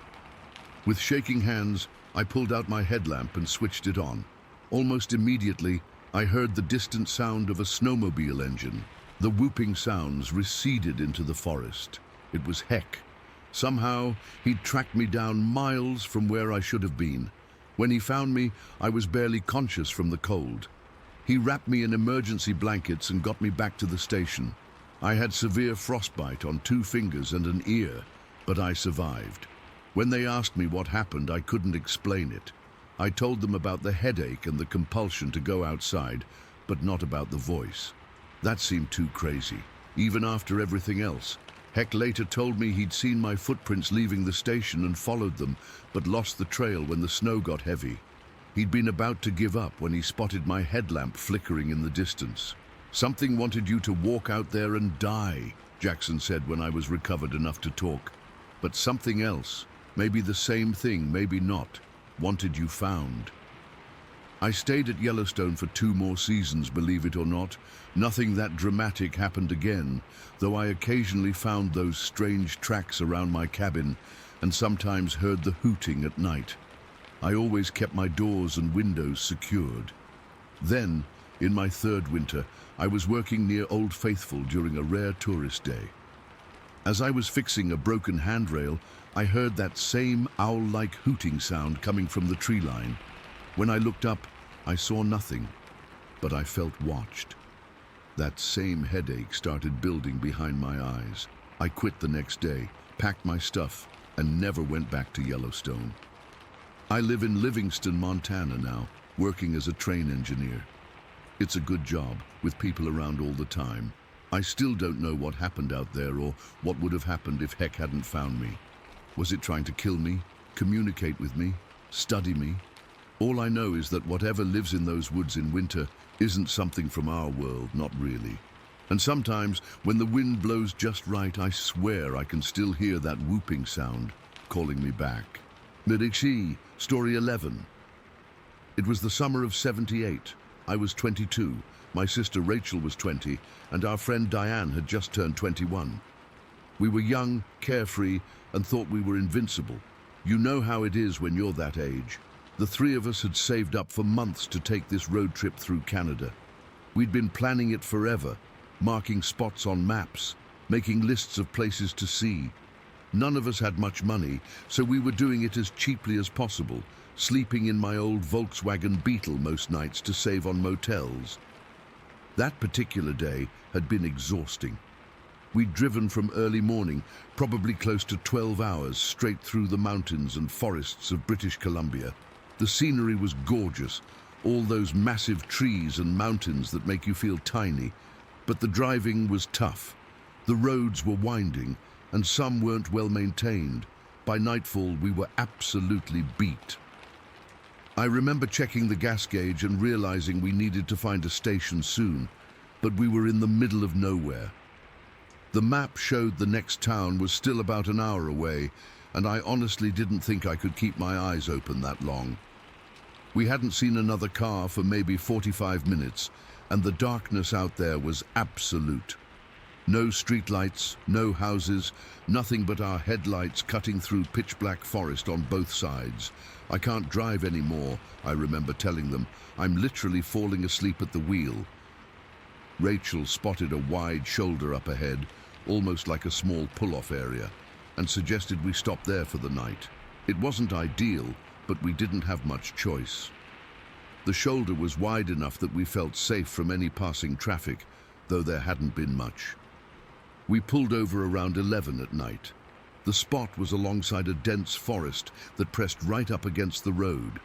With shaking hands, I pulled out my headlamp and switched it on. Almost immediately, I heard the distant sound of a snowmobile engine. The whooping sounds receded into the forest. It was Heck. Somehow, he'd tracked me down miles from where I should have been. When he found me, I was barely conscious from the cold. He wrapped me in emergency blankets and got me back to the station. I had severe frostbite on 2 fingers and an ear, but I survived. When they asked me what happened, I couldn't explain it. I told them about the headache and the compulsion to go outside, but not about the voice. That seemed too crazy, even after everything else. Heck later told me he'd seen my footprints leaving the station and followed them, but lost the trail when the snow got heavy. He'd been about to give up when he spotted my headlamp flickering in the distance. "Something wanted you to walk out there and die," Jackson said when I was recovered enough to talk. "But something else, maybe the same thing, maybe not, wanted you found." I stayed at Yellowstone for 2 more seasons, believe it or not. Nothing that dramatic happened again, though I occasionally found those strange tracks around my cabin and sometimes heard the hooting at night. I always kept my doors and windows secured. Then, in my 3rd winter, I was working near Old Faithful during a rare tourist day. As I was fixing a broken handrail, I heard that same owl-like hooting sound coming from the tree line. When I looked up, I saw nothing, but I felt watched. That same headache started building behind my eyes. I quit the next day, packed my stuff, and never went back to Yellowstone. I live in Livingston, Montana now, working as a train engineer. It's a good job, with people around all the time. I still don't know what happened out there or what would have happened if Heck hadn't found me. Was it trying to kill me, communicate with me, study me? All I know is that whatever lives in those woods in winter isn't something from our world, not really. And sometimes, when the wind blows just right, I swear I can still hear that whooping sound calling me back. Mirixi, Story 11. It was the summer of '78. I was 22, my sister Rachel was 20, and our friend Diane had just turned 21. We were young, carefree, and thought we were invincible. You know how it is when you're that age. The three of us had saved up for months to take this road trip through Canada. We'd been planning it forever, marking spots on maps, making lists of places to see. None of us had much money, so we were doing it as cheaply as possible, sleeping in my old Volkswagen Beetle most nights to save on motels. That particular day had been exhausting. We'd driven from early morning, probably close to 12 hours, straight through the mountains and forests of British Columbia. The scenery was gorgeous, all those massive trees and mountains that make you feel tiny. But the driving was tough. The roads were winding, and some weren't well maintained. By nightfall, we were absolutely beat. I remember checking the gas gauge and realizing we needed to find a station soon, but we were in the middle of nowhere. The map showed the next town was still about an hour away, and I honestly didn't think I could keep my eyes open that long. We hadn't seen another car for maybe 45 minutes, and the darkness out there was absolute. No streetlights, no houses, nothing but our headlights cutting through pitch-black forest on both sides. I can't drive anymore, I remember telling them. I'm literally falling asleep at the wheel. Rachel spotted a wide shoulder up ahead, almost like a small pull-off area, and suggested we stop there for the night. It wasn't ideal, but we didn't have much choice. The shoulder was wide enough that we felt safe from any passing traffic, though there hadn't been much. We pulled over around 11 at night. The spot was alongside a dense forest that pressed right up against the road.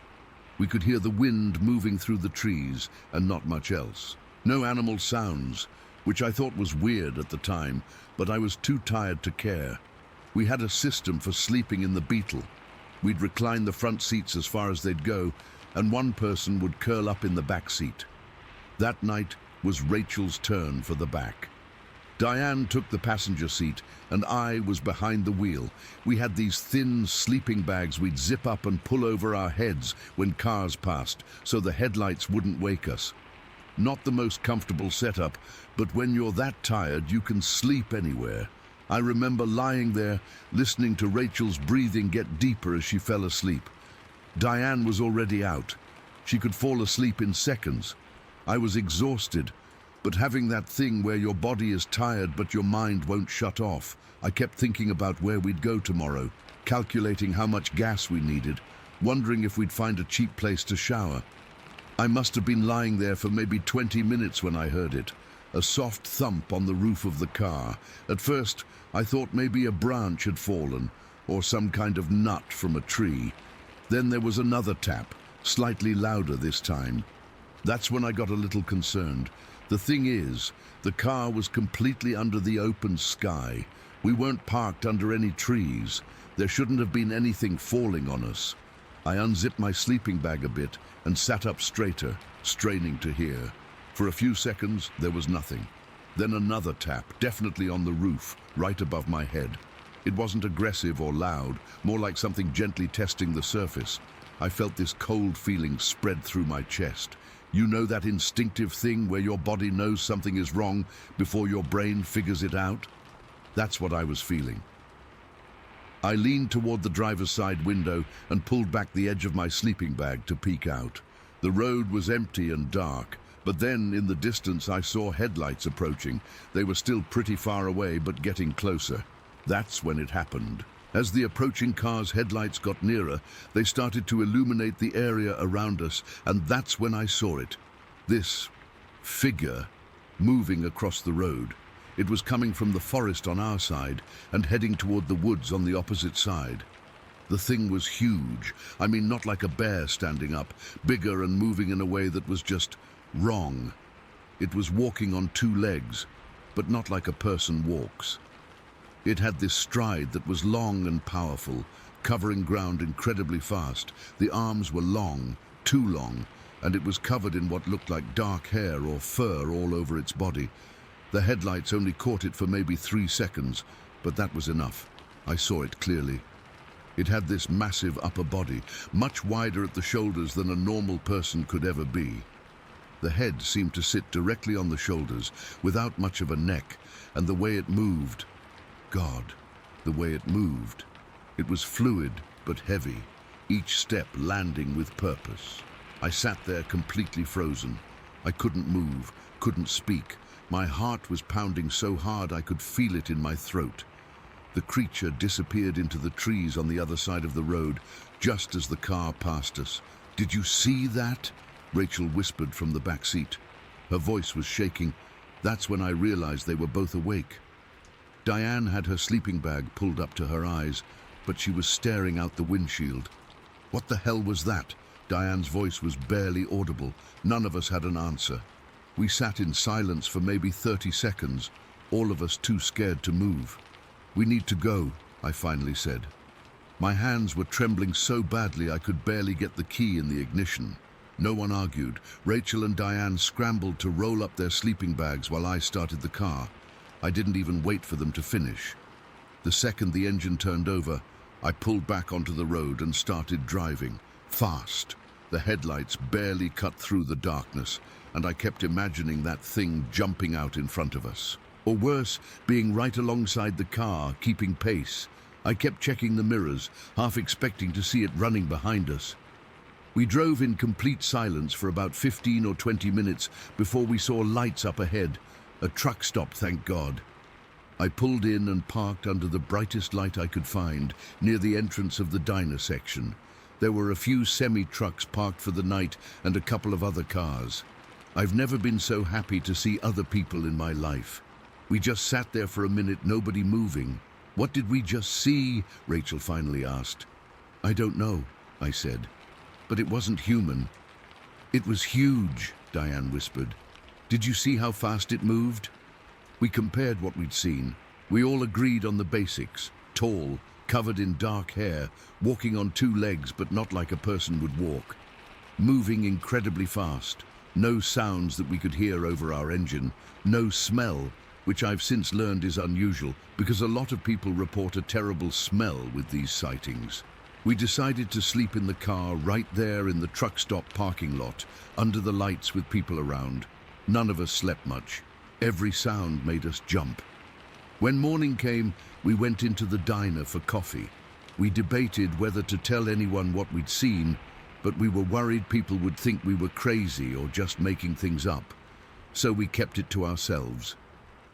We could hear the wind moving through the trees and not much else. No animal sounds, which I thought was weird at the time, but I was too tired to care. We had a system for sleeping in the Beetle. We'd recline the front seats as far as they'd go, and one person would curl up in the back seat. That night was Rachel's turn for the back. Diane took the passenger seat, and I was behind the wheel. We had these thin sleeping bags we'd zip up and pull over our heads when cars passed, so the headlights wouldn't wake us. Not the most comfortable setup, but when you're that tired, you can sleep anywhere. I remember lying there, listening to Rachel's breathing get deeper as she fell asleep. Diane was already out. She could fall asleep in seconds. I was exhausted, but having that thing where your body is tired but your mind won't shut off, I kept thinking about where we'd go tomorrow, calculating how much gas we needed, wondering if we'd find a cheap place to shower. I must have been lying there for maybe 20 minutes when I heard it, a soft thump on the roof of the car. At first, I thought maybe a branch had fallen, or some kind of nut from a tree. Then there was another tap, slightly louder this time. That's when I got a little concerned. The thing is, the car was completely under the open sky. We weren't parked under any trees. There shouldn't have been anything falling on us. I unzipped my sleeping bag a bit and sat up straighter, straining to hear. For a few seconds, there was nothing. Then another tap, definitely on the roof, right above my head. It wasn't aggressive or loud, more like something gently testing the surface. I felt this cold feeling spread through my chest. You know that instinctive thing where your body knows something is wrong before your brain figures it out? That's what I was feeling. I leaned toward the driver's side window and pulled back the edge of my sleeping bag to peek out. The road was empty and dark, but then in the distance I saw headlights approaching. They were still pretty far away, but getting closer. That's when it happened. As the approaching car's headlights got nearer, they started to illuminate the area around us, and that's when I saw it. This figure moving across the road. It was coming from the forest on our side and heading toward the woods on the opposite side. The thing was huge. I mean, not like a bear standing up, bigger and moving in a way that was just wrong. It was walking on two legs, but not like a person walks. It had this stride that was long and powerful, covering ground incredibly fast. The arms were long, too long, and it was covered in what looked like dark hair or fur all over its body. The headlights only caught it for maybe 3 seconds, but that was enough. I saw it clearly. It had this massive upper body, much wider at the shoulders than a normal person could ever be. The head seemed to sit directly on the shoulders, without much of a neck, and the way it moved, God, the way it moved. It was fluid but heavy, each step landing with purpose. I sat there completely frozen. I couldn't move, couldn't speak. My heart was pounding so hard I could feel it in my throat. The creature disappeared into the trees on the other side of the road, just as the car passed us. "Did you see that?" Rachel whispered from the back seat. Her voice was shaking. That's when I realized they were both awake. Diane had her sleeping bag pulled up to her eyes, but she was staring out the windshield. "What the hell was that?" Diane's voice was barely audible. None of us had an answer. We sat in silence for maybe 30 seconds, all of us too scared to move. "We need to go," I finally said. My hands were trembling so badly I could barely get the key in the ignition. No one argued. Rachel and Diane scrambled to roll up their sleeping bags while I started the car. I didn't even wait for them to finish. The second the engine turned over, I pulled back onto the road and started driving, fast. The headlights barely cut through the darkness, and I kept imagining that thing jumping out in front of us. Or worse, being right alongside the car, keeping pace. I kept checking the mirrors, half expecting to see it running behind us. We drove in complete silence for about 15 or 20 minutes before we saw lights up ahead. A truck stop, thank God. I pulled in and parked under the brightest light I could find, near the entrance of the diner section. There were a few semi-trucks parked for the night and a couple of other cars. I've never been so happy to see other people in my life. We just sat there for a minute, nobody moving. "What did we just see?" Rachel finally asked. "I don't know," I said. "But it wasn't human." "It was huge," Diane whispered. "Did you see how fast it moved?" We compared what we'd seen. We all agreed on the basics. Tall, covered in dark hair, walking on two legs but not like a person would walk. Moving incredibly fast. No sounds that we could hear over our engine. No smell, which I've since learned is unusual because a lot of people report a terrible smell with these sightings. We decided to sleep in the car right there in the truck stop parking lot, under the lights with people around. None of us slept much. Every sound made us jump. When morning came, we went into the diner for coffee. We debated whether to tell anyone what we'd seen, but we were worried people would think we were crazy or just making things up. So we kept it to ourselves.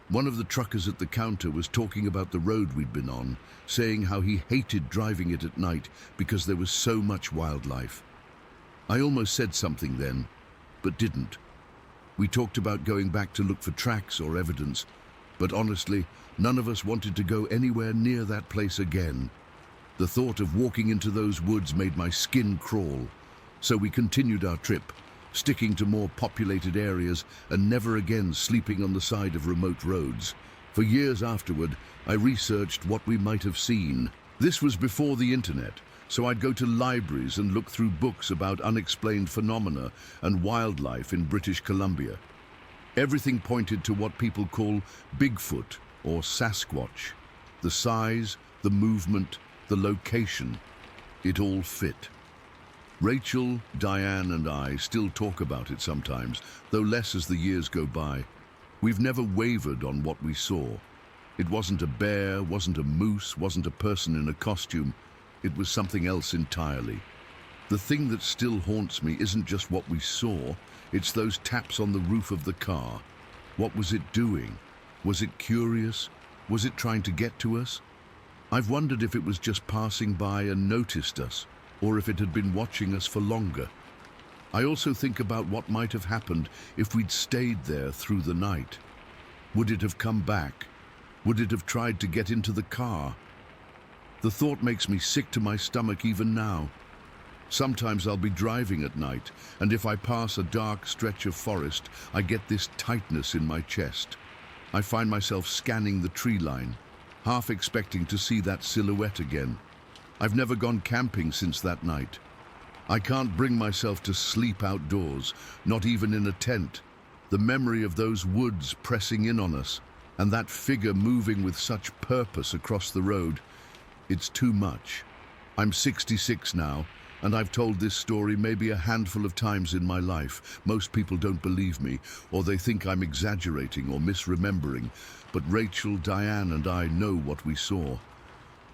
One of the truckers at the counter was talking about the road we'd been on, saying how he hated driving it at night because there was so much wildlife. I almost said something then, but didn't. We talked about going back to look for tracks or evidence, but honestly, none of us wanted to go anywhere near that place again. The thought of walking into those woods made my skin crawl, so we continued our trip, sticking to more populated areas and never again sleeping on the side of remote roads. For years afterward, I researched what we might have seen. This was before the internet, so I'd go to libraries and look through books about unexplained phenomena and wildlife in British Columbia. Everything pointed to what people call Bigfoot or Sasquatch. The size, the movement, the location, it all fit. Rachel, Diane and I still talk about it sometimes, though less as the years go by. We've never wavered on what we saw. It wasn't a bear, wasn't a moose, wasn't a person in a costume. It was something else entirely. The thing that still haunts me isn't just what we saw, it's those taps on the roof of the car. What was it doing? Was it curious? Was it trying to get to us? I've wondered if it was just passing by and noticed us, or if it had been watching us for longer. I also think about what might have happened if we'd stayed there through the night. Would it have come back? Would it have tried to get into the car? The thought makes me sick to my stomach even now. Sometimes I'll be driving at night, and if I pass a dark stretch of forest, I get this tightness in my chest. I find myself scanning the tree line, half expecting to see that silhouette again. I've never gone camping since that night. I can't bring myself to sleep outdoors, not even in a tent. The memory of those woods pressing in on us, and that figure moving with such purpose across the road, it's too much. I'm 66 now, And I've told this story maybe a handful of times in my life. Most people don't believe me, or they think I'm exaggerating or misremembering. But Rachel, Diane, and I know what we saw.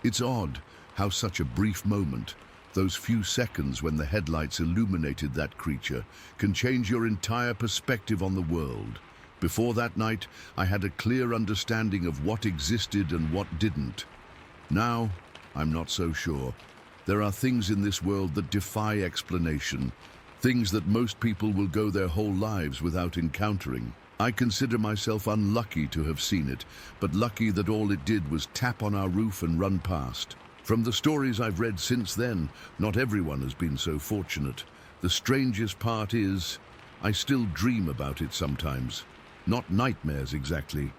It's odd how such a brief moment, those few seconds when the headlights illuminated that creature, can change your entire perspective on the world. Before that night, I had a clear understanding of what existed and what didn't. Now, I'm not so sure. There are things in this world that defy explanation, things that most people will go their whole lives without encountering. I consider myself unlucky to have seen it, but lucky that all it did was tap on our roof and run past. From the stories I've read since then, not everyone has been so fortunate. The strangest part is, I still dream about it sometimes. Not nightmares exactly,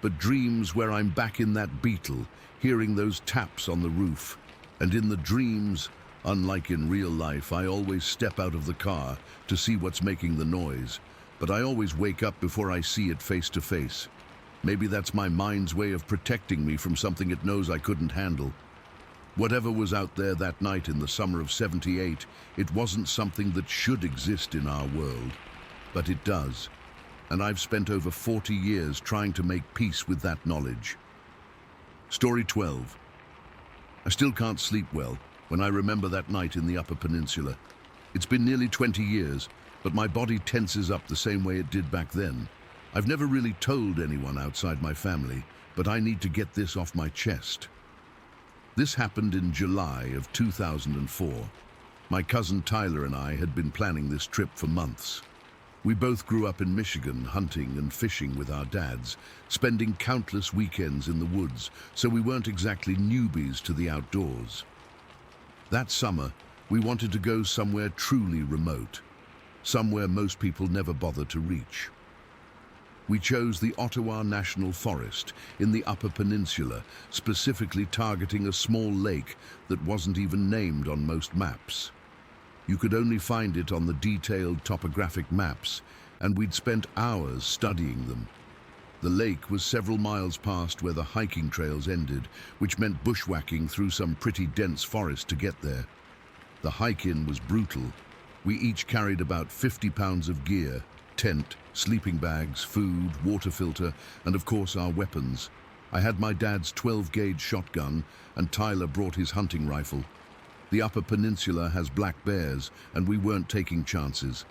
but dreams where I'm back in that beetle, hearing those taps on the roof. And in the dreams, unlike in real life, I always step out of the car to see what's making the noise. But I always wake up before I see it face to face. Maybe that's my mind's way of protecting me from something it knows I couldn't handle. Whatever was out there that night in the summer of '78, it wasn't something that should exist in our world. But it does. And I've spent over 40 years trying to make peace with that knowledge. Story 12. I still can't sleep well when I remember that night in the Upper Peninsula. It's been nearly 20 years, but my body tenses up the same way it did back then. I've never really told anyone outside my family, but I need to get this off my chest. This happened in July of 2004. My cousin Tyler and I had been planning this trip for months. We both grew up in Michigan, hunting and fishing with our dads, spending countless weekends in the woods, so we weren't exactly newbies to the outdoors. That summer, we wanted to go somewhere truly remote, somewhere most people never bother to reach. We chose the Ottawa National Forest in the Upper Peninsula, specifically targeting a small lake that wasn't even named on most maps. You could only find it on the detailed topographic maps, and we'd spent hours studying them. The lake was several miles past where the hiking trails ended, which meant bushwhacking through some pretty dense forest to get there. The hike-in was brutal. We each carried about 50 pounds of gear, tent, sleeping bags, food, water filter, and of course our weapons. I had my dad's 12-gauge shotgun, and Tyler brought his hunting rifle. The Upper Peninsula has black bears, and we weren't taking chances.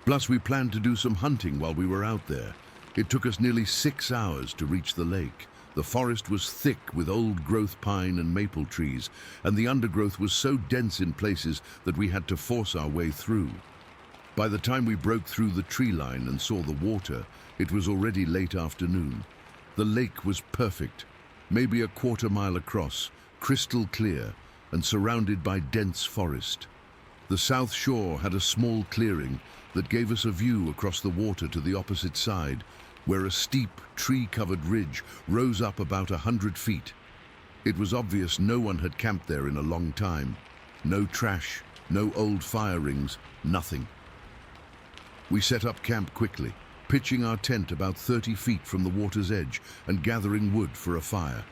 Plus, we planned to do some hunting while we were out there. It took us nearly 6 hours to reach the lake. The forest was thick with old-growth pine and maple trees, and the undergrowth was so dense in places that we had to force our way through. By the time we broke through the tree line and saw the water, it was already late afternoon. The lake was perfect, maybe a quarter-mile across, crystal clear, and surrounded by dense forest. The south shore had a small clearing that gave us a view across the water to the opposite side, where a steep, tree-covered ridge rose up about 100 feet. It was obvious no one had camped there in a long time. No trash, no old fire rings, nothing. We set up camp quickly, pitching our tent about 30 feet from the water's edge and gathering wood for a fire.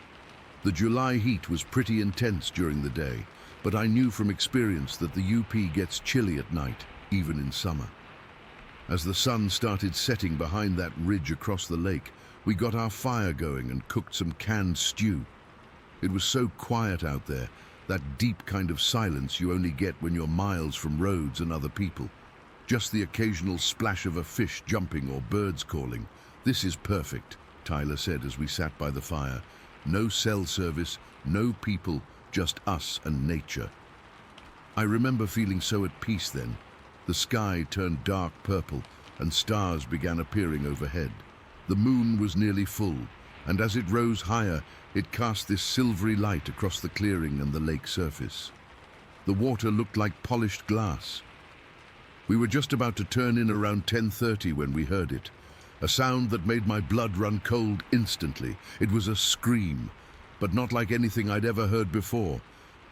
The July heat was pretty intense during the day, but I knew from experience that the UP gets chilly at night, even in summer. As the sun started setting behind that ridge across the lake, we got our fire going and cooked some canned stew. It was so quiet out there, that deep kind of silence you only get when you're miles from roads and other people. Just the occasional splash of a fish jumping or birds calling. "This is perfect," Tyler said as we sat by the fire. No cell service, no people, just us and nature. I remember feeling so at peace then. The sky turned dark purple and stars began appearing overhead. The moon was nearly full, and as it rose higher, it cast this silvery light across the clearing and the lake surface. The water looked like polished glass. We were just about to turn in around 10:30 when we heard it. A sound that made my blood run cold instantly. It was a scream, but not like anything I'd ever heard before.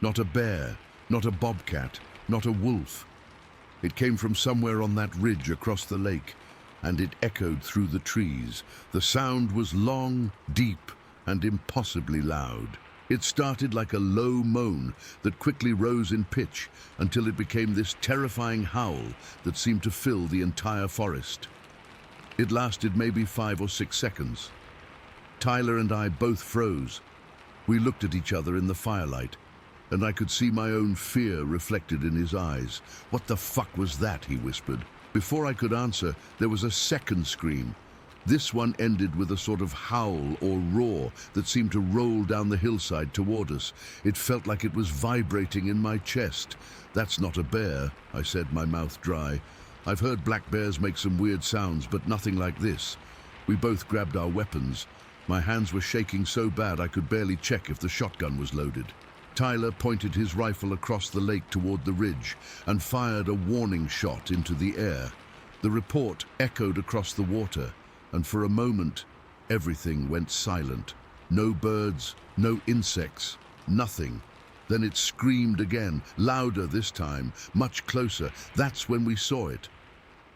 Not a bear, not a bobcat, not a wolf. It came from somewhere on that ridge across the lake, and it echoed through the trees. The sound was long, deep, and impossibly loud. It started like a low moan that quickly rose in pitch until it became this terrifying howl that seemed to fill the entire forest. It lasted maybe 5 or 6 seconds. Tyler and I both froze. We looked at each other in the firelight, and I could see my own fear reflected in his eyes. "What the fuck was that?" he whispered. Before I could answer, there was a second scream. This one ended with a sort of howl or roar that seemed to roll down the hillside toward us. It felt like it was vibrating in my chest. "That's not a bear," I said, my mouth dry. "I've heard black bears make some weird sounds, but nothing like this." We both grabbed our weapons. My hands were shaking so bad I could barely check if the shotgun was loaded. Tyler pointed his rifle across the lake toward the ridge and fired a warning shot into the air. The report echoed across the water, and for a moment, everything went silent. No birds, no insects, nothing. Then it screamed again, louder this time, much closer. That's when we saw it.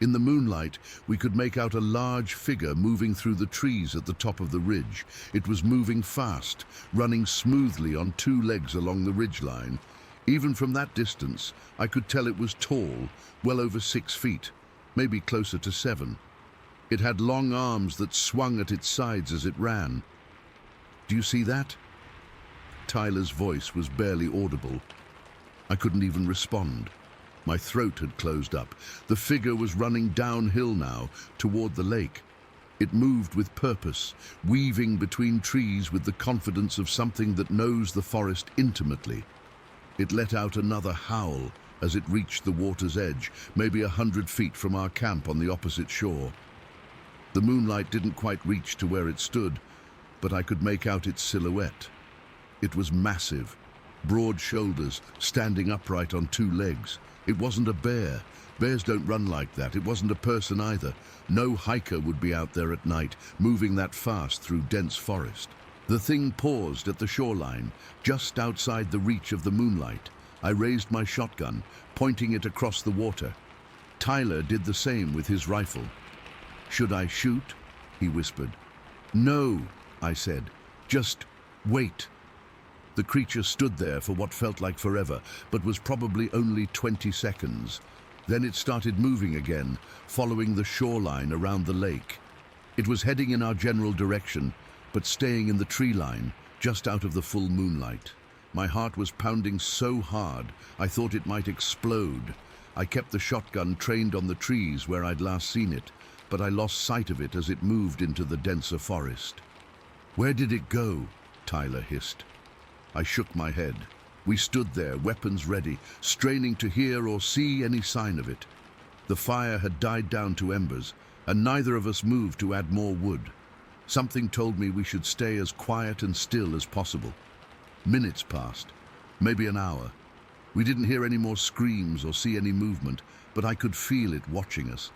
In the moonlight, we could make out a large figure moving through the trees at the top of the ridge. It was moving fast, running smoothly on 2 legs along the ridgeline. Even from that distance, I could tell it was tall, well over 6 feet, maybe closer to 7. It had long arms that swung at its sides as it ran. "Do you see that?" Tyler's voice was barely audible. I couldn't even respond. My throat had closed up. The figure was running downhill now, toward the lake. It moved with purpose, weaving between trees with the confidence of something that knows the forest intimately. It let out another howl as it reached the water's edge, maybe 100 feet from our camp on the opposite shore. The moonlight didn't quite reach to where it stood, but I could make out its silhouette. It was massive, broad shoulders, standing upright on 2 legs. It wasn't a bear. Bears don't run like that. It wasn't a person either. No hiker would be out there at night, moving that fast through dense forest. The thing paused at the shoreline, just outside the reach of the moonlight. I raised my shotgun, pointing it across the water. Tyler did the same with his rifle. "Should I shoot?" he whispered. "No," I said. "Just wait." The creature stood there for what felt like forever, but was probably only 20 seconds. Then it started moving again, following the shoreline around the lake. It was heading in our general direction, but staying in the tree line, just out of the full moonlight. My heart was pounding so hard, I thought it might explode. I kept the shotgun trained on the trees where I'd last seen it, but I lost sight of it as it moved into the denser forest. "Where did it go?" Tyler hissed. I shook my head. We stood there, weapons ready, straining to hear or see any sign of it. The fire had died down to embers, and neither of us moved to add more wood. Something told me we should stay as quiet and still as possible. Minutes passed, maybe an hour. We didn't hear any more screams or see any movement, but I could feel it watching us.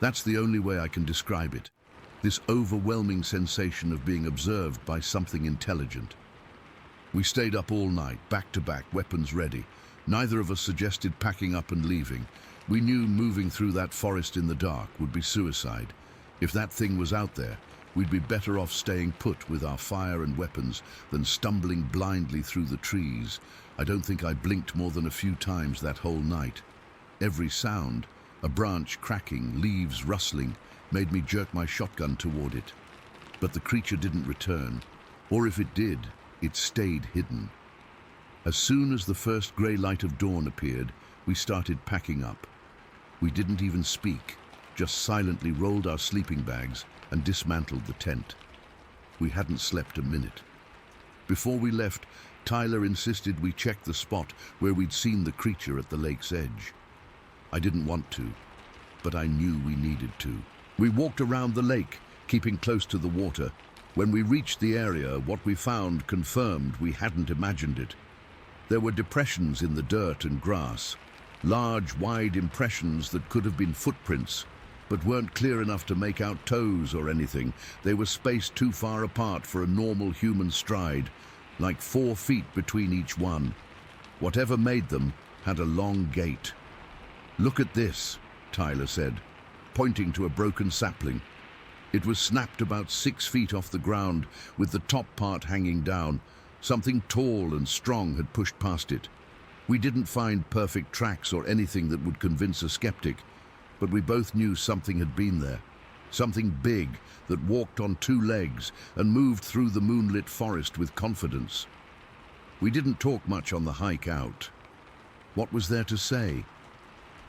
That's the only way I can describe it. This overwhelming sensation of being observed by something intelligent. We stayed up all night, back to back, weapons ready. Neither of us suggested packing up and leaving. We knew moving through that forest in the dark would be suicide. If that thing was out there, we'd be better off staying put with our fire and weapons than stumbling blindly through the trees. I don't think I blinked more than a few times that whole night. Every sound, a branch cracking, leaves rustling, made me jerk my shotgun toward it. But the creature didn't return, or if it did, it stayed hidden. As soon as the first grey light of dawn appeared, we started packing up. We didn't even speak, just silently rolled our sleeping bags and dismantled the tent. We hadn't slept a minute. Before we left, Tyler insisted we check the spot where we'd seen the creature at the lake's edge. I didn't want to, but I knew we needed to. We walked around the lake, keeping close to the water. When we reached the area, what we found confirmed we hadn't imagined it. There were depressions in the dirt and grass, large, wide impressions that could have been footprints, but weren't clear enough to make out toes or anything. They were spaced too far apart for a normal human stride, like 4 feet between each one. Whatever made them had a long gait. "Look at this," Tyler said, pointing to a broken sapling. It was snapped about 6 feet off the ground, with the top part hanging down. Something tall and strong had pushed past it. We didn't find perfect tracks or anything that would convince a skeptic, but we both knew something had been there. Something big that walked on two legs and moved through the moonlit forest with confidence. We didn't talk much on the hike out. What was there to say?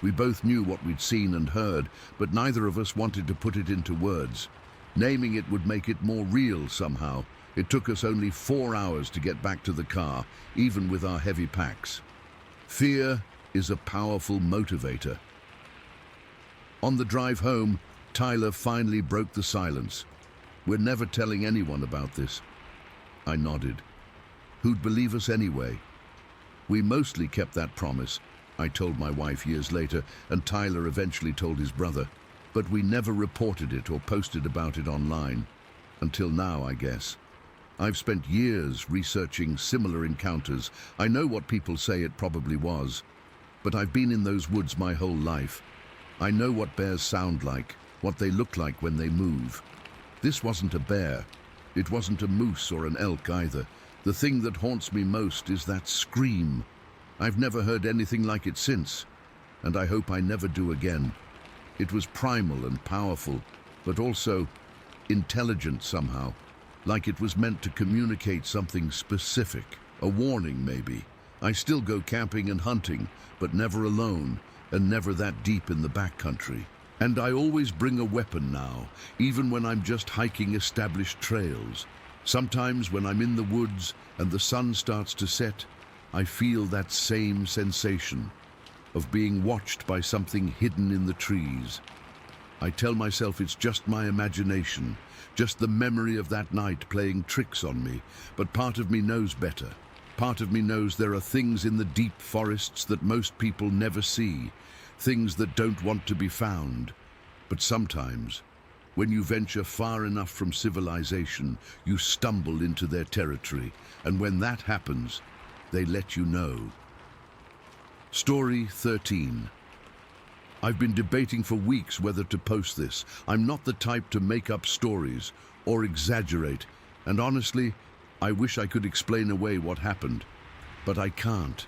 We both knew what we'd seen and heard, but neither of us wanted to put it into words. Naming it would make it more real somehow. It took us only 4 hours to get back to the car, even with our heavy packs. Fear is a powerful motivator. On the drive home, Tyler finally broke the silence. We're never telling anyone about this. I nodded. Who'd believe us anyway? We mostly kept that promise. I told my wife years later, and Tyler eventually told his brother. But we never reported it or posted about it online. Until now, I guess. I've spent years researching similar encounters. I know what people say it probably was. But I've been in those woods my whole life. I know what bears sound like, what they look like when they move. This wasn't a bear. It wasn't a moose or an elk either. The thing that haunts me most is that scream. I've never heard anything like it since, and I hope I never do again. It was primal and powerful, but also intelligent somehow, like it was meant to communicate something specific, a warning maybe. I still go camping and hunting, but never alone, and never that deep in the backcountry. And I always bring a weapon now, even when I'm just hiking established trails. Sometimes when I'm in the woods and the sun starts to set, I feel that same sensation of being watched by something hidden in the trees. I tell myself it's just my imagination, just the memory of that night playing tricks on me, but part of me knows better. Part of me knows there are things in the deep forests that most people never see, things that don't want to be found. But sometimes, when you venture far enough from civilization, you stumble into their territory, and when that happens, they let you know. Story 13. I've been debating for weeks whether to post this. I'm not the type to make up stories or exaggerate, and honestly, I wish I could explain away what happened, but I can't.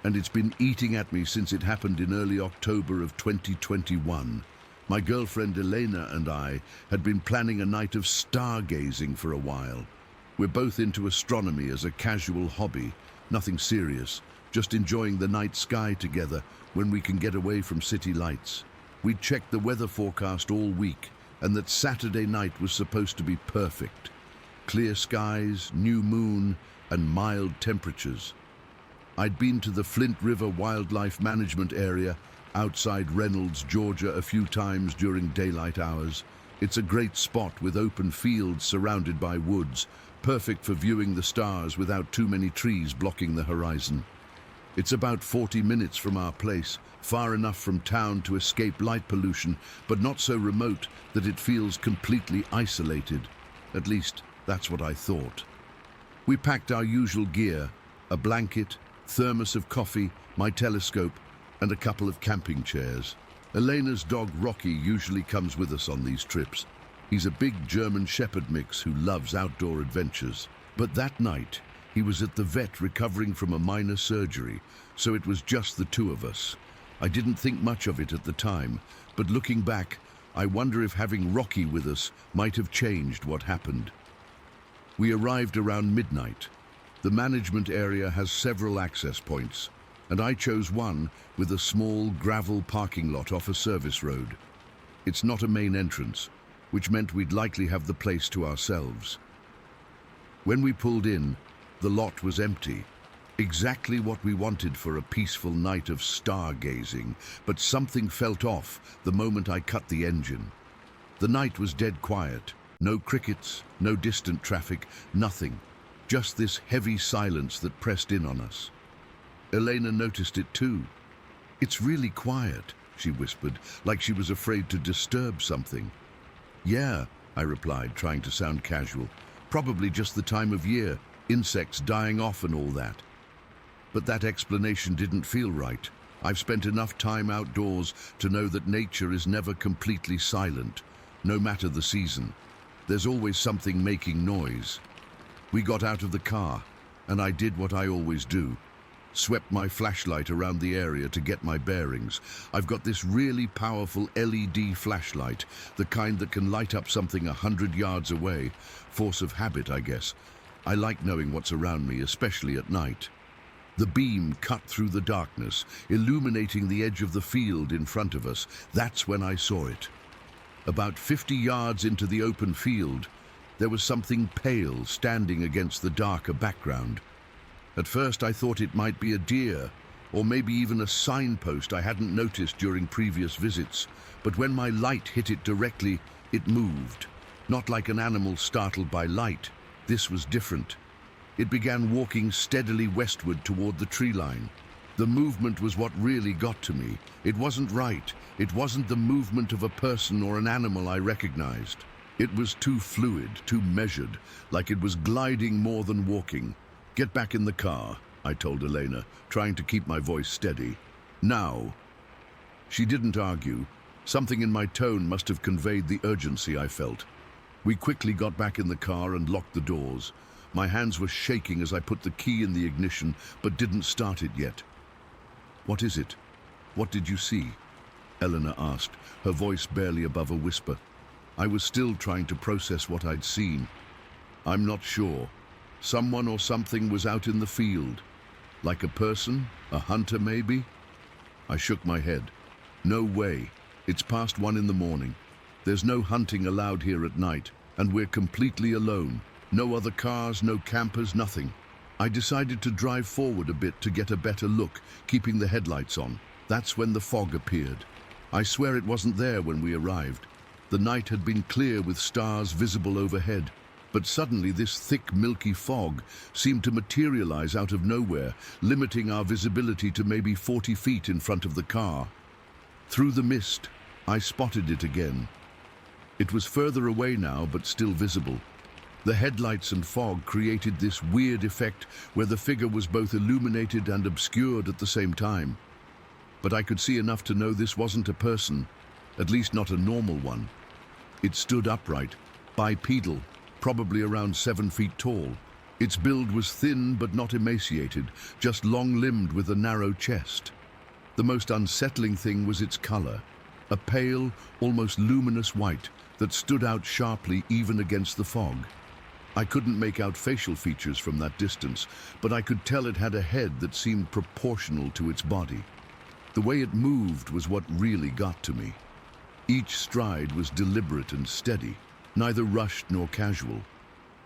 And it's been eating at me since it happened in early October of 2021. My girlfriend Elena and I had been planning a night of stargazing for a while. We're both into astronomy as a casual hobby, nothing serious, just enjoying the night sky together when we can get away from city lights. We'd checked the weather forecast all week, and that Saturday night was supposed to be perfect. Clear skies, new moon, and mild temperatures. I'd been to the Flint River Wildlife Management Area outside Reynolds, Georgia a few times during daylight hours. It's a great spot with open fields surrounded by woods, perfect for viewing the stars without too many trees blocking the horizon. It's about 40 minutes from our place, far enough from town to escape light pollution, but not so remote that it feels completely isolated. At least, that's what I thought. We packed our usual gear, a blanket, thermos of coffee, my telescope, and a couple of camping chairs. Elena's dog Rocky usually comes with us on these trips. He's a big German Shepherd mix who loves outdoor adventures. But that night, he was at the vet recovering from a minor surgery, so it was just the two of us. I didn't think much of it at the time, but looking back, I wonder if having Rocky with us might have changed what happened. We arrived around midnight. The management area has several access points, and I chose one with a small gravel parking lot off a service road. It's not a main entrance, which meant we'd likely have the place to ourselves. When we pulled in, the lot was empty. Exactly what we wanted for a peaceful night of stargazing, but something felt off the moment I cut the engine. The night was dead quiet. No crickets, no distant traffic, nothing. Just this heavy silence that pressed in on us. Elena noticed it too. "It's really quiet," she whispered, like she was afraid to disturb something. "Yeah," I replied, trying to sound casual. "Probably just the time of year, insects dying off and all that." But that explanation didn't feel right. I've spent enough time outdoors to know that nature is never completely silent, no matter the season. There's always something making noise. We got out of the car. and I did what I always do. Swept my flashlight around the area to get my bearings. I've got this really powerful LED flashlight, the kind that can light up something 100 yards away. Force of habit, I guess. I like knowing what's around me, especially at night. The beam cut through the darkness, illuminating the edge of the field in front of us. That's when I saw it. About 50 yards into the open field, there was something pale standing against the darker background. At first I thought it might be a deer, or maybe even a signpost I hadn't noticed during previous visits. But when my light hit it directly, it moved. Not like an animal startled by light. This was different. It began walking steadily westward toward the tree line. The movement was what really got to me. It wasn't right. It wasn't the movement of a person or an animal I recognized. It was too fluid, too measured, like it was gliding more than walking. "Get back in the car," I told Elena, trying to keep my voice steady. "Now." She didn't argue. Something in my tone must have conveyed the urgency I felt. We quickly got back in the car and locked the doors. My hands were shaking as I put the key in the ignition, but didn't start it yet. "What is it? What did you see?" Elena asked, her voice barely above a whisper. I was still trying to process what I'd seen. "I'm not sure. Someone or something was out in the field. Like a person? A hunter, maybe?" I shook my head. "No way. It's past 1 in the morning. There's no hunting allowed here at night, and we're completely alone. No other cars, no campers, nothing." I decided to drive forward a bit to get a better look, keeping the headlights on. That's when the fog appeared. I swear it wasn't there when we arrived. The night had been clear with stars visible overhead, but suddenly this thick, milky fog seemed to materialize out of nowhere, limiting our visibility to maybe 40 feet in front of the car. Through the mist, I spotted it again. It was further away now, but still visible. The headlights and fog created this weird effect where the figure was both illuminated and obscured at the same time. But I could see enough to know this wasn't a person, at least not a normal one. It stood upright, bipedal, probably around 7 feet tall. Its build was thin but not emaciated, just long-limbed with a narrow chest. The most unsettling thing was its color, a pale, almost luminous white that stood out sharply even against the fog. I couldn't make out facial features from that distance, but I could tell it had a head that seemed proportional to its body. The way it moved was what really got to me. Each stride was deliberate and steady, neither rushed nor casual.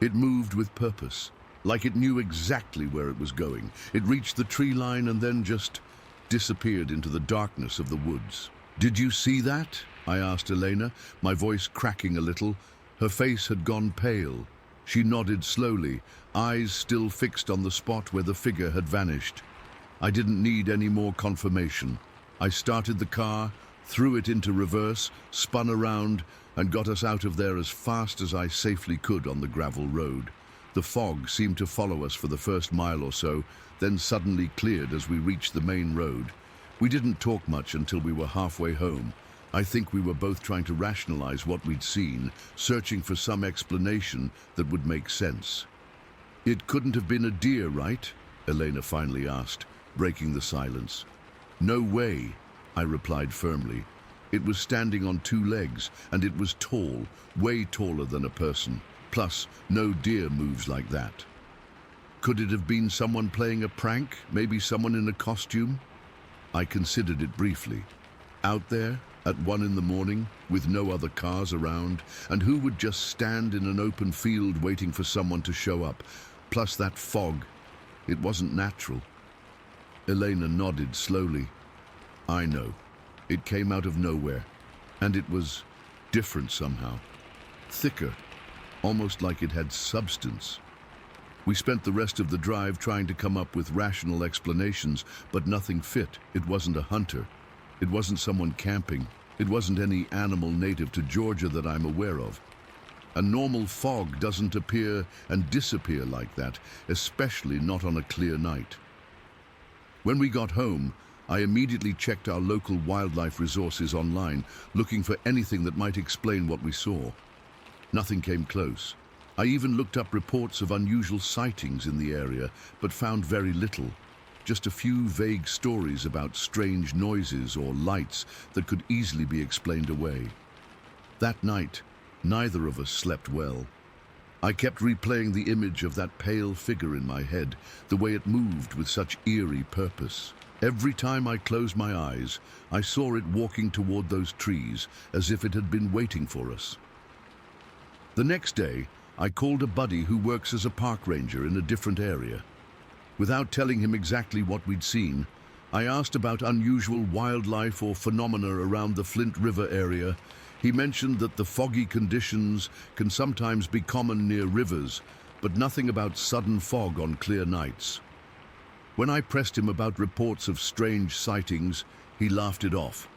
It moved with purpose, like it knew exactly where it was going. It reached the tree line and then just disappeared into the darkness of the woods. "Did you see that?" I asked Elena, my voice cracking a little. Her face had gone pale. She nodded slowly, eyes still fixed on the spot where the figure had vanished. I didn't need any more confirmation. I started the car, threw it into reverse, spun around, and got us out of there as fast as I safely could on the gravel road. The fog seemed to follow us for the first mile or so, then suddenly cleared as we reached the main road. We didn't talk much until we were halfway home. I think we were both trying to rationalize what we'd seen, searching for some explanation that would make sense. "It couldn't have been a deer, right?" Elena finally asked, breaking the silence. "No way," I replied firmly. It was standing on 2 legs, and it was tall, way taller than a person. Plus, no deer moves like that. "Could it have been someone playing a prank? Maybe someone in a costume?" I considered it briefly. Out there, at 1 in the morning, with no other cars around, and who would just stand in an open field waiting for someone to show up? Plus that fog. It wasn't natural. Elena nodded slowly. "I know. It came out of nowhere. And it was different somehow. Thicker. Almost like it had substance." We spent the rest of the drive trying to come up with rational explanations, but nothing fit. It wasn't a hunter. It wasn't someone camping. It wasn't any animal native to Georgia that I'm aware of. A normal fog doesn't appear and disappear like that, especially not on a clear night. When we got home, I immediately checked our local wildlife resources online, looking for anything that might explain what we saw. Nothing came close. I even looked up reports of unusual sightings in the area, but found very little. Just a few vague stories about strange noises or lights that could easily be explained away. That night, neither of us slept well. I kept replaying the image of that pale figure in my head, the way it moved with such eerie purpose. Every time I closed my eyes, I saw it walking toward those trees as if it had been waiting for us. The next day, I called a buddy who works as a park ranger in a different area. Without telling him exactly what we'd seen, I asked about unusual wildlife or phenomena around the Flint River area. He mentioned that the foggy conditions can sometimes be common near rivers, but nothing about sudden fog on clear nights. When I pressed him about reports of strange sightings, he laughed it off,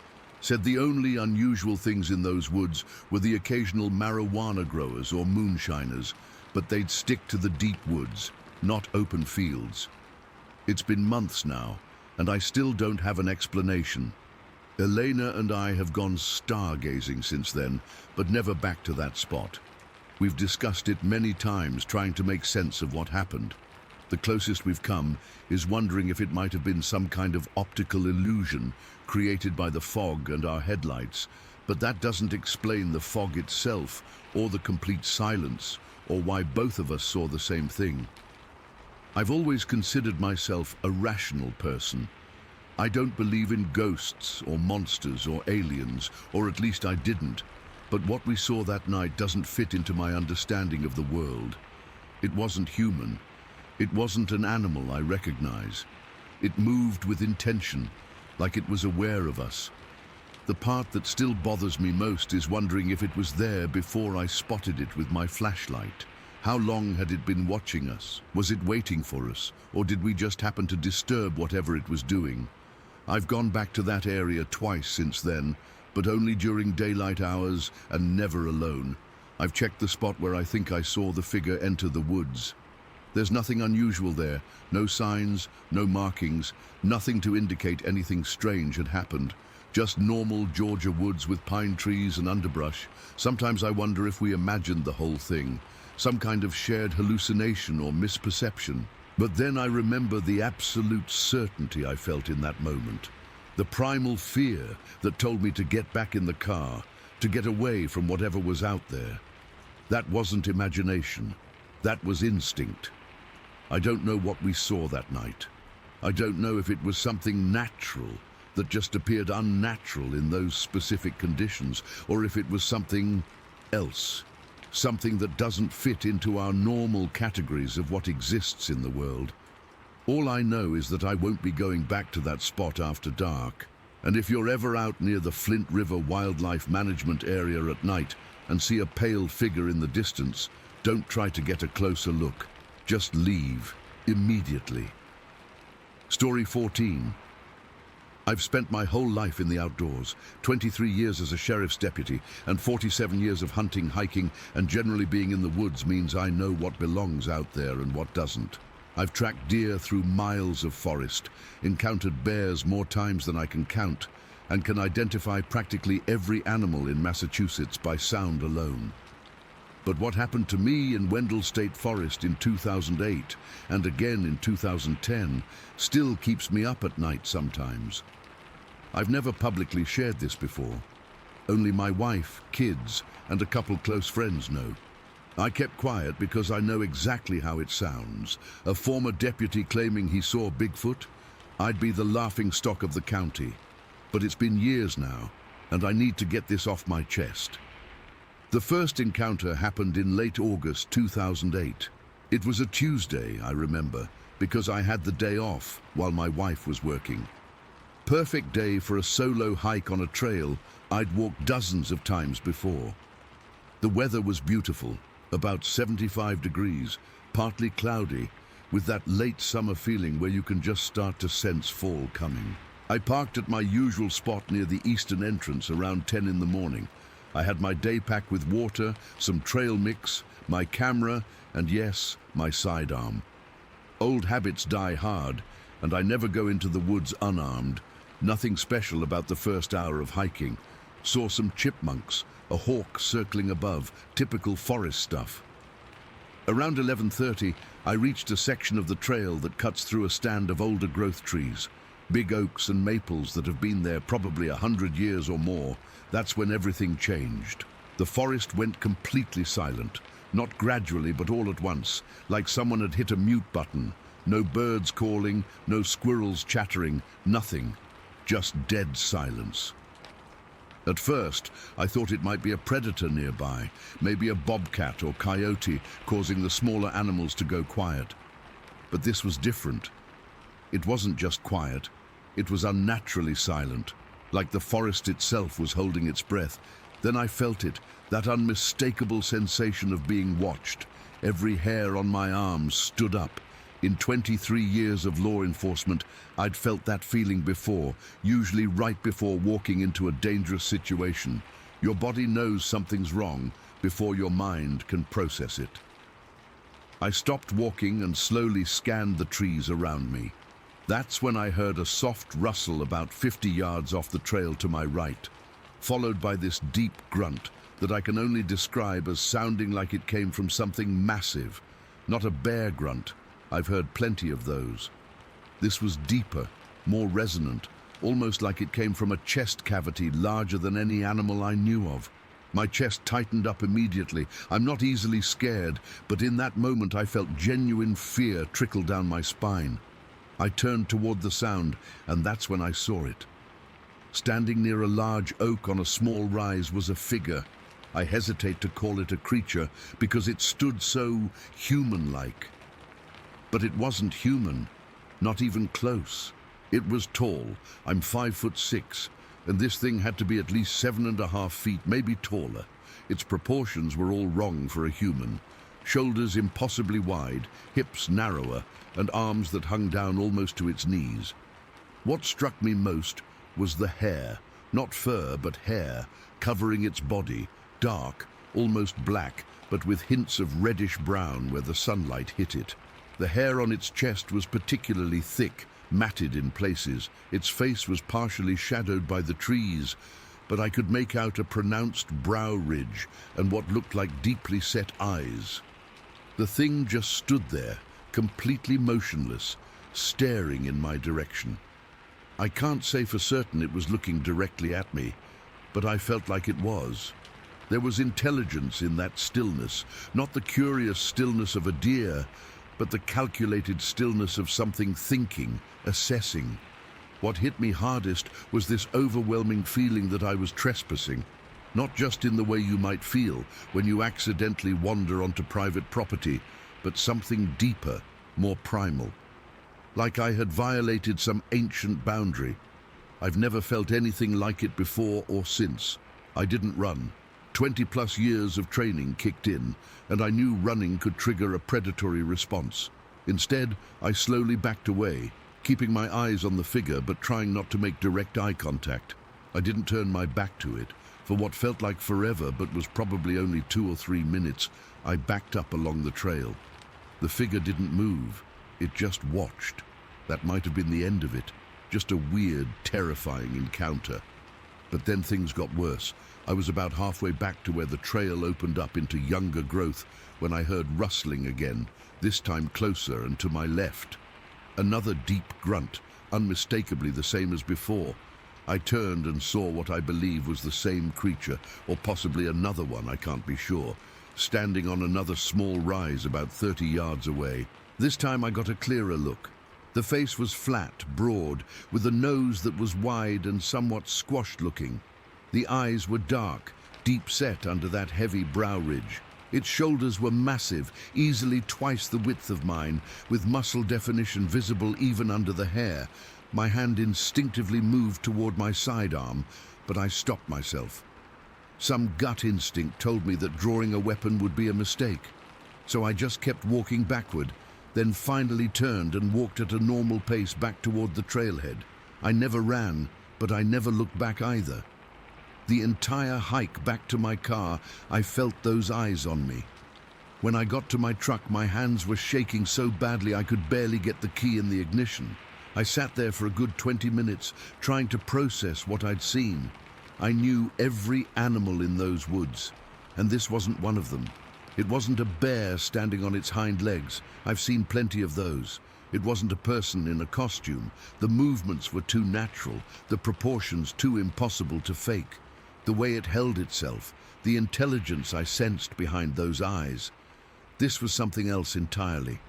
said the only unusual things in those woods were the occasional marijuana growers or moonshiners, but they'd stick to the deep woods, not open fields. It's been months now, and I still don't have an explanation. Elena and I have gone stargazing since then, but never back to that spot. We've discussed it many times, trying to make sense of what happened. The closest we've come is wondering if it might have been some kind of optical illusion created by the fog and our headlights, but that doesn't explain the fog itself or the complete silence or why both of us saw the same thing. I've always considered myself a rational person. I don't believe in ghosts or monsters or aliens, or at least I didn't, but what we saw that night doesn't fit into my understanding of the world. It wasn't human. It wasn't an animal I recognize. It moved with intention, like it was aware of us. The part that still bothers me most is wondering if it was there before I spotted it with my flashlight. How long had it been watching us? Was it waiting for us, or did we just happen to disturb whatever it was doing? I've gone back to that area twice since then, but only during daylight hours and never alone. I've checked the spot where I think I saw the figure enter the woods. There's nothing unusual there, no signs, no markings, nothing to indicate anything strange had happened. Just normal Georgia woods with pine trees and underbrush. Sometimes I wonder if we imagined the whole thing, some kind of shared hallucination or misperception. But then I remember the absolute certainty I felt in that moment. The primal fear that told me to get back in the car, to get away from whatever was out there. That wasn't imagination. That was instinct. I don't know what we saw that night. I don't know if it was something natural that just appeared unnatural in those specific conditions, or if it was something else. Something that doesn't fit into our normal categories of what exists in the world. All I know is that I won't be going back to that spot after dark. And if you're ever out near the Flint River Wildlife Management Area at night and see a pale figure in the distance, don't try to get a closer look. Just leave immediately. Story 14. I've spent my whole life in the outdoors, 23 years as a sheriff's deputy, and 47 years of hunting, hiking, and generally being in the woods means I know what belongs out there and what doesn't. I've tracked deer through miles of forest, encountered bears more times than I can count, and can identify practically every animal in Massachusetts by sound alone. But what happened to me in Wendell State Forest in 2008, and again in 2010, still keeps me up at night sometimes. I've never publicly shared this before. Only my wife, kids, and a couple close friends know. I kept quiet because I know exactly how it sounds. A former deputy claiming he saw Bigfoot? I'd be the laughingstock of the county. But it's been years now, and I need to get this off my chest. The first encounter happened in late August 2008. It was a Tuesday, I remember, because I had the day off while my wife was working. Perfect day for a solo hike on a trail I'd walked dozens of times before. The weather was beautiful, about 75 degrees, partly cloudy, with that late summer feeling where you can just start to sense fall coming. I parked at my usual spot near the eastern entrance around 10 in the morning. I had my day pack with water, some trail mix, my camera, and yes, my sidearm. Old habits die hard, and I never go into the woods unarmed. Nothing special about the first hour of hiking. Saw some chipmunks, a hawk circling above, typical forest stuff. Around 11:30, I reached a section of the trail that cuts through a stand of older growth trees, big oaks and maples that have been there probably 100 years or more. That's when everything changed. The forest went completely silent, not gradually but all at once, like someone had hit a mute button. No birds calling, no squirrels chattering, nothing. Just dead silence. At first, I thought it might be a predator nearby, maybe a bobcat or coyote, causing the smaller animals to go quiet. But this was different. It wasn't just quiet, it was unnaturally silent, like the forest itself was holding its breath. Then I felt it, that unmistakable sensation of being watched. Every hair on my arms stood up. In 23 years of law enforcement, I'd felt that feeling before, usually right before walking into a dangerous situation. Your body knows something's wrong before your mind can process it. I stopped walking and slowly scanned the trees around me. That's when I heard a soft rustle about 50 yards off the trail to my right, followed by this deep grunt that I can only describe as sounding like it came from something massive, not a bear grunt. I've heard plenty of those. This was deeper, more resonant, almost like it came from a chest cavity larger than any animal I knew of. My chest tightened up immediately. I'm not easily scared, but in that moment I felt genuine fear trickle down my spine. I turned toward the sound, and that's when I saw it. Standing near a large oak on a small rise was a figure. I hesitate to call it a creature because it stood so human-like. But it wasn't human, not even close. It was tall. I'm 5'6", and this thing had to be at least 7.5 feet, maybe taller. Its proportions were all wrong for a human. Shoulders impossibly wide, hips narrower, and arms that hung down almost to its knees. What struck me most was the hair, not fur but hair, covering its body, dark, almost black, but with hints of reddish-brown where the sunlight hit it. The hair on its chest was particularly thick, matted in places. Its face was partially shadowed by the trees, but I could make out a pronounced brow ridge and what looked like deeply set eyes. The thing just stood there, completely motionless, staring in my direction. I can't say for certain it was looking directly at me, but I felt like it was. There was intelligence in that stillness, not the curious stillness of a deer, but the calculated stillness of something thinking, assessing. What hit me hardest was this overwhelming feeling that I was trespassing, not just in the way you might feel when you accidentally wander onto private property, but something deeper, more primal. Like I had violated some ancient boundary. I've never felt anything like it before or since. I didn't run. 20+ years of training kicked in, and I knew running could trigger a predatory response. Instead, I slowly backed away, keeping my eyes on the figure but trying not to make direct eye contact. I didn't turn my back to it. For what felt like forever but was probably only 2 or 3 minutes, I backed up along the trail. The figure didn't move. It just watched. That might have been the end of it. Just a weird, terrifying encounter. But then things got worse. I was about halfway back to where the trail opened up into younger growth when I heard rustling again, this time closer and to my left. Another deep grunt, unmistakably the same as before. I turned and saw what I believe was the same creature, or possibly another one, I can't be sure, standing on another small rise about 30 yards away. This time I got a clearer look. The face was flat, broad, with a nose that was wide and somewhat squashed looking. The eyes were dark, deep set under that heavy brow ridge. Its shoulders were massive, easily twice the width of mine, with muscle definition visible even under the hair. My hand instinctively moved toward my sidearm, but I stopped myself. Some gut instinct told me that drawing a weapon would be a mistake. So I just kept walking backward, then finally turned and walked at a normal pace back toward the trailhead. I never ran, but I never looked back either. The entire hike back to my car, I felt those eyes on me. When I got to my truck, my hands were shaking so badly I could barely get the key in the ignition. I sat there for a good 20 minutes, trying to process what I'd seen. I knew every animal in those woods, and this wasn't one of them. It wasn't a bear standing on its hind legs. I've seen plenty of those. It wasn't a person in a costume. The movements were too natural, the proportions too impossible to fake. The way it held itself, the intelligence I sensed behind those eyes. This was something else entirely.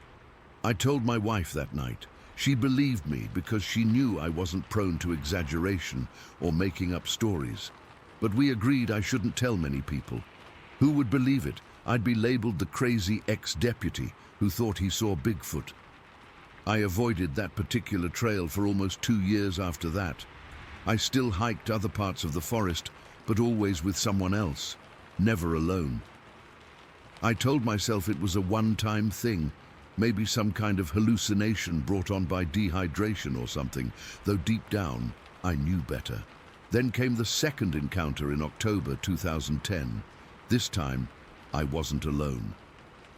I told my wife that night. She believed me because she knew I wasn't prone to exaggeration or making up stories. But we agreed I shouldn't tell many people. Who would believe it? I'd be labeled the crazy ex-deputy who thought he saw Bigfoot. I avoided that particular trail for almost 2 years after that. I still hiked other parts of the forest, but always with someone else, never alone. I told myself it was a one-time thing, maybe some kind of hallucination brought on by dehydration or something, though deep down, I knew better. Then came the second encounter in October 2010. This time, I wasn't alone.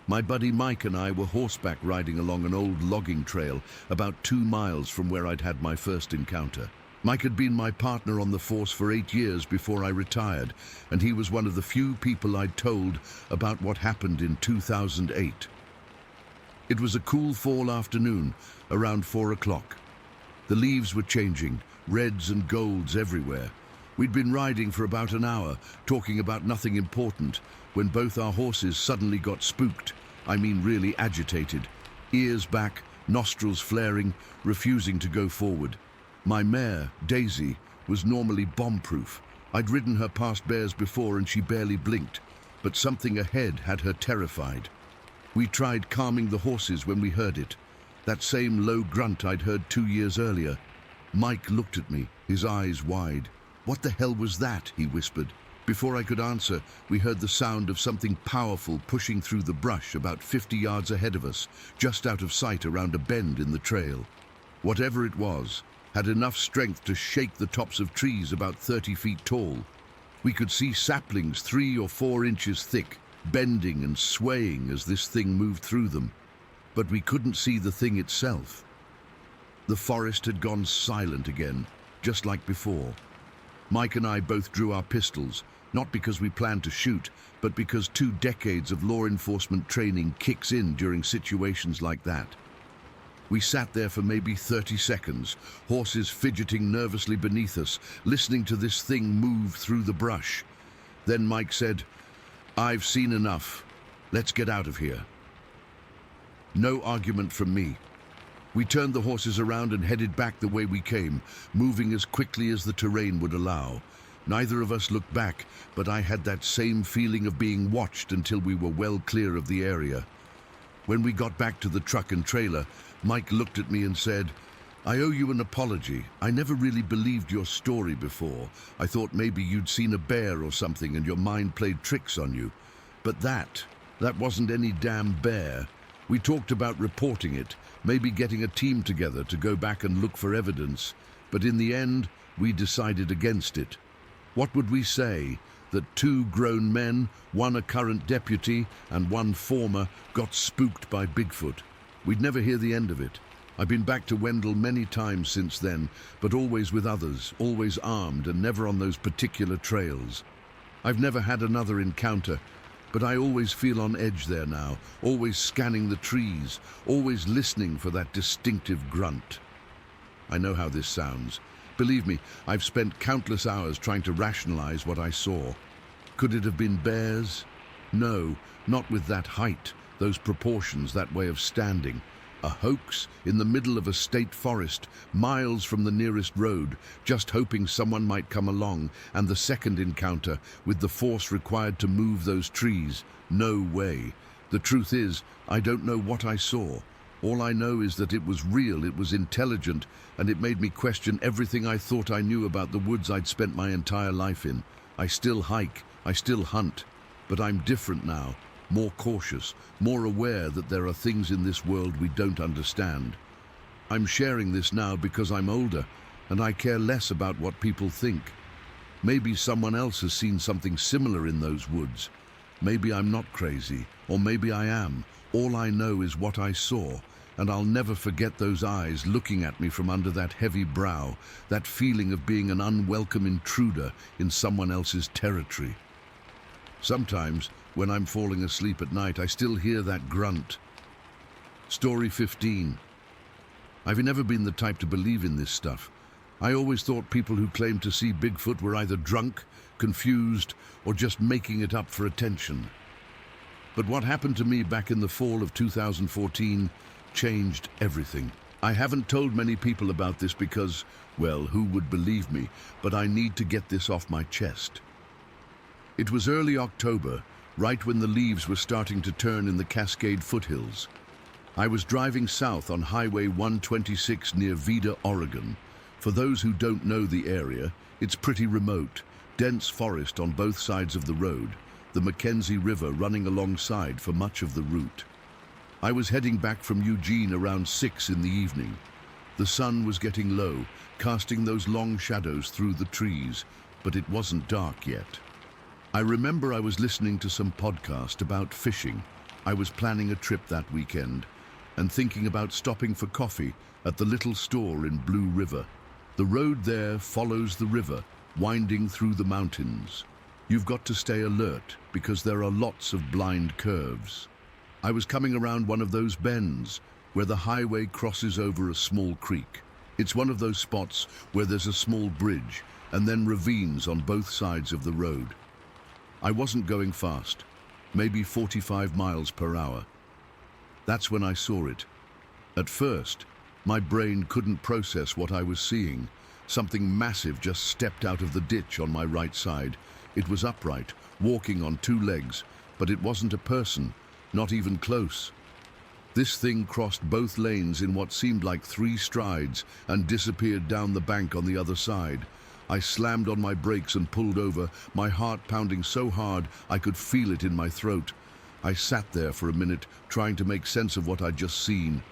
My buddy Mike and I were horseback riding along an old logging trail about 2 miles from where I'd had my first encounter. Mike had been my partner on the force for 8 years before I retired, and he was one of the few people I'd told about what happened in 2008. It was a cool fall afternoon, around 4 o'clock. The leaves were changing, reds and golds everywhere. We'd been riding for about an hour, talking about nothing important, when both our horses suddenly got spooked. I mean really agitated. Ears back, nostrils flaring, refusing to go forward. My mare, Daisy, was normally bomb-proof. I'd ridden her past bears before and she barely blinked, but something ahead had her terrified. We tried calming the horses when we heard it. That same low grunt I'd heard 2 years earlier. Mike looked at me, his eyes wide. "What the hell was that?" he whispered. Before I could answer, we heard the sound of something powerful pushing through the brush about 50 yards ahead of us, just out of sight around a bend in the trail. Whatever it was, had enough strength to shake the tops of trees about 30 feet tall. We could see saplings 3 or 4 inches thick, bending and swaying as this thing moved through them. But we couldn't see the thing itself. The forest had gone silent again, just like before. Mike and I both drew our pistols, not because we planned to shoot, but because 2 decades of law enforcement training kicks in during situations like that. We sat there for maybe 30 seconds, horses fidgeting nervously beneath us, listening to this thing move through the brush. Then Mike said, "I've seen enough. Let's get out of here." No argument from me. We turned the horses around and headed back the way we came, moving as quickly as the terrain would allow. Neither of us looked back, but I had that same feeling of being watched until we were well clear of the area. When we got back to the truck and trailer, Mike looked at me and said, "I owe you an apology. I never really believed your story before. I thought maybe you'd seen a bear or something and your mind played tricks on you. But that wasn't any damn bear. We talked about reporting it, maybe getting a team together to go back and look for evidence, but in the end, we decided against it. What would we say? That 2 grown men, one a current deputy and one former, got spooked by Bigfoot? We'd never hear the end of it. I've been back to Wendell many times since then, but always with others, always armed and never on those particular trails. I've never had another encounter, but I always feel on edge there now, always scanning the trees, always listening for that distinctive grunt. I know how this sounds. Believe me, I've spent countless hours trying to rationalize what I saw. Could it have been bears? No, not with that height, those proportions, that way of standing. A hoax in the middle of a state forest, miles from the nearest road, just hoping someone might come along, and the second encounter, with the force required to move those trees. No way. The truth is, I don't know what I saw. All I know is that it was real, it was intelligent, and it made me question everything I thought I knew about the woods I'd spent my entire life in. I still hike, I still hunt, but I'm different now. More cautious, more aware that there are things in this world we don't understand. I'm sharing this now because I'm older, and I care less about what people think. Maybe someone else has seen something similar in those woods. Maybe I'm not crazy, or maybe I am. All I know is what I saw, and I'll never forget those eyes looking at me from under that heavy brow, that feeling of being an unwelcome intruder in someone else's territory. Sometimes, when I'm falling asleep at night, I still hear that grunt. Story 15. I've never been the type to believe in this stuff. I always thought people who claimed to see Bigfoot were either drunk, confused, or just making it up for attention. But what happened to me back in the fall of 2014 changed everything. I haven't told many people about this because, well, who would believe me? But I need to get this off my chest. It was early October, right when the leaves were starting to turn in the Cascade foothills. I was driving south on Highway 126 near Vida, Oregon. For those who don't know the area, it's pretty remote, dense forest on both sides of the road, the Mackenzie River running alongside for much of the route. I was heading back from Eugene around 6 in the evening. The sun was getting low, casting those long shadows through the trees, but it wasn't dark yet. I remember I was listening to some podcast about fishing. I was planning a trip that weekend and thinking about stopping for coffee at the little store in Blue River. The road there follows the river, winding through the mountains. You've got to stay alert because there are lots of blind curves. I was coming around one of those bends where the highway crosses over a small creek. It's one of those spots where there's a small bridge and then ravines on both sides of the road. I wasn't going fast, maybe 45 miles per hour. That's when I saw it. At first, my brain couldn't process what I was seeing. Something massive just stepped out of the ditch on my right side. It was upright, walking on 2 legs, but it wasn't a person, not even close. This thing crossed both lanes in what seemed like 3 strides and disappeared down the bank on the other side. I slammed on my brakes and pulled over, my heart pounding so hard I could feel it in my throat. I sat there for a minute, trying to make sense of what I'd just seen.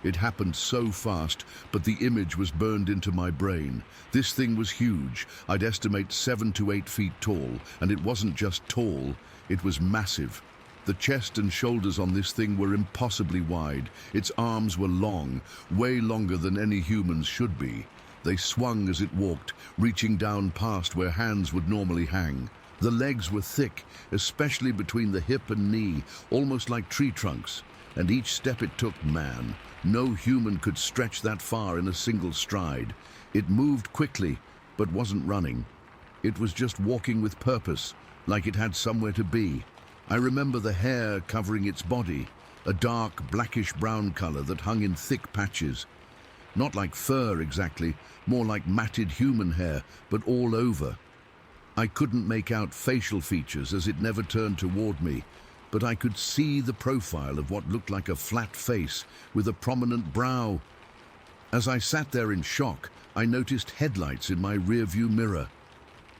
It happened so fast, but the image was burned into my brain. This thing was huge. I'd estimate 7 to 8 feet tall, and it wasn't just tall, it was massive. The chest and shoulders on this thing were impossibly wide. Its arms were long, way longer than any humans should be. They swung as it walked, reaching down past where hands would normally hang. The legs were thick, especially between the hip and knee, almost like tree trunks. And each step it took, man, no human could stretch that far in a single stride. It moved quickly, but wasn't running. It was just walking with purpose, like it had somewhere to be. I remember the hair covering its body, a dark blackish-brown color that hung in thick patches. Not like fur exactly, more like matted human hair, but all over. I couldn't make out facial features as it never turned toward me, but I could see the profile of what looked like a flat face with a prominent brow. As I sat there in shock, I noticed headlights in my rearview mirror.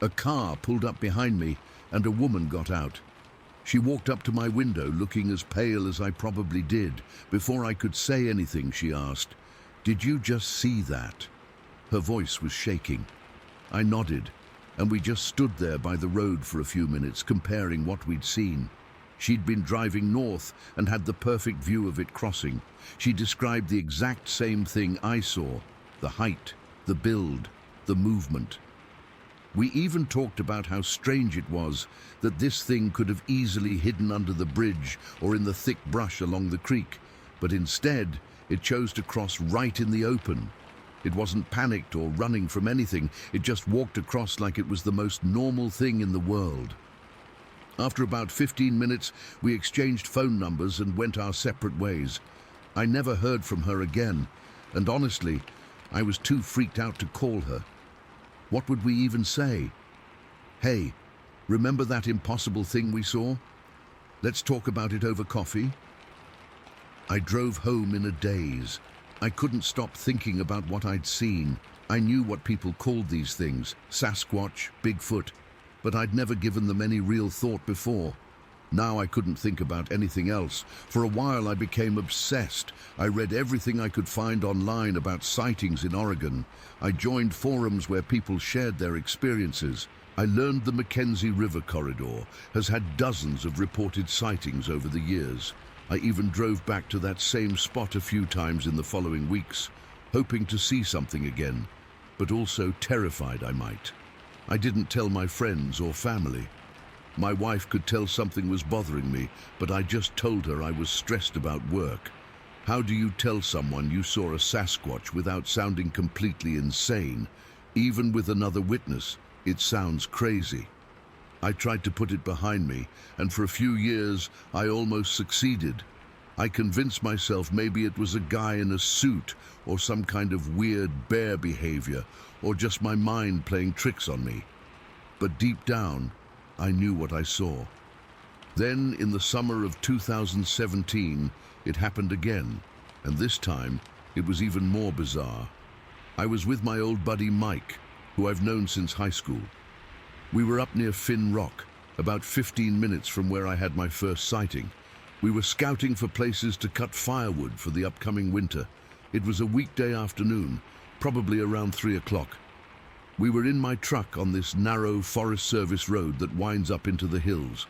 A car pulled up behind me and a woman got out. She walked up to my window looking as pale as I probably did. Before I could say anything, she asked, "Did you just see that?" Her voice was shaking. I nodded, and we just stood there by the road for a few minutes comparing what we'd seen. She'd been driving north and had the perfect view of it crossing. She described the exact same thing I saw: the height, the build, the movement. We even talked about how strange it was that this thing could have easily hidden under the bridge or in the thick brush along the creek, but instead it chose to cross right in the open. It wasn't panicked or running from anything, it just walked across like it was the most normal thing in the world. After about 15 minutes, we exchanged phone numbers and went our separate ways. I never heard from her again, and honestly, I was too freaked out to call her. What would we even say? Hey, remember that impossible thing we saw? Let's talk about it over coffee. I drove home in a daze. I couldn't stop thinking about what I'd seen. I knew what people called these things, Sasquatch, Bigfoot, but I'd never given them any real thought before. Now I couldn't think about anything else. For a while I became obsessed. I read everything I could find online about sightings in Oregon. I joined forums where people shared their experiences. I learned the Mackenzie River corridor has had dozens of reported sightings over the years. I even drove back to that same spot a few times in the following weeks, hoping to see something again, but also terrified I might. I didn't tell my friends or family. My wife could tell something was bothering me, but I just told her I was stressed about work. How do you tell someone you saw a Sasquatch without sounding completely insane? Even with another witness, it sounds crazy. I tried to put it behind me, and for a few years I almost succeeded. I convinced myself maybe it was a guy in a suit or some kind of weird bear behavior, or just my mind playing tricks on me. But deep down, I knew what I saw. Then, in the summer of 2017, it happened again, and this time, it was even more bizarre. I was with my old buddy Mike, who I've known since high school. We were up near Finn Rock, about 15 minutes from where I had my first sighting. We were scouting for places to cut firewood for the upcoming winter. It was a weekday afternoon, probably around 3 o'clock. We were in my truck on this narrow Forest Service road that winds up into the hills.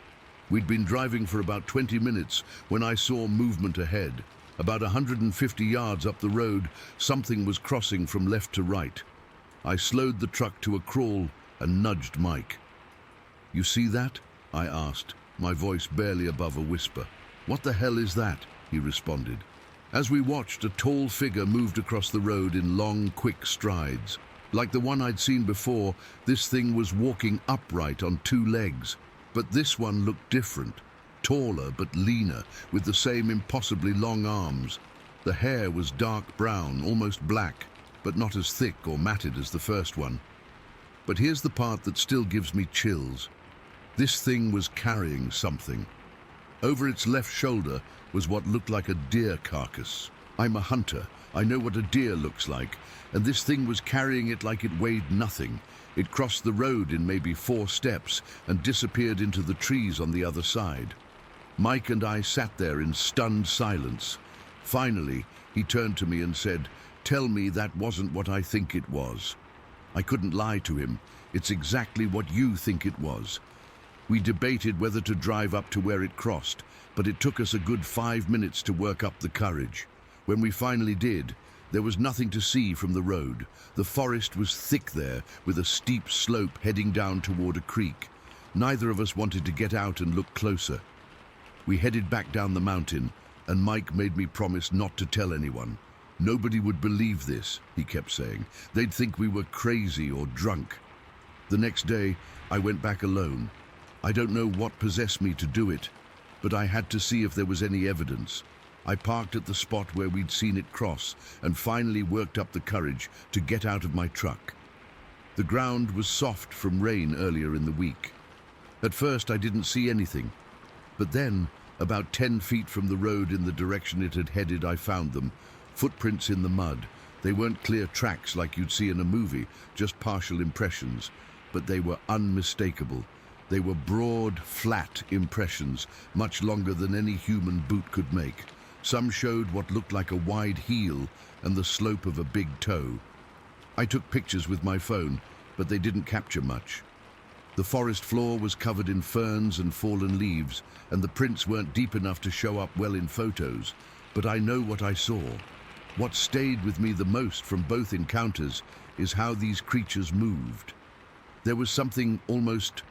We'd been driving for about 20 minutes when I saw movement ahead. About 150 yards up the road, something was crossing from left to right. I slowed the truck to a crawl and nudged Mike. "You see that?" I asked, my voice barely above a whisper. "What the hell is that?" he responded. As we watched, a tall figure moved across the road in long, quick strides. Like the one I'd seen before, this thing was walking upright on 2 legs. But this one looked different, taller but leaner, with the same impossibly long arms. The hair was dark brown, almost black, but not as thick or matted as the first one. But here's the part that still gives me chills. This thing was carrying something. Over its left shoulder was what looked like a deer carcass. I'm a hunter. I know what a deer looks like, and this thing was carrying it like it weighed nothing. It crossed the road in maybe 4 steps and disappeared into the trees on the other side. Mike and I sat there in stunned silence. Finally, he turned to me and said, "Tell me that wasn't what I think it was." I couldn't lie to him. "It's exactly what you think it was." We debated whether to drive up to where it crossed, but it took us a good 5 minutes to work up the courage. When we finally did, there was nothing to see from the road. The forest was thick there, with a steep slope heading down toward a creek. Neither of us wanted to get out and look closer. We headed back down the mountain, and Mike made me promise not to tell anyone. "Nobody would believe this," he kept saying. "They'd think we were crazy or drunk." The next day, I went back alone. I don't know what possessed me to do it, but I had to see if there was any evidence. I parked at the spot where we'd seen it cross and finally worked up the courage to get out of my truck. The ground was soft from rain earlier in the week. At first, I didn't see anything, but then, about 10 feet from the road in the direction it had headed, I found them. Footprints in the mud. They weren't clear tracks like you'd see in a movie, just partial impressions, but they were unmistakable. They were broad, flat impressions, much longer than any human boot could make. Some showed what looked like a wide heel and the slope of a big toe. I took pictures with my phone, but they didn't capture much. The forest floor was covered in ferns and fallen leaves, and the prints weren't deep enough to show up well in photos. But I know what I saw. What stayed with me the most from both encounters is how these creatures moved. There was something almost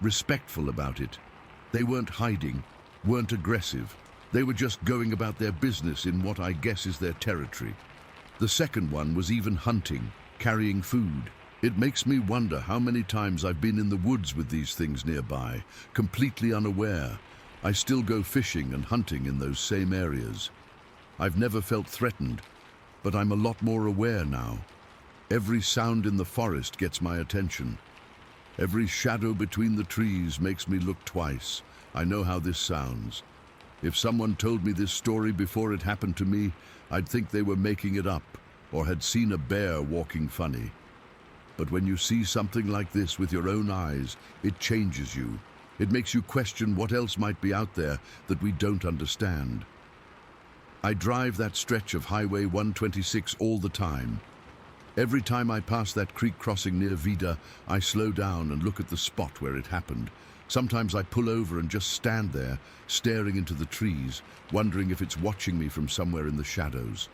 respectful about it. They weren't hiding, weren't aggressive. They were just going about their business in what I guess is their territory. The second one was even hunting, carrying food. It makes me wonder how many times I've been in the woods with these things nearby, completely unaware. I still go fishing and hunting in those same areas. I've never felt threatened, but I'm a lot more aware now. Every sound in the forest gets my attention. Every shadow between the trees makes me look twice. I know how this sounds. If someone told me this story before it happened to me, I'd think they were making it up or had seen a bear walking funny. But when you see something like this with your own eyes, it changes you. It makes you question what else might be out there that we don't understand. I drive that stretch of Highway 126 all the time. Every time I pass that creek crossing near Vida, I slow down and look at the spot where it happened. Sometimes I pull over and just stand there, staring into the trees, wondering if it's watching me from somewhere in the shadows.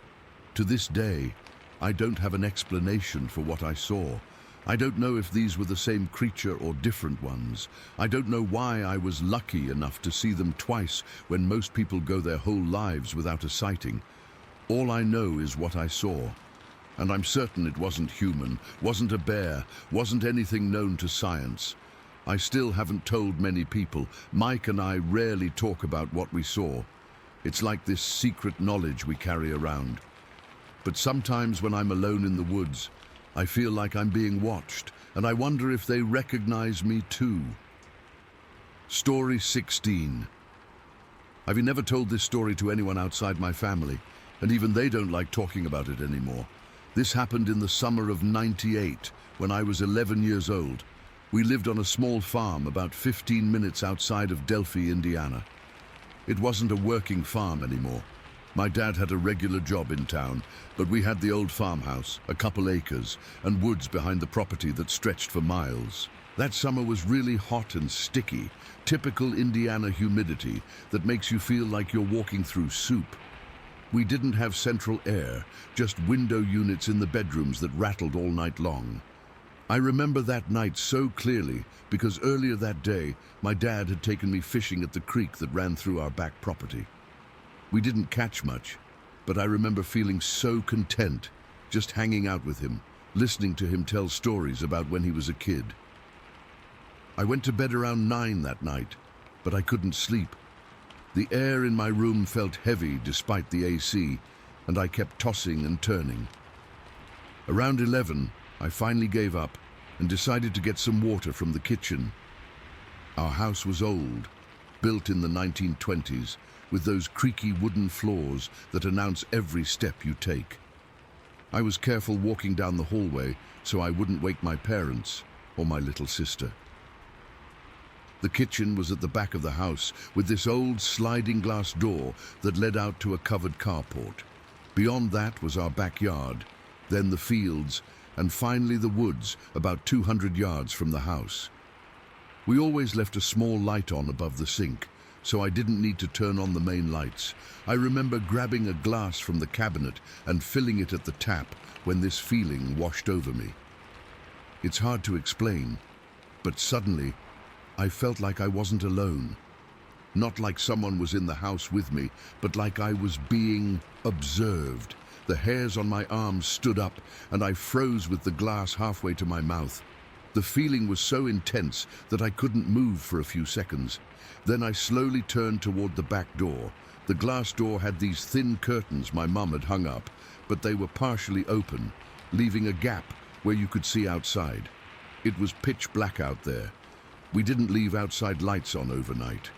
To this day, I don't have an explanation for what I saw. I don't know if these were the same creature or different ones. I don't know why I was lucky enough to see them twice when most people go their whole lives without a sighting. All I know is what I saw. And I'm certain it wasn't human, wasn't a bear, wasn't anything known to science. I still haven't told many people. Mike and I rarely talk about what we saw. It's like this secret knowledge we carry around. But sometimes when I'm alone in the woods, I feel like I'm being watched, and I wonder if they recognize me too. Story 16. I've never told this story to anyone outside my family, and even they don't like talking about it anymore. This happened in the summer of '98, when I was 11 years old. We lived on a small farm about 15 minutes outside of Delphi, Indiana. It wasn't a working farm anymore. My dad had a regular job in town, but we had the old farmhouse, a couple acres, and woods behind the property that stretched for miles. That summer was really hot and sticky, typical Indiana humidity that makes you feel like you're walking through soup. We didn't have central air, just window units in the bedrooms that rattled all night long. I remember that night so clearly because earlier that day, my dad had taken me fishing at the creek that ran through our back property. We didn't catch much, but I remember feeling so content, just hanging out with him, listening to him tell stories about when he was a kid. I went to bed around 9 that night, but I couldn't sleep. The air in my room felt heavy despite the AC, and I kept tossing and turning. Around 11, I finally gave up and decided to get some water from the kitchen. Our house was old, built in the 1920s, with those creaky wooden floors that announce every step you take. I was careful walking down the hallway so I wouldn't wake my parents or my little sister. The kitchen was at the back of the house with this old sliding glass door that led out to a covered carport. Beyond that was our backyard, then the fields, and finally the woods about 200 yards from the house. We always left a small light on above the sink, so I didn't need to turn on the main lights. I remember grabbing a glass from the cabinet and filling it at the tap when this feeling washed over me. It's hard to explain, but suddenly I felt like I wasn't alone. Not like someone was in the house with me, but like I was being observed. The hairs on my arms stood up, and I froze with the glass halfway to my mouth. The feeling was so intense that I couldn't move for a few seconds. Then I slowly turned toward the back door. The glass door had these thin curtains my mum had hung up, but they were partially open, leaving a gap where you could see outside. It was pitch black out there. We didn't leave outside lights on overnight.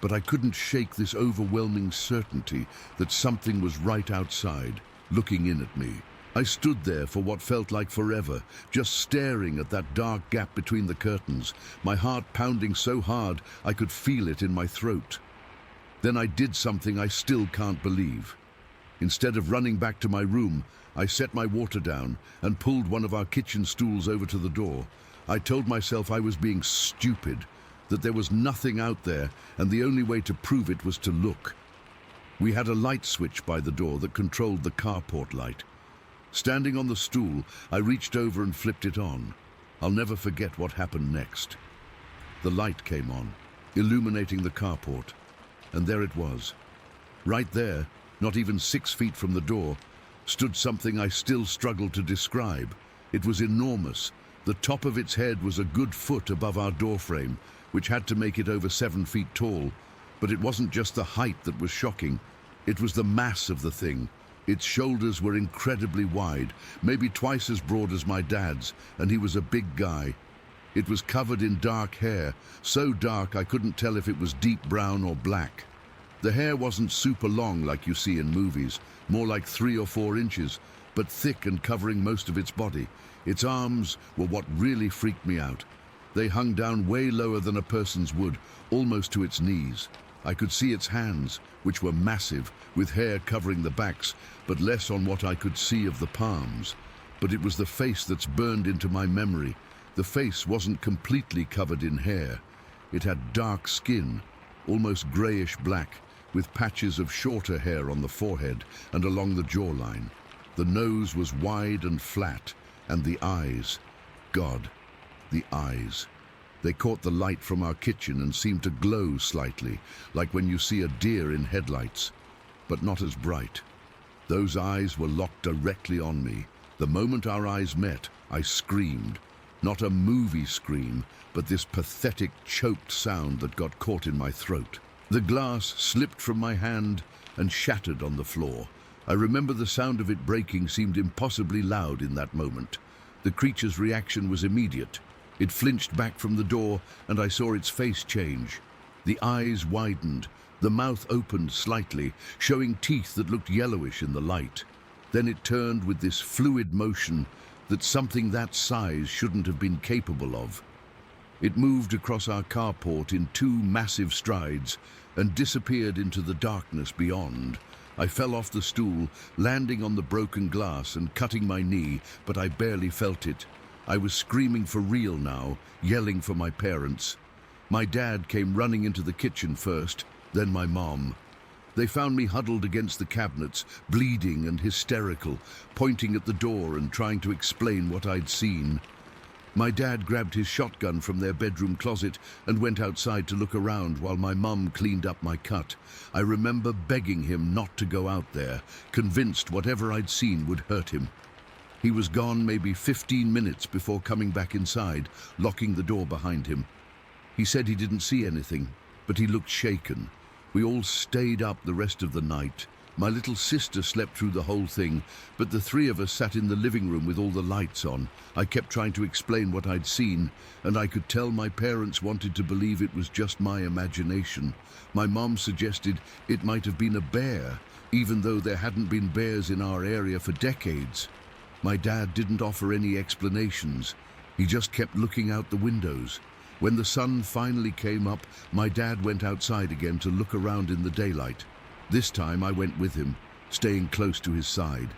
But I couldn't shake this overwhelming certainty that something was right outside, looking in at me. I stood there for what felt like forever, just staring at that dark gap between the curtains, my heart pounding so hard I could feel it in my throat. Then I did something I still can't believe. Instead of running back to my room, I set my water down and pulled one of our kitchen stools over to the door. I told myself I was being stupid, that there was nothing out there, and the only way to prove it was to look. We had a light switch by the door that controlled the carport light. Standing on the stool, I reached over and flipped it on. I'll never forget what happened next. The light came on, illuminating the carport, and there it was. Right there, not even 6 feet from the door, stood something I still struggle to describe. It was enormous. The top of its head was a good foot above our doorframe, which had to make it over 7 feet tall. But it wasn't just the height that was shocking. It was the mass of the thing. Its shoulders were incredibly wide, maybe twice as broad as my dad's, and he was a big guy. It was covered in dark hair, so dark I couldn't tell if it was deep brown or black. The hair wasn't super long like you see in movies, more like 3 or 4 inches, but thick and covering most of its body. Its arms were what really freaked me out. They hung down way lower than a person's would, almost to its knees. I could see its hands, which were massive, with hair covering the backs, but less on what I could see of the palms. But it was the face that's burned into my memory. The face wasn't completely covered in hair. It had dark skin, almost grayish black, with patches of shorter hair on the forehead and along the jawline. The nose was wide and flat, and the eyes, God, the eyes. They caught the light from our kitchen and seemed to glow slightly, like when you see a deer in headlights, but not as bright. Those eyes were locked directly on me. The moment our eyes met, I screamed. Not a movie scream, but this pathetic, choked sound that got caught in my throat. The glass slipped from my hand and shattered on the floor. I remember the sound of it breaking seemed impossibly loud in that moment. The creature's reaction was immediate. It flinched back from the door, and I saw its face change. The eyes widened, the mouth opened slightly, showing teeth that looked yellowish in the light. Then it turned with this fluid motion that something that size shouldn't have been capable of. It moved across our carport in 2 massive strides and disappeared into the darkness beyond. I fell off the stool, landing on the broken glass and cutting my knee, but I barely felt it. I was screaming for real now, yelling for my parents. My dad came running into the kitchen first, then my mom. They found me huddled against the cabinets, bleeding and hysterical, pointing at the door and trying to explain what I'd seen. My dad grabbed his shotgun from their bedroom closet and went outside to look around while my mum cleaned up my cut. I remember begging him not to go out there, convinced whatever I'd seen would hurt him. He was gone maybe 15 minutes before coming back inside, locking the door behind him. He said he didn't see anything, but he looked shaken. We all stayed up the rest of the night. My little sister slept through the whole thing, but the 3 of us sat in the living room with all the lights on. I kept trying to explain what I'd seen, and I could tell my parents wanted to believe it was just my imagination. My mom suggested it might have been a bear, even though there hadn't been bears in our area for decades. My dad didn't offer any explanations. He just kept looking out the windows. When the sun finally came up, my dad went outside again to look around in the daylight. This time I went with him, staying close to his side.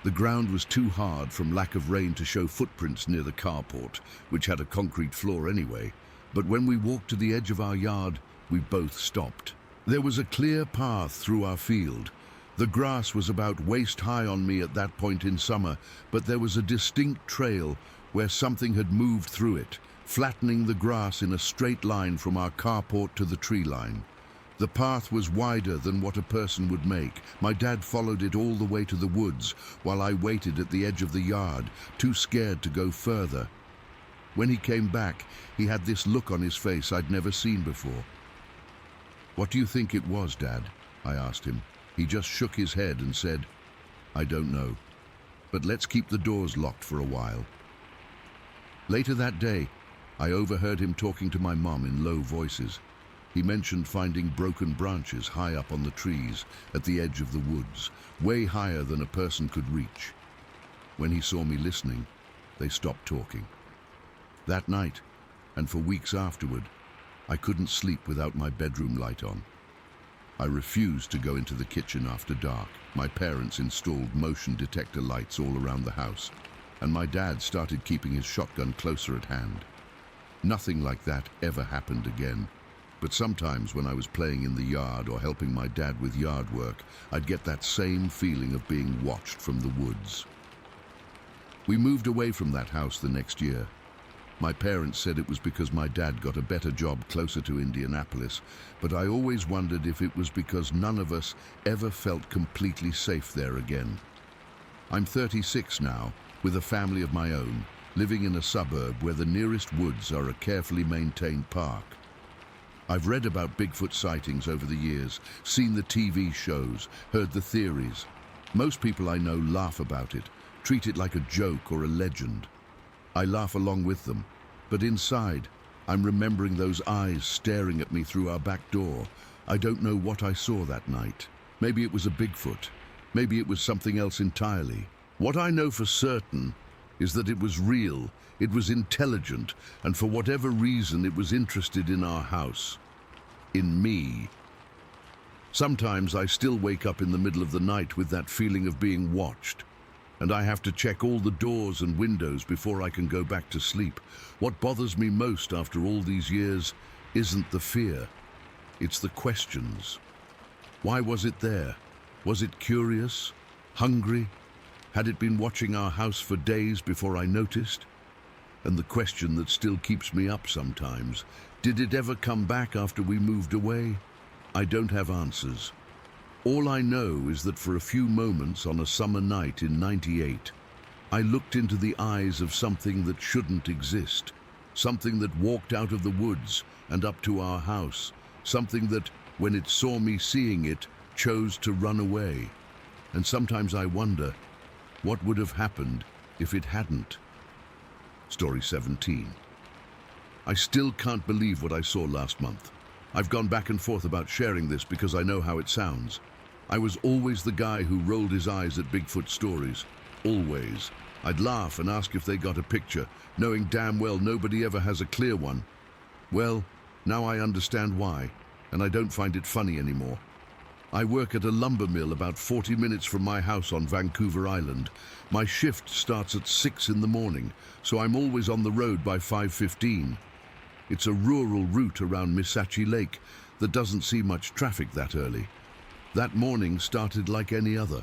The ground was too hard from lack of rain to show footprints near the carport, which had a concrete floor anyway. But when we walked to the edge of our yard, we both stopped. There was a clear path through our field. The grass was about waist-high on me at that point in summer, but there was a distinct trail where something had moved through it, flattening the grass in a straight line from our carport to the tree line. The path was wider than what a person would make. My dad followed it all the way to the woods, while I waited at the edge of the yard, too scared to go further. When he came back, he had this look on his face I'd never seen before. "What do you think it was, Dad?" I asked him. He just shook his head and said, "I don't know, but let's keep the doors locked for a while." Later that day, I overheard him talking to my mom in low voices. He mentioned finding broken branches high up on the trees at the edge of the woods, way higher than a person could reach. When he saw me listening, they stopped talking. That night, and for weeks afterward, I couldn't sleep without my bedroom light on. I refused to go into the kitchen after dark. My parents installed motion detector lights all around the house, and my dad started keeping his shotgun closer at hand. Nothing like that ever happened again. But sometimes when I was playing in the yard or helping my dad with yard work, I'd get that same feeling of being watched from the woods. We moved away from that house the next year. My parents said it was because my dad got a better job closer to Indianapolis, but I always wondered if it was because none of us ever felt completely safe there again. I'm 36 now, with a family of my own, living in a suburb where the nearest woods are a carefully maintained park. I've read about Bigfoot sightings over the years, seen the TV shows, heard the theories. Most people I know laugh about it, treat it like a joke or a legend. I laugh along with them, but inside, I'm remembering those eyes staring at me through our back door. I don't know what I saw that night. Maybe it was a Bigfoot. Maybe it was something else entirely. What I know for certain is that it was real, it was intelligent, and for whatever reason it was interested in our house. In me. Sometimes I still wake up in the middle of the night with that feeling of being watched, and I have to check all the doors and windows before I can go back to sleep. What bothers me most after all these years isn't the fear, it's the questions. Why was it there? Was it curious? Hungry? Had it been watching our house for days before I noticed? And the question that still keeps me up sometimes, did it ever come back after we moved away? I don't have answers. All I know is that for a few moments on a summer night in '98, I looked into the eyes of something that shouldn't exist, something that walked out of the woods and up to our house, something that, when it saw me seeing it, chose to run away. And sometimes I wonder, what would have happened if it hadn't? Story 17. I still can't believe what I saw last month. I've gone back and forth about sharing this because I know how it sounds. I was always the guy who rolled his eyes at Bigfoot stories. Always. I'd laugh and ask if they got a picture, knowing damn well nobody ever has a clear one. Well, now I understand why, and I don't find it funny anymore. I work at a lumber mill about 40 minutes from my house on Vancouver Island. My shift starts at 6 in the morning, so I'm always on the road by 5:15. It's a rural route around Missachi Lake that doesn't see much traffic that early. That morning started like any other.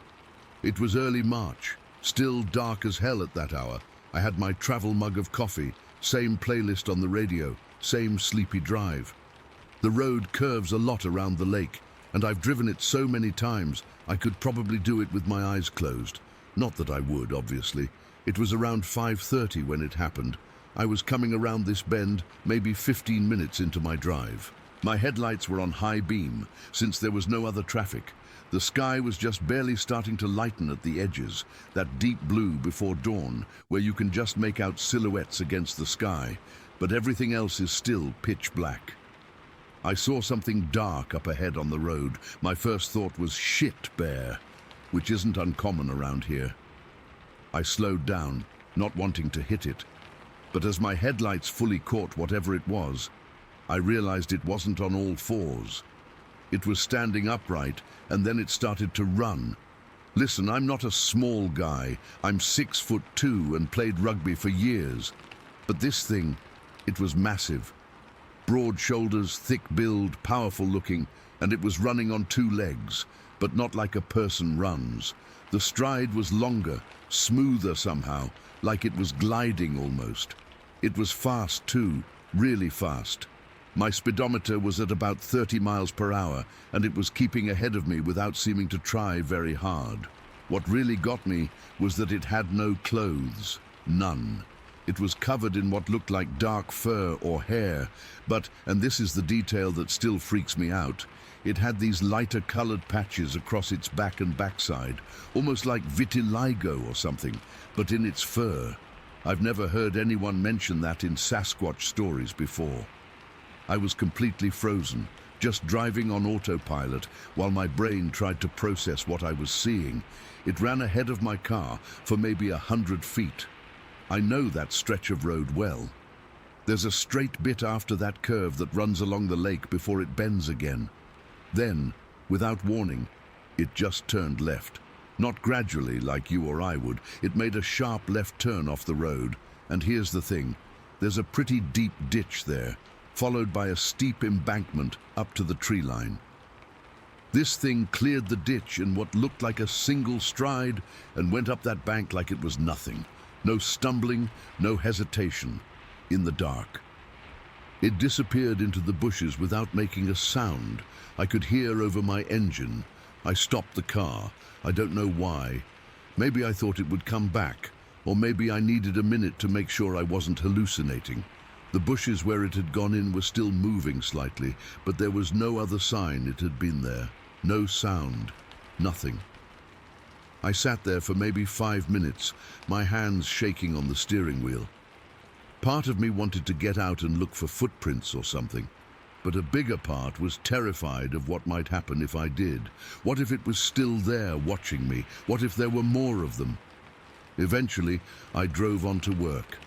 It was early March, still dark as hell at that hour. I had my travel mug of coffee, same playlist on the radio, same sleepy drive. The road curves a lot around the lake, and I've driven it so many times I could probably do it with my eyes closed. Not that I would, obviously. It was around 5:30 when it happened. I was coming around this bend maybe 15 minutes into my drive. My headlights were on high beam, since there was no other traffic. The sky was just barely starting to lighten at the edges, that deep blue before dawn, where you can just make out silhouettes against the sky, but everything else is still pitch black. I saw something dark up ahead on the road. My first thought was, shit, bear, which isn't uncommon around here. I slowed down, not wanting to hit it, but as my headlights fully caught whatever it was, I realized it wasn't on all fours. It was standing upright, and then it started to run. Listen, I'm not a small guy. I'm 6'2" and played rugby for years. But this thing, it was massive. Broad shoulders, thick build, powerful looking, and it was running on 2 legs, but not like a person runs. The stride was longer, smoother somehow, like it was gliding almost. It was fast too, really fast. My speedometer was at about 30 miles per hour, and it was keeping ahead of me without seeming to try very hard. What really got me was that it had no clothes, none. It was covered in what looked like dark fur or hair, but, and this is the detail that still freaks me out, it had these lighter colored patches across its back and backside, almost like vitiligo or something, but in its fur. I've never heard anyone mention that in Sasquatch stories before. I was completely frozen, just driving on autopilot while my brain tried to process what I was seeing. It ran ahead of my car for maybe 100 feet. I know that stretch of road well. There's a straight bit after that curve that runs along the lake before it bends again. Then, without warning, it just turned left. Not gradually like you or I would. It made a sharp left turn off the road. And here's the thing, there's a pretty deep ditch there, followed by a steep embankment up to the tree line. This thing cleared the ditch in what looked like a single stride and went up that bank like it was nothing. No stumbling, no hesitation, in the dark. It disappeared into the bushes without making a sound. I could hear over my engine. I stopped the car. I don't know why. Maybe I thought it would come back, or maybe I needed a minute to make sure I wasn't hallucinating. The bushes where it had gone in were still moving slightly, but there was no other sign it had been there. No sound. Nothing. I sat there for maybe 5 minutes, my hands shaking on the steering wheel. Part of me wanted to get out and look for footprints or something, but a bigger part was terrified of what might happen if I did. What if it was still there watching me? What if there were more of them? Eventually, I drove on to work.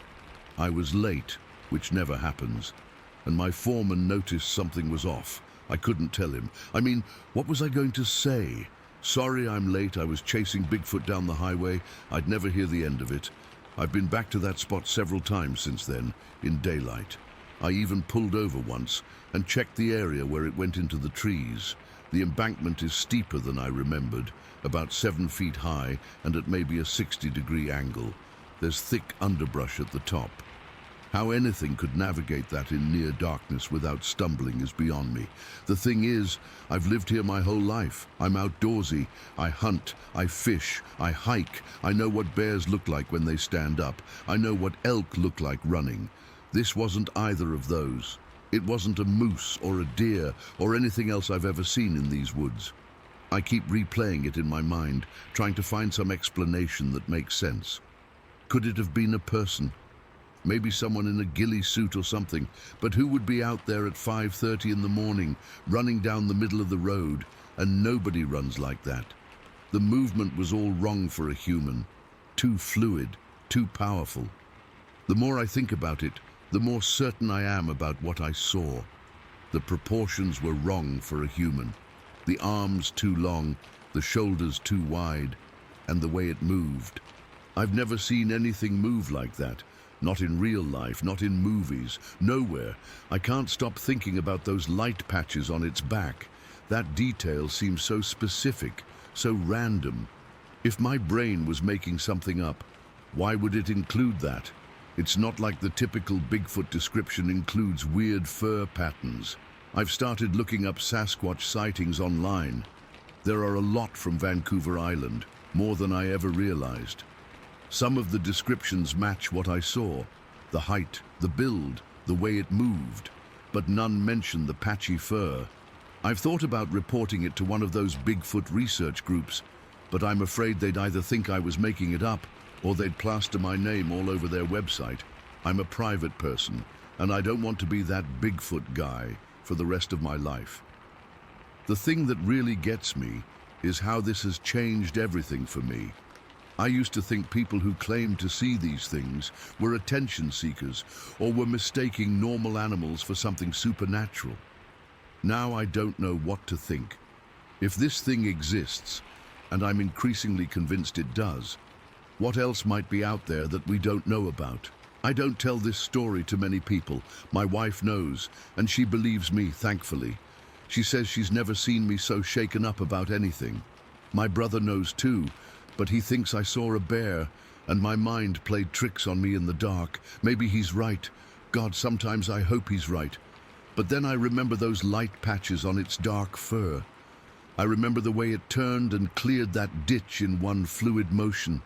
I was late, which never happens, and my foreman noticed something was off. I couldn't tell him. I mean, what was I going to say? Sorry I'm late, I was chasing Bigfoot down the highway. I'd never hear the end of it. I've been back to that spot several times since then, in daylight. I even pulled over once and checked the area where it went into the trees. The embankment is steeper than I remembered, about 7 feet high and at maybe a 60-degree angle. There's thick underbrush at the top. How anything could navigate that in near darkness without stumbling is beyond me. The thing is, I've lived here my whole life. I'm outdoorsy. I hunt, I fish, I hike. I know what bears look like when they stand up. I know what elk look like running. This wasn't either of those. It wasn't a moose or a deer or anything else I've ever seen in these woods. I keep replaying it in my mind, trying to find some explanation that makes sense. Could it have been a person? Maybe someone in a ghillie suit or something, but who would be out there at 5:30 in the morning, running down the middle of the road? And nobody runs like that. The movement was all wrong for a human. Too fluid, too powerful. The more I think about it, the more certain I am about what I saw. The proportions were wrong for a human. The arms too long, the shoulders too wide, and the way it moved. I've never seen anything move like that. Not in real life, not in movies, nowhere. I can't stop thinking about those light patches on its back. That detail seems so specific, so random. If my brain was making something up, why would it include that? It's not like the typical Bigfoot description includes weird fur patterns. I've started looking up Sasquatch sightings online. There are a lot from Vancouver Island, more than I ever realized. Some of the descriptions match what I saw, the height, the build, the way it moved, but none mention the patchy fur. I've thought about reporting it to one of those Bigfoot research groups, but I'm afraid they'd either think I was making it up or they'd plaster my name all over their website. I'm a private person, and I don't want to be that Bigfoot guy for the rest of my life. The thing that really gets me is how this has changed everything for me. I used to think people who claimed to see these things were attention seekers or were mistaking normal animals for something supernatural. Now I don't know what to think. If this thing exists, and I'm increasingly convinced it does, what else might be out there that we don't know about? I don't tell this story to many people. My wife knows, and she believes me, thankfully. She says she's never seen me so shaken up about anything. My brother knows too, but he thinks I saw a bear, and my mind played tricks on me in the dark. Maybe he's right. God, sometimes I hope he's right. But then I remember those light patches on its dark fur. I remember the way it turned and cleared that ditch in one fluid motion.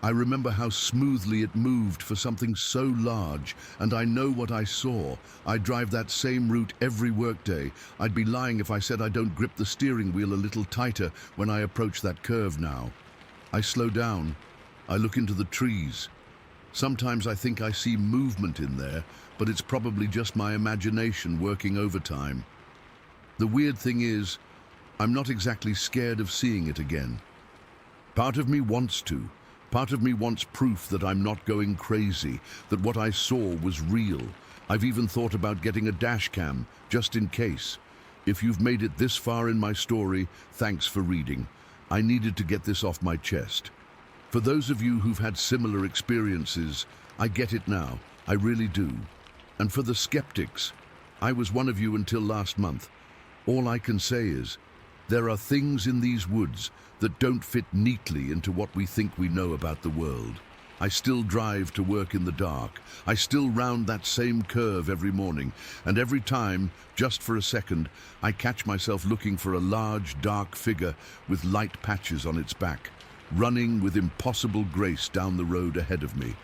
I remember how smoothly it moved for something so large, and I know what I saw. I drive that same route every workday. I'd be lying if I said I don't grip the steering wheel a little tighter when I approach that curve now. I slow down. I look into the trees. Sometimes I think I see movement in there, but it's probably just my imagination working overtime. The weird thing is, I'm not exactly scared of seeing it again. Part of me wants to. Part of me wants proof that I'm not going crazy, that what I saw was real. I've even thought about getting a dash cam, just in case. If you've made it this far in my story, thanks for reading. I needed to get this off my chest. For those of you who've had similar experiences, I get it now. I really do. And for the skeptics, I was one of you until last month. All I can say is, there are things in these woods that don't fit neatly into what we think we know about the world. I still drive to work in the dark. I still round that same curve every morning, and every time, just for a second, I catch myself looking for a large, dark figure with light patches on its back, running with impossible grace down the road ahead of me.